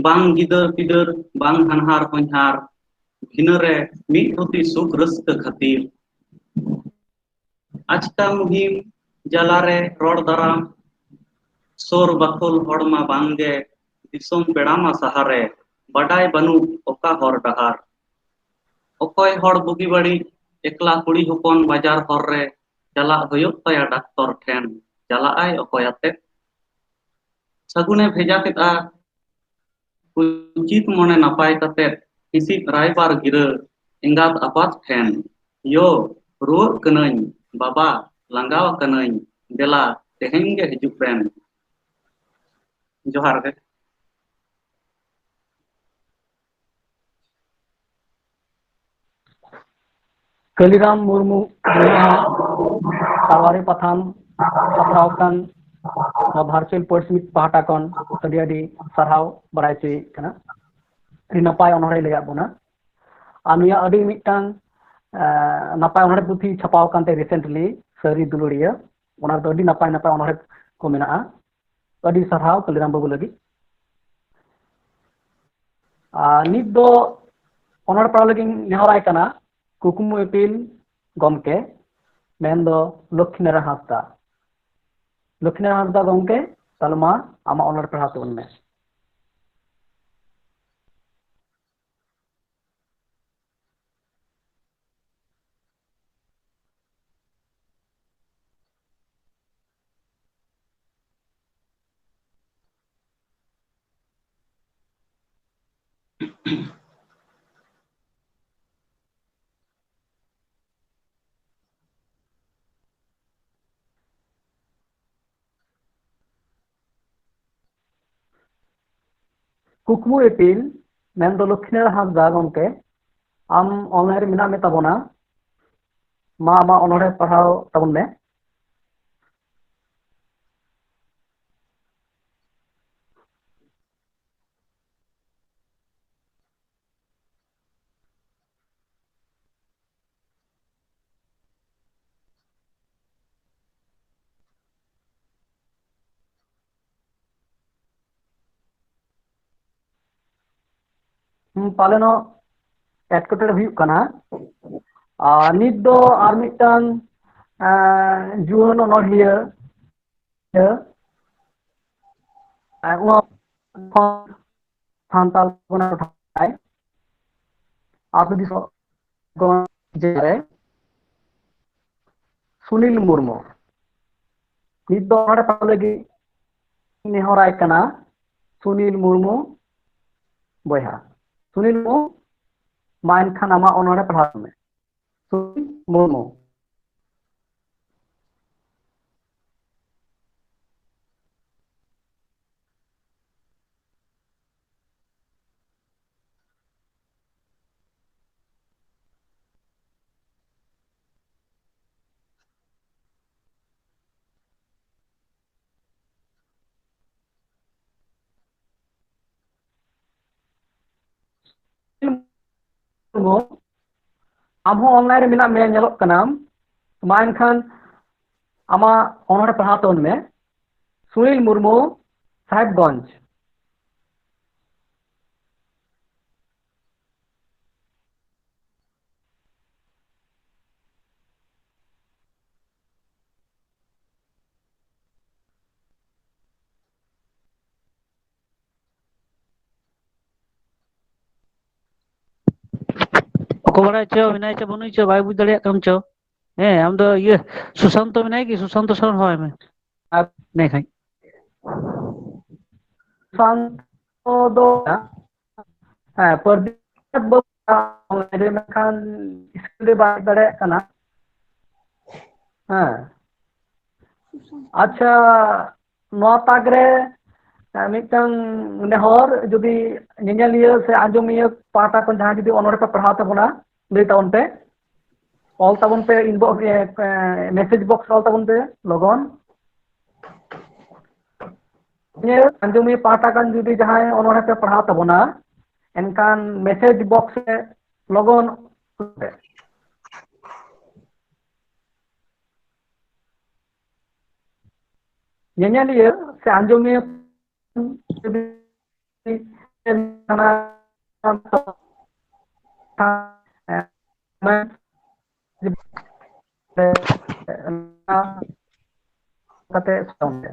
bang gidar pidar bang hanhar honhar bhinare mid ruti suk raska khatir achka muhim jalare rod daram sor bakul horma bangge disom pedama sahare badai banu oka hor dahar okoy hor bugi badi ekla kuri hopon bajar hor re jalak hoyok taya daktor then jalak ay okoy ate sagune bheja keta kunjit mone napai kate isip raibar gira engat apat then yo ruak kenañ baba langaw kenañ dela teheng ge hijuk pen johar ge Kaliram Murmu Sarwari Patham Sapraukan Virtual Poets Meet Pahatakon Adi Sarhau Barai Cui Kana Napai Onore Layat Bona Anuya Adi Mitang Napai Onore Puthi Chapau Kante recently Sari Duluria Onar Adi Napai Onore Komena Adi Sarhau Kaliram Babu lagi nit do Onor Pau lagi Nehorai Kana Kukumu Epil Gomke Mendo Lokhinara Hasta Lokhinara Hasta Gomke Talma Ama Onor Prahatun Me Kukumu Epil Mendo Lokhinara Hasta Gomke Am Onor Mina Metabona Ma Ama Onor Prahau Tabun Me Paleno Etkoter Hugh Kana nit do ar mitang juon onolhia santal gona thai apu diso gon jare Sunil Murmu nit do onore pa lagi nehorai kana Sunil Murmu boyha Sunil Murmu main khan ama onore pahal me Sunil Murmu Amho online mina me nyalok kanam main khan ama onore pahaton me Sunil Murmu Sahibganj ᱵᱟᱠᱚ ᱵᱟᱲᱟᱭ ᱪᱚ ᱢᱮᱱᱟᱭ ᱪᱚ ᱵᱟᱹᱱᱩᱭ ᱪᱚ ᱵᱟᱭ ᱵᱩᱡᱽ ᱫᱟᱲᱮᱭᱟᱜ ᱠᱟᱱ ᱪᱚ ᱟᱢ ᱫᱚ ᱤᱭᱟᱹ ᱥᱩᱥᱟᱱᱛᱚ ᱢᱮᱱᱟᱭ ᱠᱤ ᱥᱩᱥᱟᱱᱛᱚ ᱥᱚᱨᱮᱱ ᱦᱚᱦᱚᱭ ᱢᱮ ᱟᱨ ᱤᱱᱟᱹ ᱠᱷᱟᱡ ᱥᱟᱱᱛᱚ ᱫᱚ ᱯᱚᱨᱫᱤᱯ ᱵᱟᱵᱩ ᱢᱮᱱᱠᱷᱟन ᱥᱠᱩᱞ ᱨᱮ ᱵᱟᱭ ᱫᱟᱲᱮᱭᱟᱜ ᱠᱟᱱᱟ ᱟᱪᱪᱷᱟ ᱱᱚᱣᱟ ᱛᱟᱠ ᱨᱮ ᱢᱤᱫᱴᱟᱝ ᱱᱮᱦᱚᱨ ᱡᱩᱫᱤ ᱧᱮᱧᱮᱞᱤᱭᱟᱹ ᱥᱮ ᱟᱸᱡᱚᱢᱤᱭᱟᱹ ᱯᱟᱦᱴᱟ ᱠᱷᱚᱱ ᱡᱟᱦᱟᱸᱭ ᱡᱩᱫᱤ ᱚᱱᱚᱬᱦᱮ ᱯᱮ ᱯᱟᱲᱦᱟᱣ ᱛᱟᱵᱚᱱᱟ ᱞᱟᱹᱭ ᱛᱟᱵᱚᱱ ᱯᱮ ᱚᱞ ᱛᱟᱵᱚᱱ ᱯᱮ ᱤᱱᱵᱚᱠᱥ ᱢᱮᱥᱮᱡ ᱵᱚᱠᱥ ᱚᱞ ᱛᱟᱵᱚᱱ ᱯᱮ ᱞᱚᱜᱚᱱ ᱟᱸᱡᱚᱢᱤᱭᱟᱹ ᱯᱟᱦᱴᱟ ᱠᱷᱚᱱ ᱡᱩᱫᱤ ᱡᱟᱦᱟᱸᱭ ᱚᱱᱚᱬᱦᱮ ᱯᱮ ᱯᱟᱲᱦᱟᱣ ᱛᱟᱵᱚᱱᱟ ᱮᱱᱠᱷᱟᱱ ᱢᱮᱥᱮᱡ ᱵᱚᱠᱥ ᱨᱮ ᱞᱚᱜᱚᱱ ᱧᱮᱧᱮᱞᱤᱭᱟᱹ ᱥᱮ ᱟᱸᱡᱚᱢᱤᱭᱟᱹ kate sound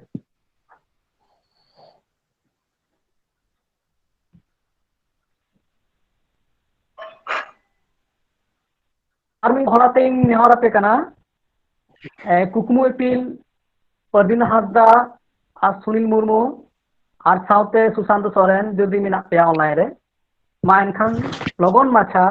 ar mi horatein nehor ape kana kukmu epil Pardina Hasda আর সুনীল মুর্মু আর সাথে সুশান্ত সোরেন যদি মেনাক পেয়া অনলাইন রে মা এনখান লগন মাছা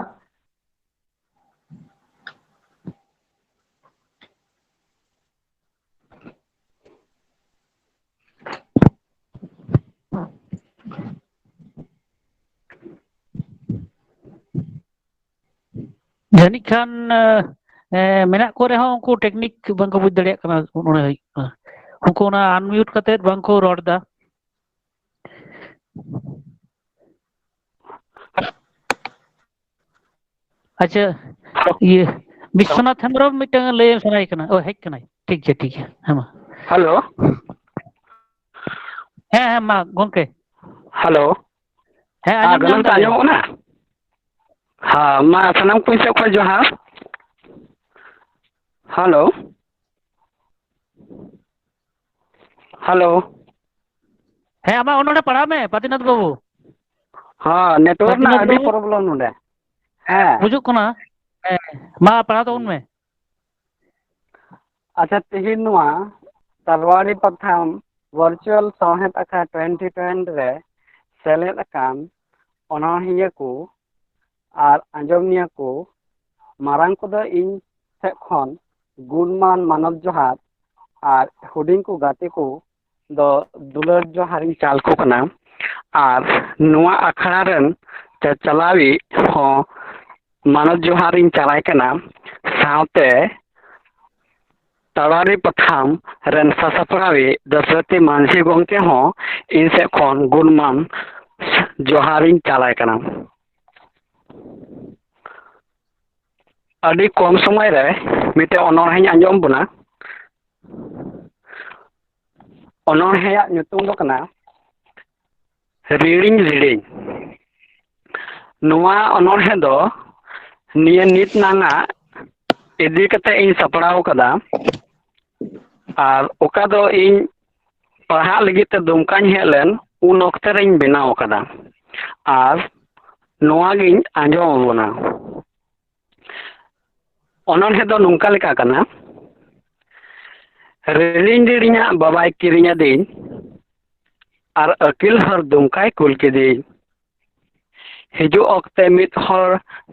ᱡᱟᱹᱱᱤᱡ ᱠᱷᱟᱱ ᱢᱮᱱᱟᱜ ᱠᱚ ᱨᱮᱦᱚᱸ ᱩᱱᱠᱩ ᱴᱮᱠᱱᱤᱠ ᱵᱟᱝᱠᱚ ᱵᱩᱡᱽ ᱫᱟᱲᱮᱭᱟᱜ ᱠᱟᱱᱟ ᱢᱚᱱᱮ ᱦᱩᱭᱩᱜ ᱠᱟᱱᱟ ᱩᱱᱠᱩ ᱚᱱᱟ ᱟᱱᱢᱤᱭᱩᱴ ᱠᱟᱛᱮᱫ ᱵᱟᱝᱠᱚ ᱨᱚᱲ ᱮᱫᱟ ᱟᱪᱪᱷᱟ ᱤᱭᱟᱹ ᱵᱤᱥᱥᱚᱱᱟᱛᱷ ᱦᱮᱢᱵᱨᱚᱢ ᱢᱤᱫᱴᱟᱝ ᱞᱟᱹᱭ ᱥᱟᱱᱟᱭ ᱠᱟᱱᱟ ᱦᱮᱡ ᱠᱟᱱᱟᱭ ᱴᱷᱤᱠ ᱜᱮᱭᱟ ᱦᱮᱸ ᱢᱟ ᱦᱮᱞᱳ ᱦᱮᱸ ᱢᱟ ᱜᱚᱝᱠᱮ ᱦᱮᱞᱳ ᱟᱸᱡᱚᱢ ᱧᱟᱢ ᱜᱚᱱᱚᱝ ᱫᱟᱞᱮ ᱟᱸᱡᱚᱢᱚᱜ ᱠᱟᱱᱟ ᱢᱟ ᱥᱟᱱᱟᱢ ᱠᱚ ᱥᱮᱫ ᱠᱷᱚᱱ ᱡᱚᱦᱟᱨ ᱦᱮᱞᱳ ᱦᱮᱞᱳ ᱟᱢᱟᱜ ᱚᱱᱚᱬᱦᱮ ᱯᱟᱲᱦᱟᱣ ᱢᱮ ᱯᱟᱛᱤᱱᱟᱛᱷ ᱵᱟᱹᱵᱩ ᱱᱮᱴᱣᱟᱨᱠ ᱨᱮᱱᱟᱜ ᱟᱹᱰᱤ ᱯᱨᱚᱵᱞᱮᱢ ᱱᱚᱰᱮ ᱵᱩᱡᱩᱜ ᱠᱟᱱᱟ ᱢᱟ ᱯᱟᱲᱦᱟᱣ ᱛᱟᱵᱚᱱ ᱢᱮ ᱟᱪᱪᱷᱟ ᱛᱮᱦᱮᱧ ᱱᱚᱣᱟ ᱛᱟᱞᱣᱟᱲᱤ ᱯᱟᱛᱷᱟᱢ ᱵᱷᱟᱨᱪᱩয়াᱞ ᱥᱟᱶᱦᱮᱫ ᱟᱠᱷᱲᱟ 2020 ᱨᱮ ᱥᱮᱞᱮᱫ ᱟᱠᱟᱱ ᱚᱱᱚᱬᱦᱤᱭᱟᱹ ᱠᱚ ᱟᱨ ᱟᱸᱡᱚᱢᱤᱭᱟᱹ ᱠᱚ ᱢᱟᱨᱟᱝ ᱠᱚᱫᱚ ᱤᱧ ᱥᱮᱫ ᱠᱷᱚᱱ ᱜᱩᱱᱢᱟᱱ ᱢᱟᱱᱚᱛ ᱡᱚᱦᱟᱨ ᱟᱨ ᱦᱩᱰᱤᱧ ᱠᱚ ᱜᱟᱛᱮ ᱠᱚ ᱫᱚ ᱫᱩᱞᱟᱹᱲ ᱡᱚᱦᱟᱨᱤᱧ ᱪᱟᱞ ᱠᱚ ᱠᱟᱱᱟ ᱟᱨ ᱱᱚᱣᱟ ᱟᱠᱷᱲᱟ ᱨᱮᱱ ᱪᱟᱞᱟᱣᱤᱡ ᱦᱚᱸ ᱢᱟᱱᱚᱛ ᱡᱚᱦᱟᱨᱤᱧ ᱪᱟᱞᱟᱭ ᱠᱟᱱᱟ ᱥᱟᱶᱛᱮ ᱛᱟᱲᱣᱟᱨᱤ ᱯᱟᱛᱷᱟᱢ ᱨᱮᱱ ᱥᱟᱥᱟᱯᱲᱟᱣᱤᱡ ᱫᱚᱥᱨᱚᱛᱤ ᱢᱟᱹᱡᱷᱤ ᱜᱚᱢᱠᱮ ᱦᱚᱸ ᱤᱧ ᱥᱮᱫ ᱠᱷᱚᱱ ᱜᱩᱱᱢᱟᱱ ᱡᱚᱦᱟᱨᱤᱧ ᱪᱟᱞᱟᱭ ᱠᱟᱱᱟ ᱟᱹᱰᱤ ᱠᱚᱢ ᱥᱚᱢᱚᱭ ᱨᱮ ᱢᱤᱫᱴᱮᱱ ᱚᱱᱚᱬᱦᱮᱧ ᱟᱸᱡᱚᱢ ᱵᱚᱱᱟ ᱚᱱᱚᱬᱦᱮᱭᱟᱜ ᱧᱩᱛᱩᱢ ᱫᱚ ᱠᱟᱱᱟ ᱨᱤᱲᱤᱧ ᱨᱤᱲᱤᱧ ᱱᱚᱣᱟ ᱚᱱᱚᱬᱦᱮ ᱫᱚ ᱱᱤᱭᱟᱹ ᱱᱤᱛ ᱱᱟᱝᱟᱜ ᱤᱫᱤ ᱠᱟᱛᱮ ᱤᱧ ᱥᱟᱯᱲᱟᱣ ᱟᱠᱟᱫᱟ ᱟᱨ ᱚᱠᱟ ᱫᱚ ᱤᱧ ᱯᱟᱲᱦᱟᱜ ᱞᱟᱹᱜᱤᱫ ᱛᱮ ᱫᱩᱢᱠᱟᱧ ᱦᱮᱡ ᱞᱮᱱ ᱩᱱ ᱚᱠᱛᱮ ᱨᱤᱧ ᱵᱮᱱᱟᱣ ᱟᱠᱟᱫᱟ ᱟᱨ ᱱᱚᱣᱟ ᱜᱤᱧ ᱟᱸᱡᱚᱢ ᱟᱵᱚᱱᱟ ᱚᱱᱚᱬᱦᱮ ᱫᱚ ᱱᱚᱝᱠᱟ ᱞᱮᱠᱟ ᱠᱟᱱᱟ ᱨᱤᱲᱤᱧ ᱨᱤᱲᱤᱧᱟᱜ ᱵᱟᱵᱟᱭ ᱠᱤᱨᱤᱧ ᱟᱹᱫᱤᱧ ᱟᱨ ᱟᱹᱠᱤᱞ ᱦᱚᱲ ᱫᱩᱢᱠᱟᱭ ᱠᱩᱞ ᱠᱤᱫᱤᱧ ᱦᱤᱡᱩᱜ ᱚᱠᱛᱮ ᱢᱤᱫ ᱦᱚᱲ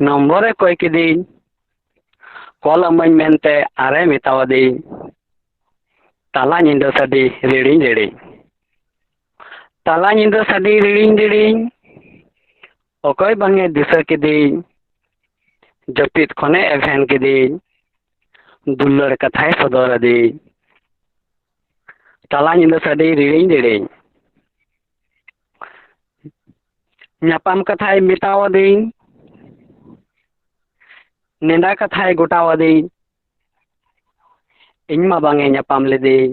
ᱱᱚᱢᱵᱚᱨᱮ ᱠᱚᱭ ᱠᱤᱫᱤᱧ ᱠᱚᱞ ᱟᱹᱢᱟᱹᱧ ᱢᱮᱱᱛᱮ ᱟᱨᱮ ᱢᱮᱛᱟᱣᱟᱫᱤᱧ ᱛᱟᱞᱟ ᱧᱤᱫᱟᱹ ᱥᱟᱰᱮ ᱨᱤᱲᱤᱧ ᱨᱤᱲᱤᱧ ᱛᱟᱞᱟ ᱧᱤᱫᱟᱹ ᱥᱟᱰᱮ ᱨᱤᱲᱤᱧ ᱨᱤᱲᱤᱧ ᱚᱠᱚᱭ ᱵᱟᱝᱮ ᱫᱤᱥᱟᱹ ᱠᱤᱫᱤᱧ ᱡᱟᱹᱯᱤᱫ ᱠᱷᱚᱱᱮ ᱮᱵᱷᱮᱱ ᱠᱤᱫᱤᱧ ᱫᱩᱞᱟᱹᱲ ᱠᱟᱛᱷᱟᱭ ᱥᱚᱫᱚᱨ ᱟᱹᱫᱤᱧ ᱛᱟᱞᱟ ᱧᱤᱫᱟᱹ ᱥᱟᱰᱮ ᱨᱤᱲᱤᱧ ᱨᱤᱲᱤᱧ ᱧᱟᱯᱟᱢ ᱠᱟᱛᱷᱟᱭ ᱢᱮᱛᱟᱣᱟᱫᱤᱧ ᱱᱮᱰᱟ ᱠᱟᱛᱷᱟᱭ ᱜᱚᱴᱟᱣᱟᱫᱤᱧ ᱤᱧ ᱢᱟ ᱵᱟᱝᱮ ᱧᱟᱯᱟᱢ ᱞᱤᱫᱤᱧ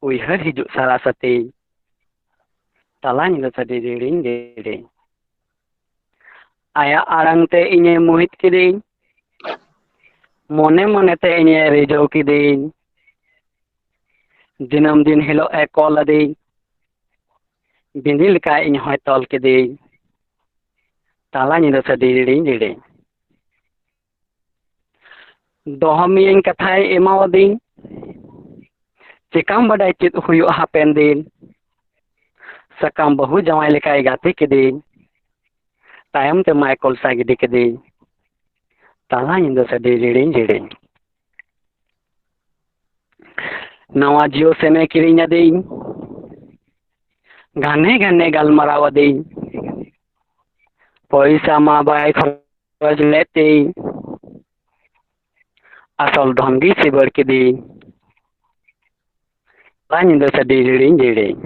ᱩᱭᱦᱟᱹᱨ ᱦᱤᱡᱩᱜ ᱥᱟᱨᱟ ᱥᱟᱛᱤ ᱛᱟᱞᱟ ᱧᱤᱫᱟᱹ ᱥᱟᱰᱮ ᱨᱤᱲᱤᱧ ᱨᱤᱲᱤᱧ ᱟᱭᱟᱜ ᱟᱲᱟᱝ ᱛᱮ ᱤᱧᱮ ᱢᱳᱦᱤᱛ ᱠᱤᱫᱤᱧ ᱢᱚᱱᱮ ᱢᱚᱱᱮᱛᱮ ᱤᱧᱮ ᱨᱤᱡᱷᱟᱹᱣ ᱠᱤᱫᱤᱧ ᱫᱤᱱᱟᱹᱢ ᱫᱤᱱ ᱦᱤᱞᱳᱜ ᱮ ᱠᱚᱞ ᱟᱹᱫᱤᱧ ᱵᱤᱸᱫᱤ ᱞᱮᱠᱟ ᱤᱧ ᱦᱚᱸᱭ ᱛᱚᱞ ᱠᱤᱫᱤᱧ ᱛᱟᱞᱟ ᱧᱤᱫᱟᱹ ᱥᱟᱰᱮ ᱡᱤᱲᱤᱧ ᱡᱤᱲᱤᱧ ᱫᱚᱦᱚᱢᱤᱭᱟᱹᱧ ᱠᱟᱛᱷᱟᱭ ᱮᱢᱟᱣᱟᱫᱤᱧ ᱪᱮᱠᱟᱢ ᱵᱟᱰᱟᱭ ᱪᱮᱫ ᱦᱩᱭᱩᱜᱼᱟ ᱦᱟᱯᱮᱱ ᱫᱤᱱ ᱥᱟᱠᱟᱢ ᱵᱟᱹᱦᱩ ᱡᱟᱶᱟᱭ ᱞᱮᱠᱟᱭ ᱜᱟᱛᱮ ᱠᱤᱫᱤᱧ ᱛᱟᱭᱚᱢ te ᱢᱟᱭ ᱠᱚᱞᱥᱟ ᱜᱤᱰᱤ ᱠᱤᱫᱤᱧ ᱛᱟᱞᱟ ᱧᱤᱫᱟᱹ ᱥᱟᱰᱮ ᱡᱤᱲᱤᱧ ᱡᱤᱲᱤᱧ ᱱᱟᱣᱟ ᱡᱤᱭᱳ ᱥᱤᱢᱮ ᱠᱤᱨᱤᱧ ᱟᱹᱫᱤᱧ ᱜᱷᱟᱱᱮ ᱜᱷᱟᱱᱮ ᱜᱟᱞᱢᱟᱨᱟᱣ ᱟᱹᱫᱤᱧ ᱯᱚᱭᱥᱟ ᱢᱟ ᱵᱟᱭ ᱠᱷᱚᱨᱚᱪ ᱞᱮᱫ ᱛᱤᱧ ᱟᱥᱚᱞ ᱫᱷᱚᱱ ᱜᱮ ᱥᱤᱵᱟᱹᱲ ᱠᱤᱫᱤᱧ ᱛᱟᱞᱟ ᱧᱤᱫᱟᱹ ᱥᱟᱰᱮ ᱡᱤᱲᱤᱧ ᱡᱤᱲᱤᱧ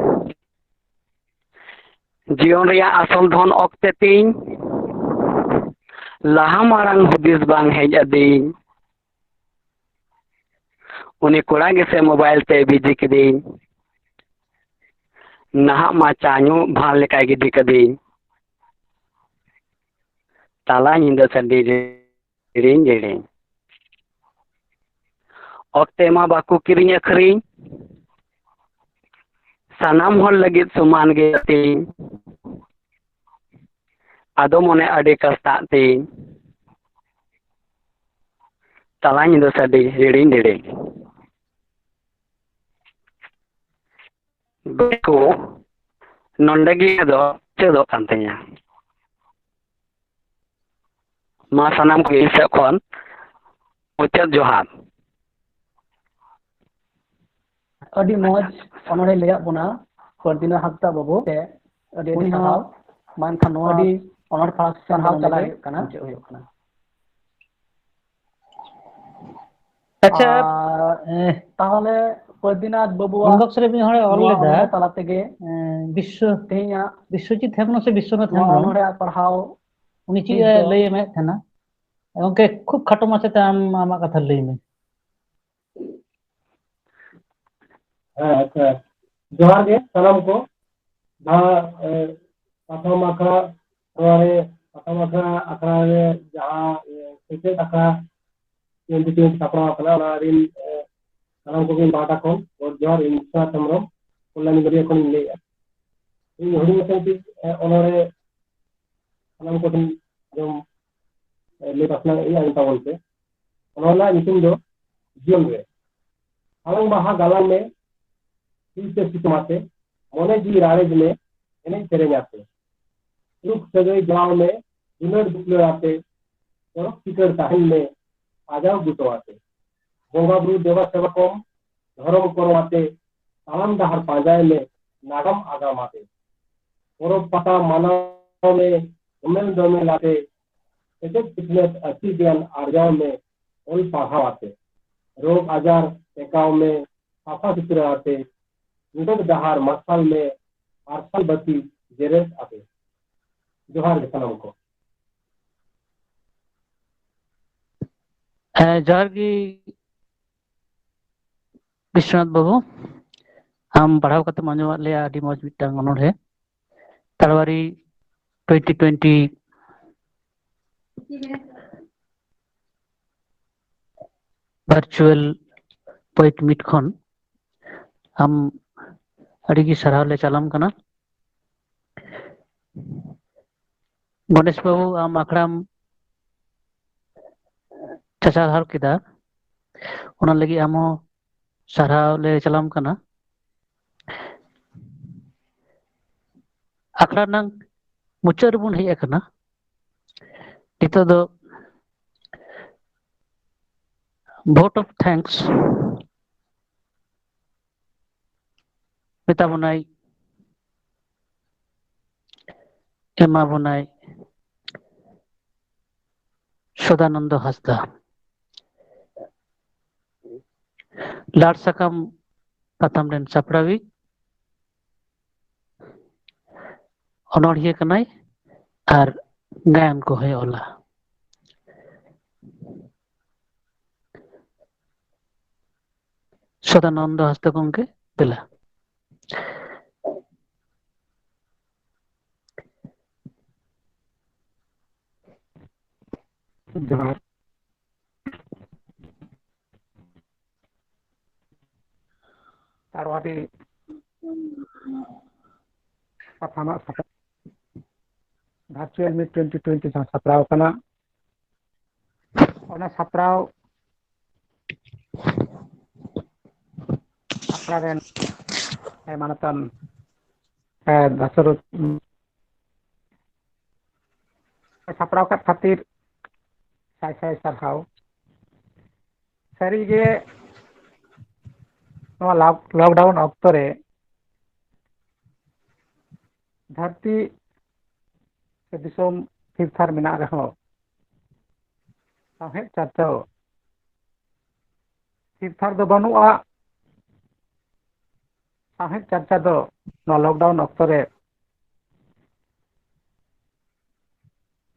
ᱡᱤᱭᱚᱱ ᱨᱮᱭᱟᱜ ᱟᱥᱚᱞ ᱫᱷᱚᱱ ᱚᱠᱛᱮ ᱛᱤᱧ ᱞᱟᱦᱟ ᱢᱟᱲᱟᱝ ᱦᱩᱫᱤᱥ ᱵᱟᱝ ᱦᱮᱡ ᱟᱹᱫᱤᱧ ᱩᱱᱤ ᱠᱚᱲᱟ ᱜᱮᱥᱮ ᱢᱳᱵᱟᱭᱤᱞ ᱛᱮ ᱵᱤᱡᱤ ᱠᱤᱫᱤᱧ ᱱᱟᱦᱟᱜ ᱢᱟ ᱪᱟ ᱧᱩ ᱵᱷᱟᱱ ᱞᱮᱠᱟᱭ ᱜᱤᱰᱤ ᱠᱟᱫᱤᱧ ᱛᱟᱞᱟ ᱧᱤᱫᱟᱹ ᱥᱟᱰᱮ ᱡᱤᱲᱤᱧ ᱡᱤᱲᱤᱧ ᱚᱠᱛᱮ ᱢᱟ ᱵᱟᱠᱚ ᱠᱤᱨᱤᱧ ᱟᱹᱠᱷᱨᱤᱧ ᱥᱟᱱᱟᱢ ᱦᱚᱲ ᱞᱟᱹᱜᱤᱫ ᱥᱚᱢᱟᱱ ᱜᱮ ᱛᱤᱧ ᱟᱫᱚ ᱢᱚᱱᱮ ᱟᱹᱰᱤ ᱠᱟᱥᱛᱟᱜ ᱛᱤᱧ ᱛᱟᱞᱟ ᱧᱤᱫᱟᱹ ᱥᱟᱰᱮ ᱡᱤᱲᱤᱧ ᱡᱤᱲᱤᱧ ᱠᱚ ᱱᱚᱰᱮ ᱜᱮ ᱟᱫᱚ ᱪᱮᱫᱚᱜ ᱠᱟᱱ ᱛᱤᱧᱟ ᱢᱟ ᱥᱟᱱᱟᱢ ᱠᱚ ᱤᱧ ᱥᱮᱫ ᱠᱷᱚᱱ ᱢᱩᱪᱟᱹᱫ ᱡᱚᱦᱟᱨ ᱟᱹᱰᱤ ᱢᱚᱡᱽ ᱚᱱᱚᱬᱦᱮ ᱞᱟᱹᱭᱟᱫ ᱵᱚᱱᱟ ᱯᱚᱨᱫᱤᱱᱟ ᱦᱟᱸᱥᱫᱟ ᱵᱟᱹᱵᱩ ᱥᱮ ᱟᱹᱰᱤ ᱟᱹᱰᱤ ᱥᱟᱨᱦᱟᱣ ᱢᱮᱱᱠᱷᱟᱱ ᱱᱚᱣᱟ ᱟᱹᱰᱤ ᱚᱱᱚᱬᱦᱮ ᱯᱟᱲᱦᱟᱣ ᱥᱟᱨᱦᱟᱣ ᱪᱟᱞᱟᱜ ᱦᱩᱭᱩᱜ ᱠᱟᱱᱟ ᱢᱩᱪᱟᱹᱫ ᱦᱩᱭᱩᱜ ᱠᱟᱱᱟ ᱟᱪᱪᱷᱟ ᱛᱟᱦᱚᱞᱮ ᱯᱚᱨᱫᱤᱱᱟথ ᱵᱟᱹᱵᱩᱣᱟᱜ ᱤᱱᱵᱚক্স ᱨᱮ ᱢᱤᱫ ᱦᱚᱲᱮ ᱚᱞ ᱱᱚᱣᱟ ᱞᱮᱫᱟ ᱚᱱᱚᱬᱦᱮ ᱛᱟᱞᱟ ᱛᱮᱜᱮ ᱵᱤᱥᱥᱚ ᱛᱮᱦᱮᱧᱟᱜ ᱵᱤᱥᱥᱚᱡᱤᱛ ᱦᱮᱢᱵᱨᱚᱢ ᱥᱮ ᱵᱤᱥᱥᱚᱱᱟᱛᱷ ᱱᱚᱣᱟ ᱦᱮᱢᱵᱨᱚᱢ ᱚᱱᱚᱬᱦᱮ ᱯᱟᱲᱦᱟᱣ উনি ᱦᱤᱸᱥ ᱪᱮᱫ ᱫᱚ ᱞᱟᱹᱭ ᱮᱢᱮᱫ ᱛᱟᱦᱮᱱᱟ ᱜᱚᱝᱠᱮ ᱠᱷᱩᱵ ᱠᱷᱟᱴᱚ ᱢᱟᱪᱷᱟᱛᱮ ᱟᱢᱟᱜ ᱠᱟᱛᱷᱟ ᱞᱟᱹᱭ ᱢᱮ ᱟᱪᱪᱷᱟ ᱡᱚᱦᱟᱨ ᱜᱮ ᱥᱟᱱᱟᱢ ᱠᱚ ᱡᱟᱦᱟᱸ ᱯᱨᱚᱛᱷᱚᱢ ᱟᱠᱷᱲᱟ ᱱᱚᱣᱟᱨᱮ ᱯᱨᱚᱛᱷᱚᱢ ᱟᱠᱷᱲᱟ ᱨᱮ ᱡᱟᱦᱟᱸ ᱥᱮᱪᱮᱫ ᱟᱠᱷᱲᱟ ᱥᱟᱯᱲᱟᱣ ᱟᱠᱟᱱᱟ ᱚᱱᱟ ᱨᱤᱱ ᱥᱟᱱᱟᱢ ᱠᱚᱜᱮ ᱯᱟᱦᱴᱟ ᱠᱷᱚᱱ ᱡᱚᱦᱟᱨ ᱤᱧ ᱵᱤᱥᱥᱚᱱᱟᱛᱷ ᱦᱮᱢᱵᱨᱚᱢ ᱠᱚᱞᱟᱱᱤ ᱜᱟᱹᱰᱭᱟᱹ ᱠᱷᱚᱱᱤᱧ ᱞᱟᱹᱭᱮᱫᱼᱟ ᱤᱧ ᱦᱩᱰᱤᱧ ᱢᱟᱪᱷᱟ ᱢᱤᱫᱴᱤᱡ ᱚᱱᱚᱬᱦᱮ ᱥᱟᱱᱟᱢ ᱠᱚᱴᱷᱮᱱ ᱡᱚᱢ ᱞᱟᱹᱭ ᱯᱟᱥᱱᱟᱣ ᱤᱧ ᱟᱸᱡᱚᱢ ᱛᱟᱵᱚᱱ ᱯᱮ ᱚᱱᱟ ᱨᱮᱱᱟᱜ ᱧᱩᱛᱩᱢ ᱫᱚ ᱡᱤᱭᱚᱱ ᱨᱮ ᱟᱞᱟᱝ ᱵᱟᱦᱟ ᱜᱟᱞᱟᱝ ᱢᱮ ᱛᱤᱥᱮ ᱥᱤᱛᱩᱢᱟᱛᱮ ᱢᱚᱱᱮ ᱡᱤᱣᱤ ᱨᱟᱲᱮᱡ ᱢᱮ ᱮᱱᱮᱡ ᱥᱮᱨᱮᱧ ᱟᱛᱮ ᱨᱩᱯ ᱥᱟᱹᱜᱟᱹᱭ ᱡᱚᱲᱟᱣ ᱢᱮ ᱫᱩᱞᱟᱹᱲ ᱫᱩᱯᱞᱟᱹᱲ ᱟᱛᱮ ᱪᱚᱨᱚᱠ ᱪᱤᱠᱟᱹᱲ ᱛᱟᱦᱮᱱ ᱢᱮ ᱟᱡᱟᱣ ᱵᱩᱴᱟᱹ ᱟᱛᱮ ᱵᱚᱸᱜᱟ ᱵᱩᱨᱩ ᱫᱮᱵᱟ ᱥᱮᱵᱟ ᱠᱚᱢ ᱫᱷᱚᱨᱚᱢ ᱠᱚᱨᱚᱢ ᱟᱛᱮ ᱛᱟᱲᱟᱢ ᱰᱟᱦᱟᱨ ᱯᱟᱸᱡᱟᱭ ᱢᱮ ᱱᱟᱜᱟᱢ ᱟᱜᱟᱢ ᱟᱛᱮ ᱯᱚᱨᱚᱵᱽ ᱯᱟᱛᱟ ᱢᱟᱱᱟᱣ ᱢᱮ ᱫᱚᱢᱮᱞ ᱫᱚᱢᱮᱞ ᱟᱛᱮ ᱥᱮᱪᱮᱫ ᱥᱤᱠᱷᱱᱟᱹᱛ ᱟᱹᱠᱤᱞ ᱜᱮᱭᱟᱱ ᱟᱨᱡᱟᱣ ᱢᱮ ᱚᱞ ᱯᱟᱲᱦᱟᱣ ᱟᱛᱮ ᱨᱳᱜᱽ ᱟᱡᱟᱨ ᱴᱮᱠᱟᱣ ᱢᱮ ᱥᱟᱯᱷᱟ ᱥᱩᱛᱨᱟᱹ ᱟᱛᱮ ᱧᱤᱫᱟᱹ ᱰᱟᱦᱟर ᱢᱟᱨᱥᱟᱞ ᱢᱮ ᱟᱨᱥᱟᱞ ᱵᱟᱹᱛᱤ ᱡᱮᱨᱮᱫ ᱟᱛᱮ ᱡᱚᱦᱟर ᱜᱮ ᱥᱟᱱᱟᱢ ᱠᱚ ᱡᱚᱦᱟᱨ ᱜᱮ ᱵᱤᱥᱥᱚᱱᱟᱛᱷ ᱵᱟᱹᱵᱩ ᱟᱢ ᱯᱟᱲᱦᱟᱣ ᱠᱟᱛᱮᱢ ᱟᱸᱡᱚᱢᱟᱫ ᱞᱮᱭᱟ ᱟᱹᱰᱤ ᱢᱚᱡᱽ ᱢᱤᱫᱴᱟᱝ ᱚᱱᱚᱬᱦᱮ ᱛᱟᱲᱣᱟᱨᱤ 2020 ᱵᱷᱟᱨᱪᱩয়াল ᱯᱚᱭᱮᱴ ᱢᱤᱴ ᱠᱷᱚᱱ ᱟᱢ ᱟᱹᱰᱤᱜᱮ ᱥᱟᱨᱦᱟᱣ ᱞᱮ ᱪᱟᱞᱟᱢ ᱠᱟᱱᱟ ᱜᱚणेश ᱵᱟᱹᱵᱩ ᱟᱢ ᱟᱠᱷᱲᱟᱢ ᱪᱟᱪᱟᱣ ᱫᱷᱟᱨ ᱠᱮᱫᱟ ᱚᱱᱟ ᱞᱟᱹᱜᱤᱫ ᱟᱢᱦᱚᱸ ᱥᱟᱨᱦᱟᱣ ᱞᱮ ᱪᱟᱞᱟᱢ ᱠᱟᱱᱟ ᱟᱠᱷᱲᱟ ᱨᱮᱱᱟᱜ ᱢᱩᱪᱟᱹᱫ ᱨᱮᱵᱚᱱ ᱦᱮᱡ ᱟᱠᱟᱱᱟ ᱱᱤᱛᱚᱜ ᱫᱚ vote of thanks ᱢᱮᱛᱟ ᱵᱚᱱᱟᱭ ᱮᱢᱟ ᱵᱚᱱᱟᱭ সদানন্দ হাসদা লাট সাকাম পাতাম রেন সাপড়াᱣᱤ অনড়হিয়া কানাই আর গায়ন को है ओला সদানন্দ হাসদা গঙ্কে দিলা ᱡᱚᱦᱟᱨ ᱛᱟᱲᱣᱟᱨᱤ ᱯᱟᱛᱷᱟᱢᱟᱜ ᱥᱟᱠᱟᱢ ᱵᱷᱟᱨᱪᱩᱭᱟᱞ ᱢᱤᱴ 2020 ᱡᱟᱦᱟᱸ ᱥᱟᱯᱲᱟᱣ ᱠᱟᱱᱟ ᱚᱱᱟ ᱥᱟᱯᱲᱟᱣ ᱟᱠᱷᱲᱟ ᱨᱮᱱ ᱢᱟᱱᱚᱛᱟᱱ ᱫᱟᱥᱚᱨᱚᱛ ᱥᱟᱯᱲᱟᱣ ᱠᱟᱜ ᱠᱷᱟᱹᱛᱤᱨ ᱥᱟᱭ ᱥᱟᱭ ᱥᱟᱨᱦᱟᱣ ᱥᱟᱹᱨᱤᱜᱮ ᱱᱚᱣᱟ ᱞᱚᱠᱰᱟᱣᱩᱱ ᱚᱠᱛᱚ ᱨᱮ ᱫᱷᱟᱹᱨᱛᱤ ᱥᱮ ᱫᱤᱥᱚᱢ ᱛᱷᱤᱨ ᱛᱷᱟᱨ ᱢᱮᱱᱟᱜ ᱨᱮᱦᱚᱸ ᱥᱟᱶᱦᱮᱫ ᱪᱟᱨᱪᱟᱣ ᱛᱷᱤᱨ ᱛᱷᱟᱨ ᱫᱚ ᱵᱟᱹᱱᱩᱜᱼᱟ ᱥᱟᱶᱦᱮᱫ ᱪᱟᱨᱪᱟ ᱫᱚ ᱱᱚᱣᱟ ᱞᱚᱠᱰᱟᱣᱩᱱ ᱚᱠᱛᱚ ᱨᱮ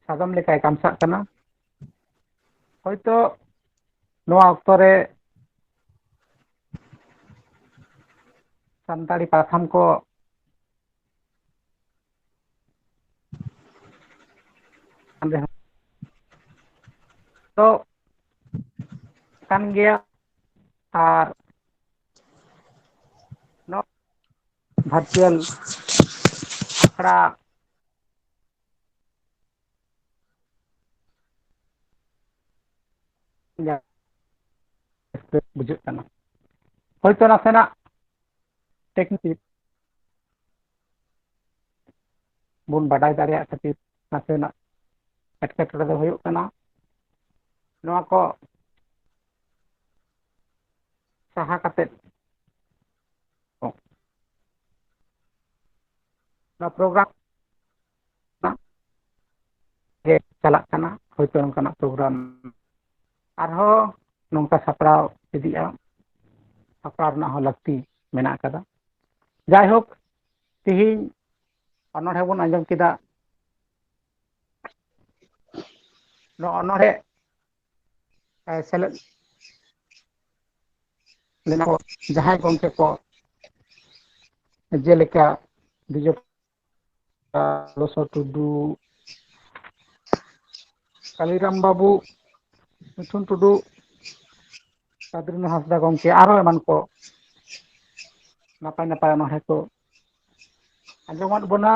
ᱥᱟᱫᱚᱢ ᱞᱮᱠᱟᱭ ᱠᱟᱢᱥᱟᱜ ᱠᱟᱱᱟ ᱦᱚᱭᱛᱚ ᱱᱚᱣᱟ ᱚᱠᱛᱚ ᱨᱮ ᱥᱟᱱᱛᱟᱲᱤ ᱯᱟᱛᱷᱟᱢ ᱠᱚ ᱛᱚ ᱠᱟᱱ ᱜᱮᱭᱟ ᱟᱨ ᱱᱚᱣᱟ ᱵᱷᱟᱨᱪᱩᱭᱟᱞ ᱟᱠᱷᱲᱟ ᱵᱩᱡᱷᱟᱹᱜ ᱠᱟᱱᱟ ᱦᱚᱭᱛᱚ ᱱᱟᱥᱮᱱᱟᱜ ᱴᱮᱠᱱᱤᱠ ᱵᱚᱱ ᱵᱟᱰᱟᱭ ᱫᱟᱲᱮᱭᱟᱜ ᱠᱷᱟᱹᱛᱤᱨ ᱱᱟᱥᱮᱱᱟᱜ ᱮᱴᱠᱮᱴᱚᱬᱮ ᱫᱚ ᱦᱩᱭᱩᱜ ᱠᱟᱱᱟ ᱱᱚᱣᱟ ᱠᱚ ᱥᱟᱦᱟ ᱠᱟᱛᱮᱫ ᱱᱚᱣᱟ ᱯᱨᱳᱜᱨᱟᱢ ᱜᱮ ᱪᱟᱞᱟᱜ ᱠᱟᱱᱟ ᱦᱚᱭᱛᱚ ᱱᱚᱝᱠᱟᱱᱟᱜ ᱯᱨᱳᱜᱨᱟᱢ ᱟᱨᱦᱚᱸ ᱱᱚᱝᱠᱟ ᱥᱟᱯᱲᱟᱣ ᱤᱫᱤᱜᱼᱟ ᱥᱟᱯᱲᱟᱣ ᱨᱮᱱᱟᱜ ᱦᱚᱸ ᱞᱟᱹᱠᱛᱤ ᱢᱮᱱᱟᱜ ᱟᱠᱟᱫᱟ ᱡᱟᱭᱦᱳᱠ ᱛᱤᱦᱤᱧ ᱚᱱᱚᱬᱦᱮ ᱵᱚᱱ ᱟᱸᱡᱚᱢ ᱠᱮᱫᱟ ᱱᱚᱣᱟ ᱚᱱᱚᱬᱦᱮ ᱥᱮᱞᱮᱫ ᱞᱮᱱᱟ ᱠᱚ ᱡᱟᱦᱟᱸᱭ ᱜᱚᱢᱠᱮ ᱠᱚ ᱡᱮᱞᱮᱠᱟ ᱵᱤᱡᱚᱭ ᱞᱚᱥᱚ ᱴᱩᱰᱩ ᱠᱟᱞᱤᱨᱟᱢ ᱵᱟᱵᱩ ᱢᱤᱴᱷᱩᱱ ᱴᱩᱰᱩ ᱥᱟᱫᱨᱤᱱ ᱦᱟᱸᱥᱫᱟ ᱜᱚᱢᱠᱮ ᱟᱨᱦᱚᱸ ᱮᱢᱟᱱ ᱠᱚ ᱱᱟᱯᱟᱭ ᱱᱟᱯᱟᱭ ᱚᱱᱚᱬᱦᱮ ᱠᱚ ᱟᱸᱡᱚᱢᱟᱫ ᱵᱚᱱᱟ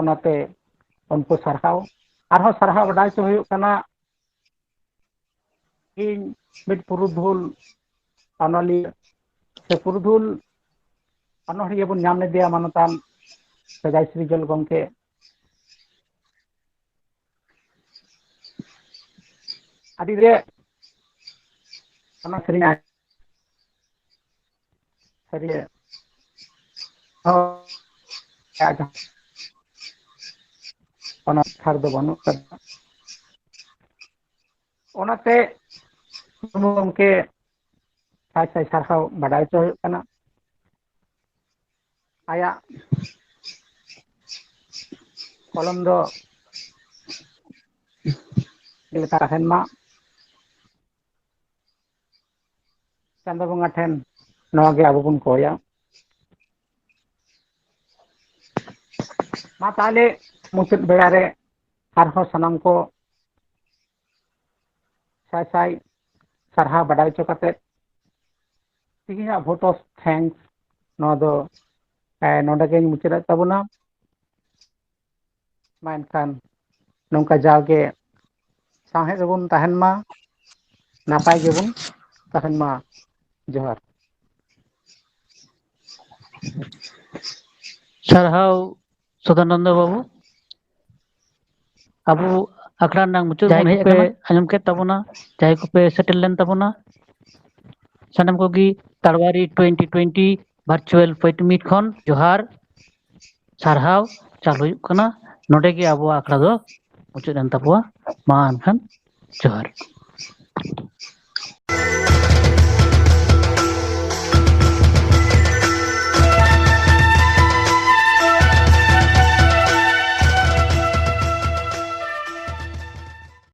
ᱚᱱᱟᱛᱮ ᱩᱱᱠᱩ ᱥᱟᱨᱦᱟᱣ ᱟᱨᱦᱚᱸ ᱥᱟᱨᱦᱟᱣ ᱵᱟᱰᱟᱭ ᱦᱚᱪᱚ ᱦᱩᱭᱩᱜ ᱠᱟᱱᱟ ᱤᱧ ᱢᱤᱫ ᱯᱩᱨᱩᱫᱷᱩᱞ ᱚᱱᱚᱞᱤᱭᱟᱹ ᱥᱮ ᱯᱩᱨᱩᱫᱷᱩᱞ ᱚᱱᱚᱬᱦᱤᱭᱟᱹ ᱵᱚᱱ ᱧᱟᱢ ᱞᱮᱫᱮᱭᱟ ᱢᱟᱱᱚᱛᱟᱱ ᱥᱮᱫᱟᱭ ᱥᱨᱤᱡᱚᱞ ᱜᱚᱢᱠᱮ ᱟᱹᱰᱤ ᱨᱮ ᱚᱱᱟ ᱥᱮᱨᱮᱧ ᱥᱟᱹᱨᱤ ᱚᱱᱟ ᱪᱷᱟᱲ ᱫᱚ ᱵᱟᱹᱱᱩᱜ ᱠᱟᱫᱟ ᱚᱱᱟᱛᱮ ᱜᱚᱢᱠᱮ ᱥᱟᱭ ᱥᱟᱭ ᱥᱟᱨᱦᱟᱣ ᱵᱟᱰᱟᱭ ᱦᱚᱪᱚ ᱦᱩᱭᱩᱜ ᱠᱟᱱᱟ ᱟᱭᱟᱜ ᱠᱚᱞᱚᱢ ᱫᱚ ᱞᱮᱠᱟ ᱛᱟᱦᱮᱱ ᱢᱟ ᱪᱟᱸᱫᱳ ᱵᱚᱸᱜᱟ ᱴᱷᱮᱱ ᱱᱚᱣᱟ ᱜᱮ ᱟᱵᱚ ᱵᱚᱱ ᱠᱚᱭᱟ ᱢᱟ ᱛᱟᱦᱞᱮ ᱢᱩᱪᱟᱹᱫ ᱵᱮᱲᱟ ᱨᱮ ᱟᱨᱦᱚᱸ ᱥᱟᱱᱟᱢ ᱠᱚ ᱥᱟᱭ ᱥᱟᱭ ᱥᱟᱨᱦᱟᱣ ᱵᱟᱰᱟᱭ ᱦᱚᱪᱚ ᱠᱟᱛᱮᱫ ᱛᱮᱦᱮᱧᱟᱜ ᱵᱷᱳᱴ ᱚᱯᱷ ᱛᱷᱮᱝᱠᱥ ᱱᱚᱣᱟ ᱫᱚ ᱱᱚᱰᱮ ᱜᱮᱧ ᱢᱩᱪᱟᱹᱫᱮᱫ ᱛᱟᱵᱚᱱᱟ ᱢᱟ ᱮᱱᱠᱷᱟᱱ ᱱᱚᱝᱠᱟ ᱡᱟᱣᱜᱮ ᱥᱟᱶᱦᱮᱫ ᱨᱮᱵᱚᱱ ᱛᱟᱦᱮᱱ ᱢᱟ ᱱᱟᱯᱟᱭ ᱜᱮᱵᱚᱱ ᱛᱟᱦᱮᱱ ᱢᱟ ᱡᱚᱦᱟᱨ ᱥᱟᱨᱦᱟᱣ ᱥᱚᱫᱟᱱᱚᱱᱫᱚ ᱵᱟᱵᱩ ᱟᱵᱚ ᱟᱠᱷᱲᱟ ᱨᱮᱱᱟᱜ ᱢᱩᱪᱟᱹᱫ ᱵᱚᱱ ᱦᱮᱡ ᱟᱠᱟᱱᱟ ᱟᱸᱡᱚᱢ ᱠᱮᱫ ᱛᱟᱵᱚᱱᱟ ᱡᱟᱦᱟᱸᱭ ᱠᱚᱯᱮ ᱥᱮᱴᱮᱨ ᱞᱮᱱ ᱛᱟᱵᱚᱱᱟ ᱥᱟᱱᱟᱢ ᱠᱚᱜᱮ ᱛᱟᱲᱣᱟᱨᱤ 2020 ᱵᱷᱟᱨᱪᱩᱭᱟᱞ ᱯᱚᱭᱮᱱᱴ ᱢᱤᱴ ᱠᱷᱚᱱ ᱡᱚᱦᱟᱨ ᱥᱟᱨᱦᱟᱣ ᱪᱟᱞᱩ ᱦᱩᱭᱩᱜ ᱠᱟᱱᱟ ᱱᱚᱰᱮ ᱜᱮ ᱟᱵᱚᱣᱟᱜ ᱟᱠᱷᱲᱟ ᱫᱚ ᱢᱩᱪᱟᱹᱫ ᱮᱱ ᱛᱟᱵᱚᱣᱟ ᱢᱟ ᱮᱱᱠᱷᱟᱱ ᱡᱚᱦᱟᱨ